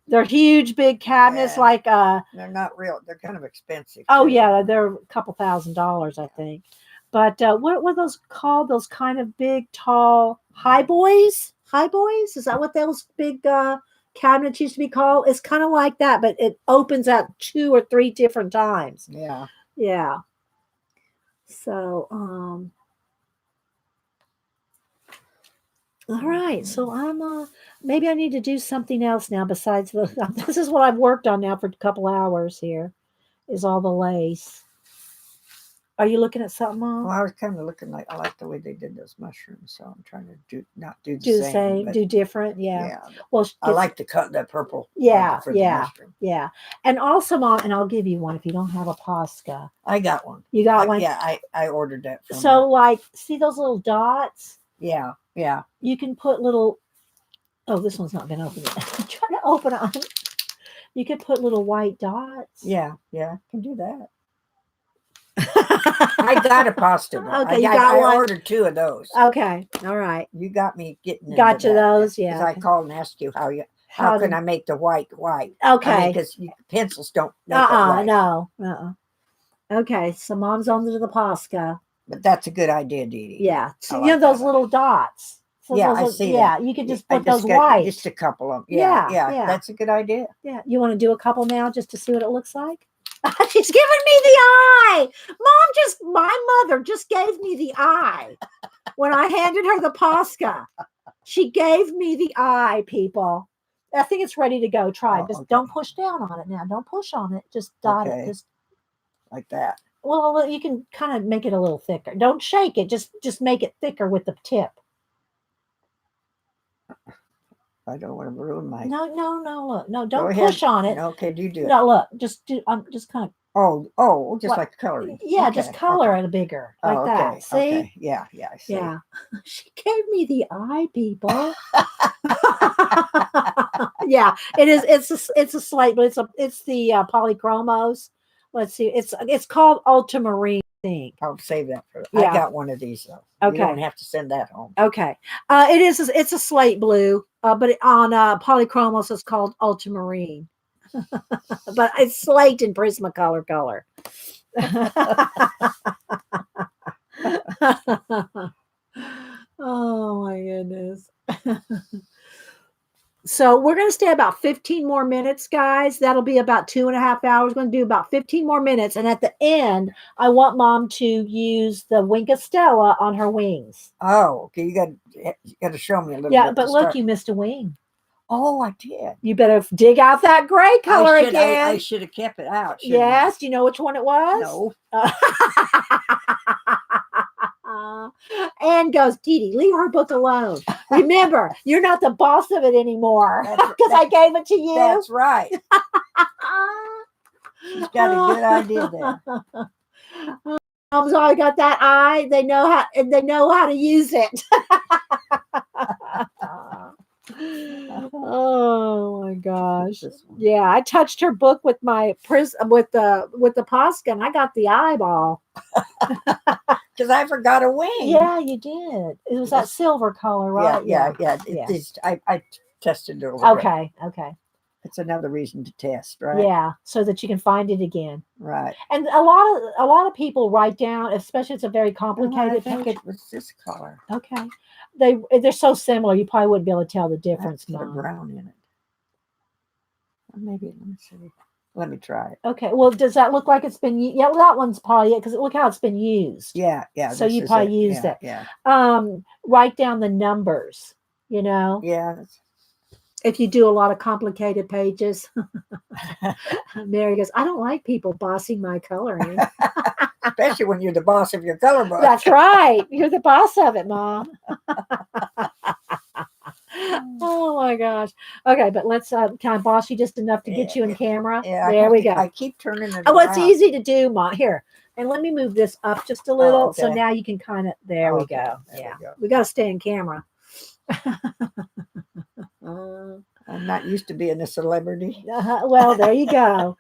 They're huge, big cabinets. Yeah. Like they're not real. They're kind of expensive. Oh too. yeah, they're a couple $1,000s, I think. But what were those called? Those kind of big, tall high boys? High boys? Is that what those big cabinets used to be called? It's kind of like that, but it opens at 2 or 3 different times. Yeah. Yeah. So, all right. So I'm maybe I need to do something else now besides the this is what I've worked on now for a couple hours here is all the lace. Are you looking at something, Mom? Well, I was kind of looking I like the way they did those mushrooms, so I'm trying to not do the Do the same. same, but do different, yeah. Well, I like the purple. Yeah, for the mushroom. yeah. And also, Mom, and I'll give you one if you don't have a Posca. I got one. You got one? Yeah, I ordered that from So, like, see those little dots? Yeah. You can put little. Oh, this one's not been opened yet. I'm trying to open it. You could put little white dots. Yeah, can do that. I got a pasta. Okay, I one. ordered 2 of those. Okay, all right. You got me getting. Got you those, 'cause yeah. I called and asked you how can I make the white? Okay. Because pencils don't make it white. No. Okay, so Mom's on to the Posca. But that's a good idea, Dee Dee. Yeah. So I you know like those that. little dots. So Yeah, those I see Yeah, that. you could just I put those got white. Just a couple of them. Yeah. That's a good idea. Yeah. You want to do a couple now just to see what it looks like? She's giving me the eye. My mother just gave me the eye when I handed her the Posca. She gave me the eye, people. I think it's ready to go. Try. Just don't push down on it now. Don't push on it. Just dot it. Just like that. Well, you can kind of make it a little thicker. Don't shake it. Just make it thicker with the tip. I don't want to ruin my. No. Look, no. Don't push on it. Okay, you do it. No, look. Just do. I'm just kind of. Oh, just like coloring. Yeah, just color it bigger like that. See? Okay. Yeah, I see. Yeah. She gave me the eye, people. Yeah, it is. It's a slate, but it's the polychromos. Let's see. It's called ultramarine. I'll save that for. Yeah. I got one of these though. Okay. You don't have to send that home. Okay. It is. It's a slate blue, but on polychromos it's called ultramarine. But it's slate in Prismacolor color. Oh my goodness. So we're going to stay about 15 more minutes, guys. That'll be about 2.5 hours. We're going to do about 15 more minutes. And at the end, I want Mom to use the Wink of Stella on her wings. Oh, okay. You got to show me a little bit. Yeah, but look, you missed a wing. Oh, I did. You better dig out that gray color again. I should have kept it out. Yes. Do you know which one it was? No. Anne goes, Dee Dee, leave her book alone. Remember, you're not the boss of it anymore because I gave it to you. That's right. She's got a good idea there. Mom's always got that eye. They know how to use it. Oh my gosh! Yeah, I touched her book with my with the Posca, and I got the eyeball because I forgot a wing. Yeah, you did. It was that silver color, right? Yeah. I tested it over. Okay. It's another reason to test, right? Yeah, so that you can find it again. Right. And a lot of people write down, especially if it's a very complicated I think page. it was this color. Okay. They're so similar, you probably wouldn't be able to tell the difference. Put a brown in it. Maybe, let me see. Let me try it. Okay. Well, does that look like it's been used? Yeah, well, that one's probably it, because look how it's been used. Yeah. So you probably used it. Yeah. Write down the numbers, Yeah. If you do a lot of complicated pages. Mary goes, I don't like people bossing my coloring. Especially when you're the boss of your color book. That's right. You're the boss of it, Mom. Oh my gosh. Okay, but let's can I boss you just enough to get you in camera? Yeah, there we go. I keep turning it Oh, it's around. easy to do, Mom. Here. And let me move this up just a little. So okay. now you can kind of there we go. There we go. We got to stay in camera. I'm not used to being a celebrity. Well, there you go.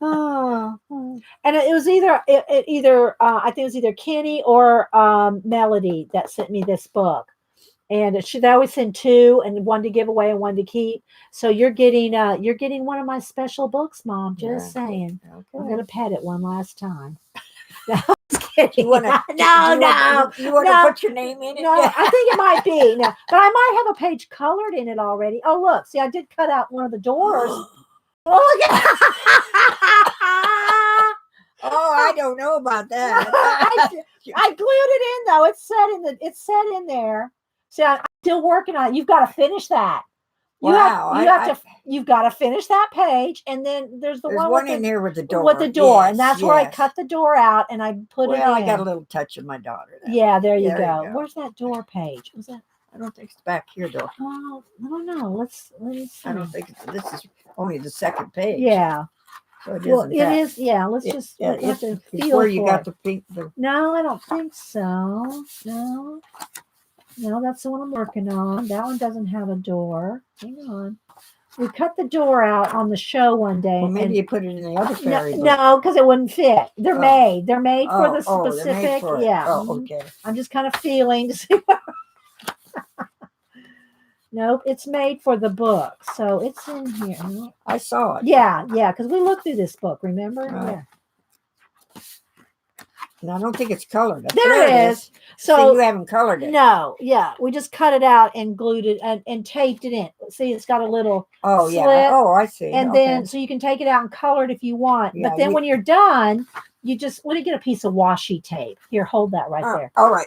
Oh. And it was either I think it was either Kenny or Melody that sent me this book. And they always send two, and one to give away and one to keep. So you're getting one of my special books, Mom. Just saying. Okay. I'm gonna pet it one last time. No, I was kidding. You want to put your name in it? No, I think it might be. No, but I might have a page colored in it already. Oh, look. See, I did cut out one of the doors. Oh, look at Oh, I don't know about that. I glued it in though. It's set in there. See, I'm still working on it. You've got to finish that. You've got to finish that page, and then there's one in there with the door. With the door, and that's where I cut the door out and I put it in. Well, I got a little touch of my daughter. Yeah, there you go. Where's that door page? Was that? I don't think it's back here though. Oh, I don't know. Let's see. I don't think this is only the second page. Yeah. So it is. Yeah. Let's just have to feel where you got it. the pink. No, I don't think so. No, that's the one I'm working on. That one doesn't have a door. Hang on. We cut the door out on the show one day. Well, maybe you put it in the other fairy book. No, because it wouldn't fit. They're made. They're made for the specific. They're made for it. Yeah. Oh, okay. I'm just kind of feeling to see. Nope, it's made for the book. So it's in here. I saw it. Yeah, because we looked through this book, remember? Yeah. And I don't think it's colored. There it is. So you haven't colored it. No, yeah. We just cut it out and glued it and taped it in. See, it's got a little slit. Oh, I see. And then so you can take it out and color it if you want. Yeah, but then when you're done, you just want to get a piece of washi tape. Here, hold that right there. All right.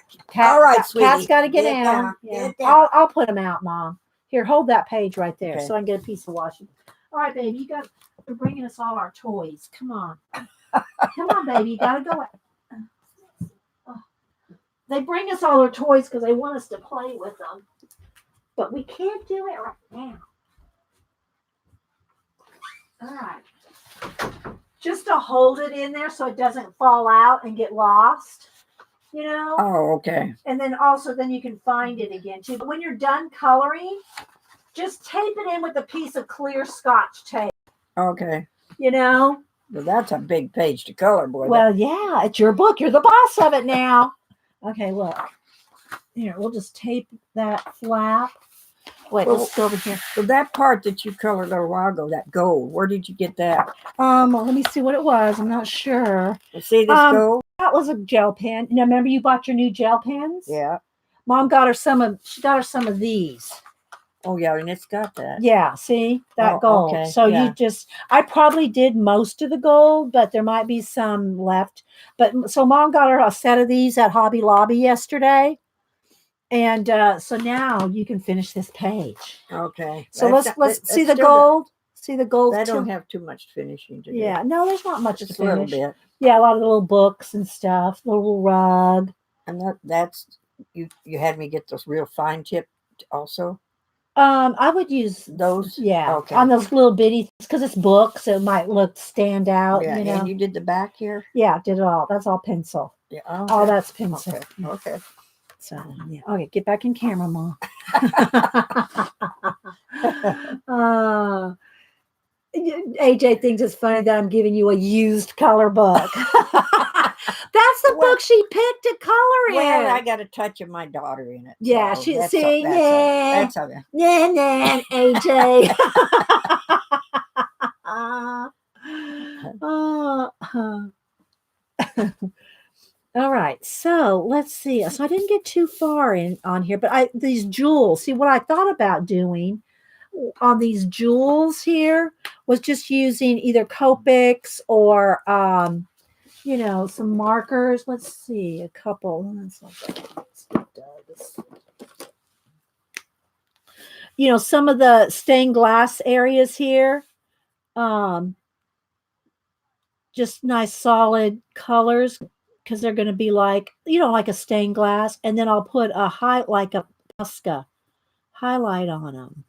Sweetie. Cat's got to get down. Yeah. I'll put them out, Mom. Here, hold that page right there so I can get a piece of washi. All right, baby, you're bringing us all our toys. Come on. Come on, baby. You got to go. They bring us all our toys because they want us to play with them. But we can't do it right now. All right. Just to hold it in there so it doesn't fall out and get lost. Oh, okay. And then you can find it again too. But when you're done coloring, just tape it in with a piece of clear Scotch tape. Okay. Well, that's a big page to color, boy. Well, yeah, it's your book. You're the boss of it now. Okay, look. Here, we'll just tape that flap. Wait, let's go over here. So that part that you colored a little while ago, that gold, where did you get that? Let me see what it was. I'm not sure. See this gold? That was a gel pen. Now, remember you bought your new gel pens? Yeah. Mom got her some of these. Oh, yeah, and it's got that. Yeah, see? That gold. Okay. So I probably did most of the gold, but there might be some left. But so Mom got her a set of these at Hobby Lobby yesterday. And so now you can finish this page. Okay. So let's see the gold. See the gold. I don't have too much finishing to do. Yeah, no, there's not much to finish. A little bit. Yeah, a lot of little books and stuff, little rug. And that's you had me get those real fine tip also. I would use those. Yeah. Okay. On those little bitty because it's books, so it might stand out. Yeah. And you did the back here. Yeah, did it all. That's all pencil. Yeah. Okay. All that's pencil. Okay. So yeah. Okay, get back in camera, Mom. AJ thinks it's funny that I'm giving you a used color book. That's the book she picked to color in. Well, I got a touch of my daughter in it. Yeah, so that's AJ. All right, so let's see. So I didn't get too far on here, but these jewels. See, what I thought about doing on these jewels here was just using either Copics or some markers. Let's see, a couple. Some of the stained glass areas here. Just nice solid colors. because they're going to be like, like a stained glass. And then I'll put a like a Posca highlight on them.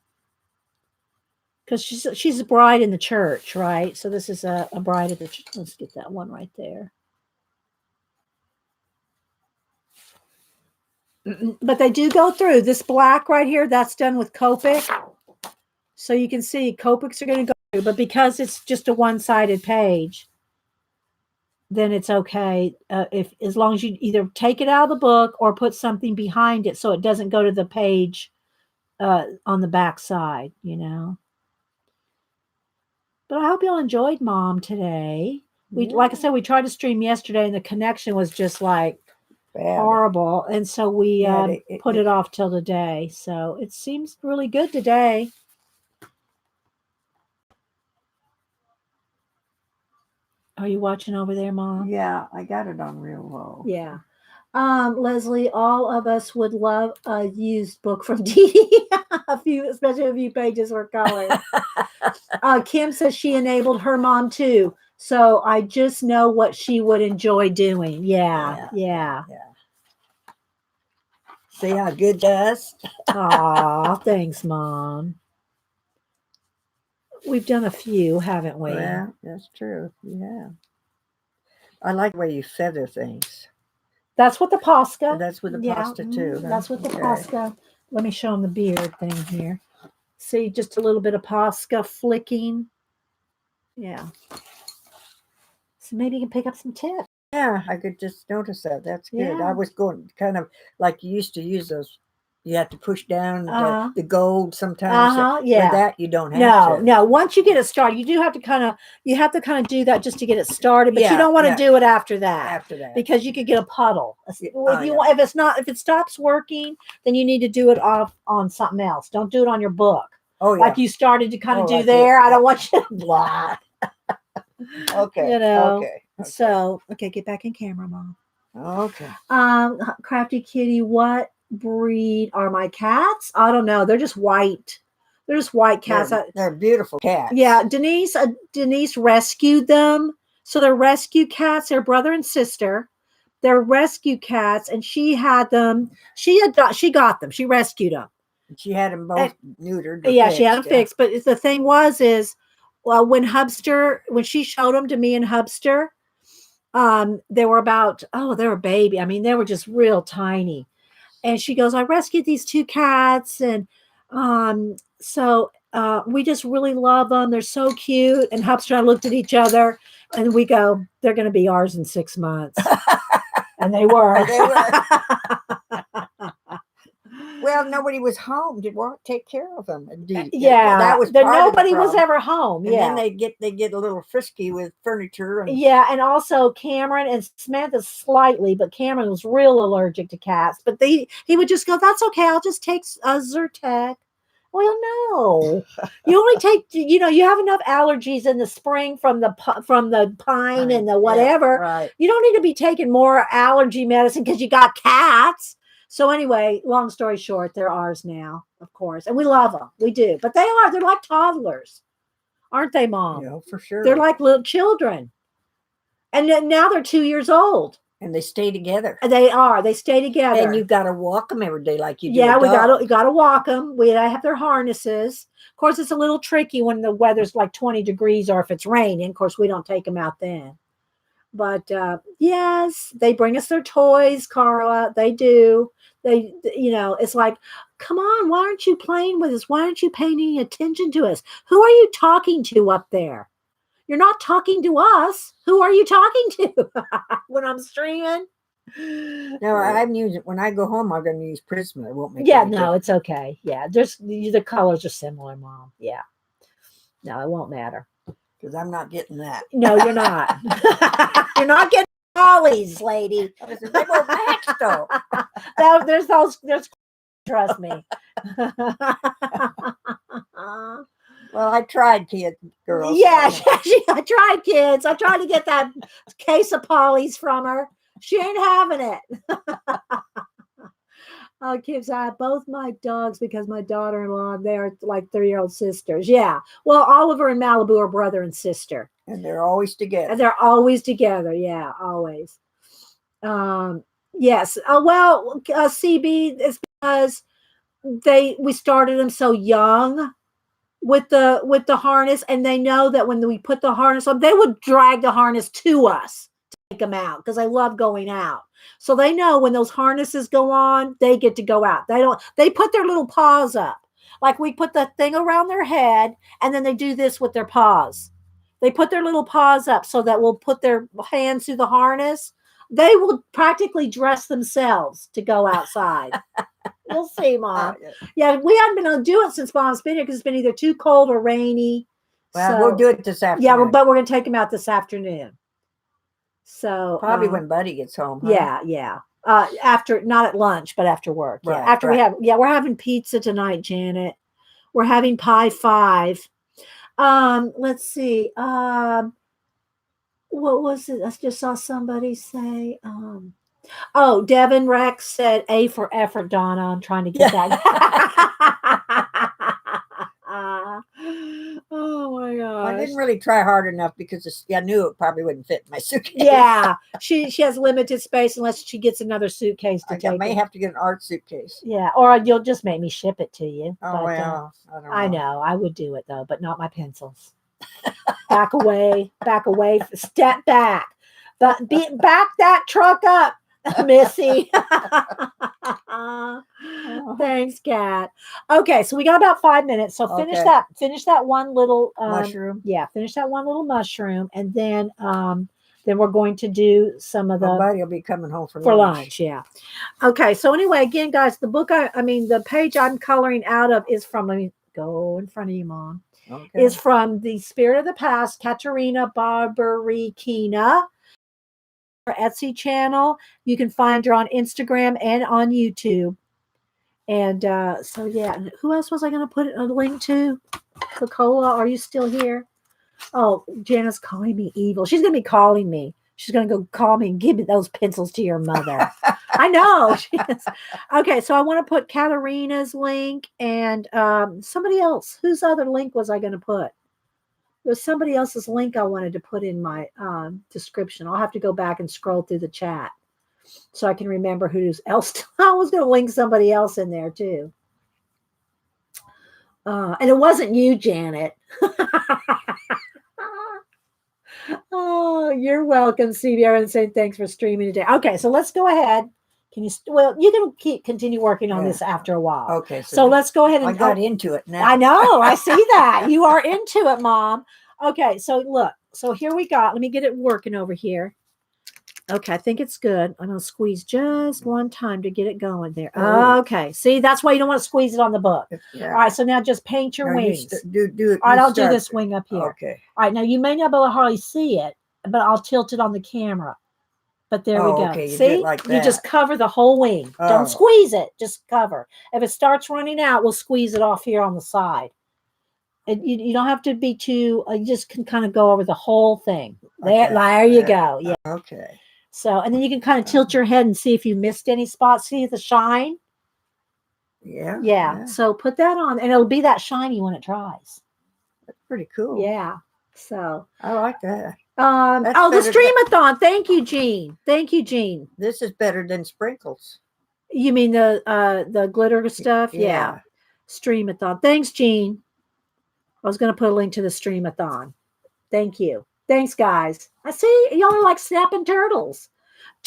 Because she's a bride in the church, right? So this is a bride at the church. Let's get that one right there. But they do go through. This black right here, that's done with Copic. So you can see Copics are going to go through. But because it's just a one-sided page, then it's okay. As long as you either take it out of the book or put something behind it so it doesn't go to the page on the back side, But I hope you all enjoyed Mom today. Like I said, we tried to stream yesterday and the connection was just like horrible. And so we put it off till today. So it seems really good today. Are you watching over there, Mom? Yeah, I got it on real low. Yeah. Leslie, all of us would love a used book from Dee. Especially a few pages were colored. Kim says she enabled her mom too. So I just know what she would enjoy doing. Yeah. See how good does? Aw, thanks, Mom. We've done a few, haven't we? Yeah, that's true. Yeah. I like the way you feather things. That's with the Posca. That's with the pasta too. That's with the Posca. Let me show them the beard thing here. See, just a little bit of Posca flicking. Yeah. So maybe you can pick up some tips. Yeah, I could just notice that. That's good. Yeah. I was going kind of like you used to use those. You have to push down the gold sometimes. Yeah. For that you don't have to. No. Once you get it started, you have to kind of do that just to get it started, but you don't want to do it after that. Because you could get a puddle. If it stops working, then you need to do it off on something else. Don't do it on your book. Oh, yeah. Like you started to kind of do there. I don't want you to blah. Okay. Okay. So, get back in camera, Mom. Okay. Crafty Kitty, what breed are my cats? I don't know. They're just white. They're just white cats. They're beautiful cats. Yeah, Denise rescued them. So they're rescue cats. They're brother and sister. They're rescue cats, and she had them. She got them. She rescued them. She had them both neutered. Yeah, she had them fixed. But the thing is, when she showed them to me and Hubster, they were baby. I mean, they were just real tiny. And she goes, I rescued these two cats. And so we just really love them. They're so cute. And Hubster and I looked at each other and we go, they're going to be ours in 6 months. And they were. Well, nobody was home to take care of them. Yeah, that was nobody was ever home. And then they get a little frisky with furniture. And also Cameron and Samantha slightly, but Cameron was real allergic to cats. But he would just go, "That's okay. I'll just take a Zyrtec." Well, no, you only take. You have enough allergies in the spring from the pine and the whatever. Yeah, right. You don't need to be taking more allergy medicine because you got cats. So anyway, long story short, they're ours now, of course. And we love them. We do. But they're like toddlers. Aren't they, Mom? Yeah, for sure. They're like little children. And now they're 2 years old. And they stay together. They are. They stay together. And you've got to walk them every day like you do. Yeah, we got to walk them. They have their harnesses. Of course, it's a little tricky when the weather's like 20 degrees or if it's raining. Of course, we don't take them out then. But yes, they bring us their toys, Carla. They do. It's like, come on, why aren't you playing with us? Why aren't you paying any attention to us? Who are you talking to up there? You're not talking to us. Who are you talking to when I'm streaming? No, I'm using when I go home. I'm going to use Prisma. It won't make. Yeah, no, it's okay. Yeah, the colors are similar, Mom. Yeah, no, it won't matter. Because I'm not getting that. No, you're not. You're not getting Polly's, lady. They won't match though. There's trust me. Well, I tried, girls. Yeah, I tried, kids. I tried to get that case of Polly's from her. She ain't having it. Kids, I have both my dogs because my daughter-in-law, they're like 3-year-old sisters. Yeah. Well, Oliver and Malibu are brother and sister. And they're always together. And they're always together. Yeah, always. Yes. CB is because we started them so young with the harness, and they know that when we put the harness on, they would drag the harness to us to take them out because I love going out. So they know when those harnesses go on, they get to go out. They put their little paws up. Like we put the thing around their head, and then they do this with their paws. They put their little paws up so that we'll put their hands through the harness. They will practically dress themselves to go outside. You'll see, Mom. Yeah, we haven't been able to do it since Mom's been here because it's been either too cold or rainy. Well, we'll do it this afternoon. Yeah, but we're going to take him out this afternoon. So probably when Buddy gets home. Huh? Yeah. After, not at lunch, but after work. Right, yeah. After we're having pizza tonight, Janet. We're having pie 5. Let's see. What was it? I just saw somebody say, Devin Rex said A for effort, Donna. I'm trying to get that. Oh my gosh. I didn't really try hard enough because I knew it probably wouldn't fit in my suitcase. Yeah. She has limited space unless she gets another suitcase to take. I may have to get an art suitcase. Yeah. Or you'll just make me ship it to you. Oh, well. I know. I would do it though, but not my pencils. Back away, step back. But back that truck up, Missy. Thanks, Kat. Okay, so we got about 5 minutes. So finish that one little mushroom. Yeah, finish that one little mushroom, and then we're going to do some of the. Buddy will be coming home for lunch. Yeah. Okay. So anyway, again, guys, the book the page I'm coloring out of is from. Let me go in front of you, Mom. Okay. Is from The Spirit of the Past, Katerina Bobarykina. Her Etsy channel. You can find her on Instagram and on YouTube. And so yeah, who else was I going to put a link to? Coca-Cola, are you still here? Oh, Jana's calling me evil. She's going to be calling me. She's going to go call me and give me those pencils to your mother. I know. Okay, so I want to put Katerina's link and somebody else. Whose other link was I going to put? There was somebody else's link I wanted to put in my description. I'll have to go back and scroll through the chat so I can remember who else. I was going to link somebody else in there too. And it wasn't you, Janet. Oh, you're welcome, CBR, and saying thanks for streaming today. Okay, so let's go ahead. You can continue working on this after a while. Okay. So let's go ahead and I got into it now. I know. I see that. You are into it, Mom. Okay, so look. So here we got. Let me get it working over here. Okay, I think it's good. I'm going to squeeze just one time to get it going there. Oh. Okay, see, that's why you don't want to squeeze it on the book. Yeah. All right, so now just paint your wings. Do it. All right, I'll do this wing up here. Okay. All right, now you may not be able to hardly see it, but I'll tilt it on the camera. But there we go. Okay. See, you just cover the whole wing. Oh. Don't squeeze it. Just cover. If it starts running out, we'll squeeze it off here on the side. And you don't have to be too. You just can kind of go over the whole thing. There you go. Yeah. Okay. So, and then you can kind of tilt your head and see if you missed any spots. See the shine? Yeah. So put that on, and it'll be that shiny when it dries. That's pretty cool. Yeah. So I like that. The Streamathon. Thank you, Jean. This is better than sprinkles. You mean the glitter stuff? Yeah. Streamathon. Thanks, Jean. I was going to put a link to the Streamathon. Thank you. Thanks, guys. I see y'all are like snapping turtles.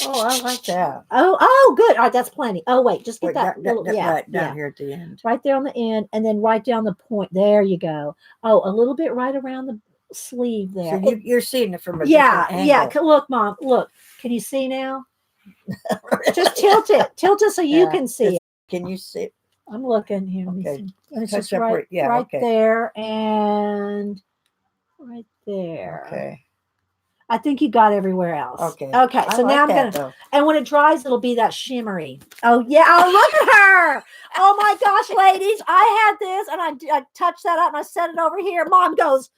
Oh, I like that. Oh, good. All right, that's plenty. Oh, wait, just get that little, right down here at the end. Right there on the end, and then right down the point. There you go. Oh, a little bit right around the sleeve there. So you're seeing it from a different angle. Yeah. Look, Mom. Look. Can you see now? Just tilt it so you can see it. Can you see it? I'm looking here. Okay. It's just right there and right there. Okay. I think you got everywhere else. Okay. So now I'm going to, and when it dries, it'll be that shimmery. Oh, yeah. Oh, look at her. Oh, my gosh, ladies. I had this, and I touched that up, and I set it over here. Mom goes,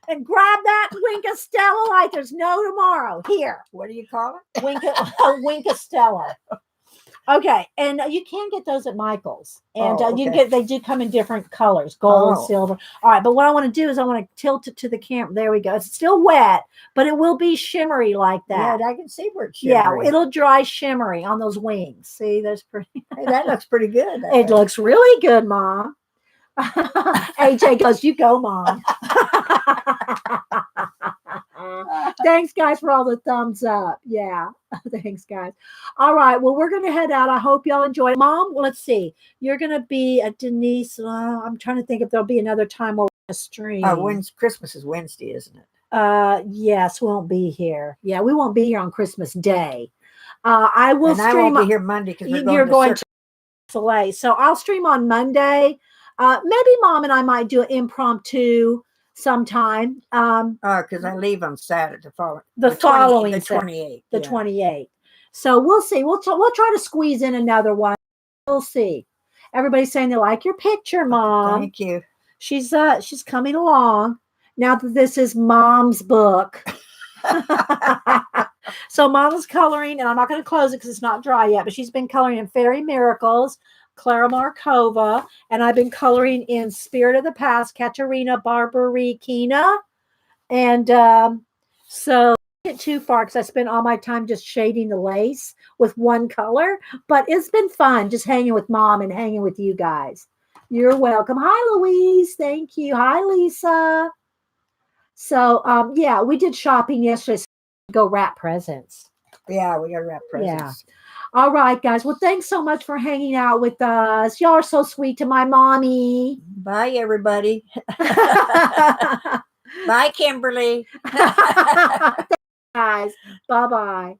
and grab that Winka Stella like there's no tomorrow. Here. What do you call it? Winka Stella. Okay, and you can get those at Michael's, and you okay. get they do come in different colors, gold, Oh. silver. All right, but what I want to do is I want to tilt it to the camera. There we go. It's still wet, but it will be shimmery like that. Yeah, I can see where it's Yeah, shimmery. it'll dry shimmery on those wings. See, there's pretty. Hey, that looks pretty good. It looks really good, Mom. AJ goes, "You go, Mom." Thanks, guys, for all the thumbs up. Yeah, thanks, guys. All right, well, we're going to head out. I hope y'all enjoy. Mom, let's see. You're going to be at Denise. I'm trying to think if there'll be another time we'll stream. When's Christmas is Wednesday, isn't it? Yes, we won't be here. Yeah, we won't be here on Christmas Day. I will and stream. I won't be here Monday because you're going to Soleil. So I'll stream on Monday. Maybe Mom and I might do an impromptu sometime. Because I leave on Saturday, the following the 28th. The 28th. So we'll see. We'll try to squeeze in another one. We'll see. Everybody's saying they like your picture, Mom. Thank you. She's coming along now that this is Mom's book. So Mom's coloring, and I'm not going to close it because it's not dry yet, but she's been coloring in Fairy Miracles, Clara Markova, and I've been coloring in Spirit of the Past, Katerina Bobarykina. And so I didn't get too far because I spent all my time just shading the lace with one color, but it's been fun just hanging with Mom and hanging with you guys. You're welcome. Hi, Louise. Thank you. Hi, Lisa. So, yeah, we did shopping yesterday. So go wrap presents. Yeah, we got to wrap presents. Yeah. All right, guys. Well, thanks so much for hanging out with us. Y'all are so sweet to my mommy. Bye, everybody. Bye, Kimberly. Guys. Bye-bye.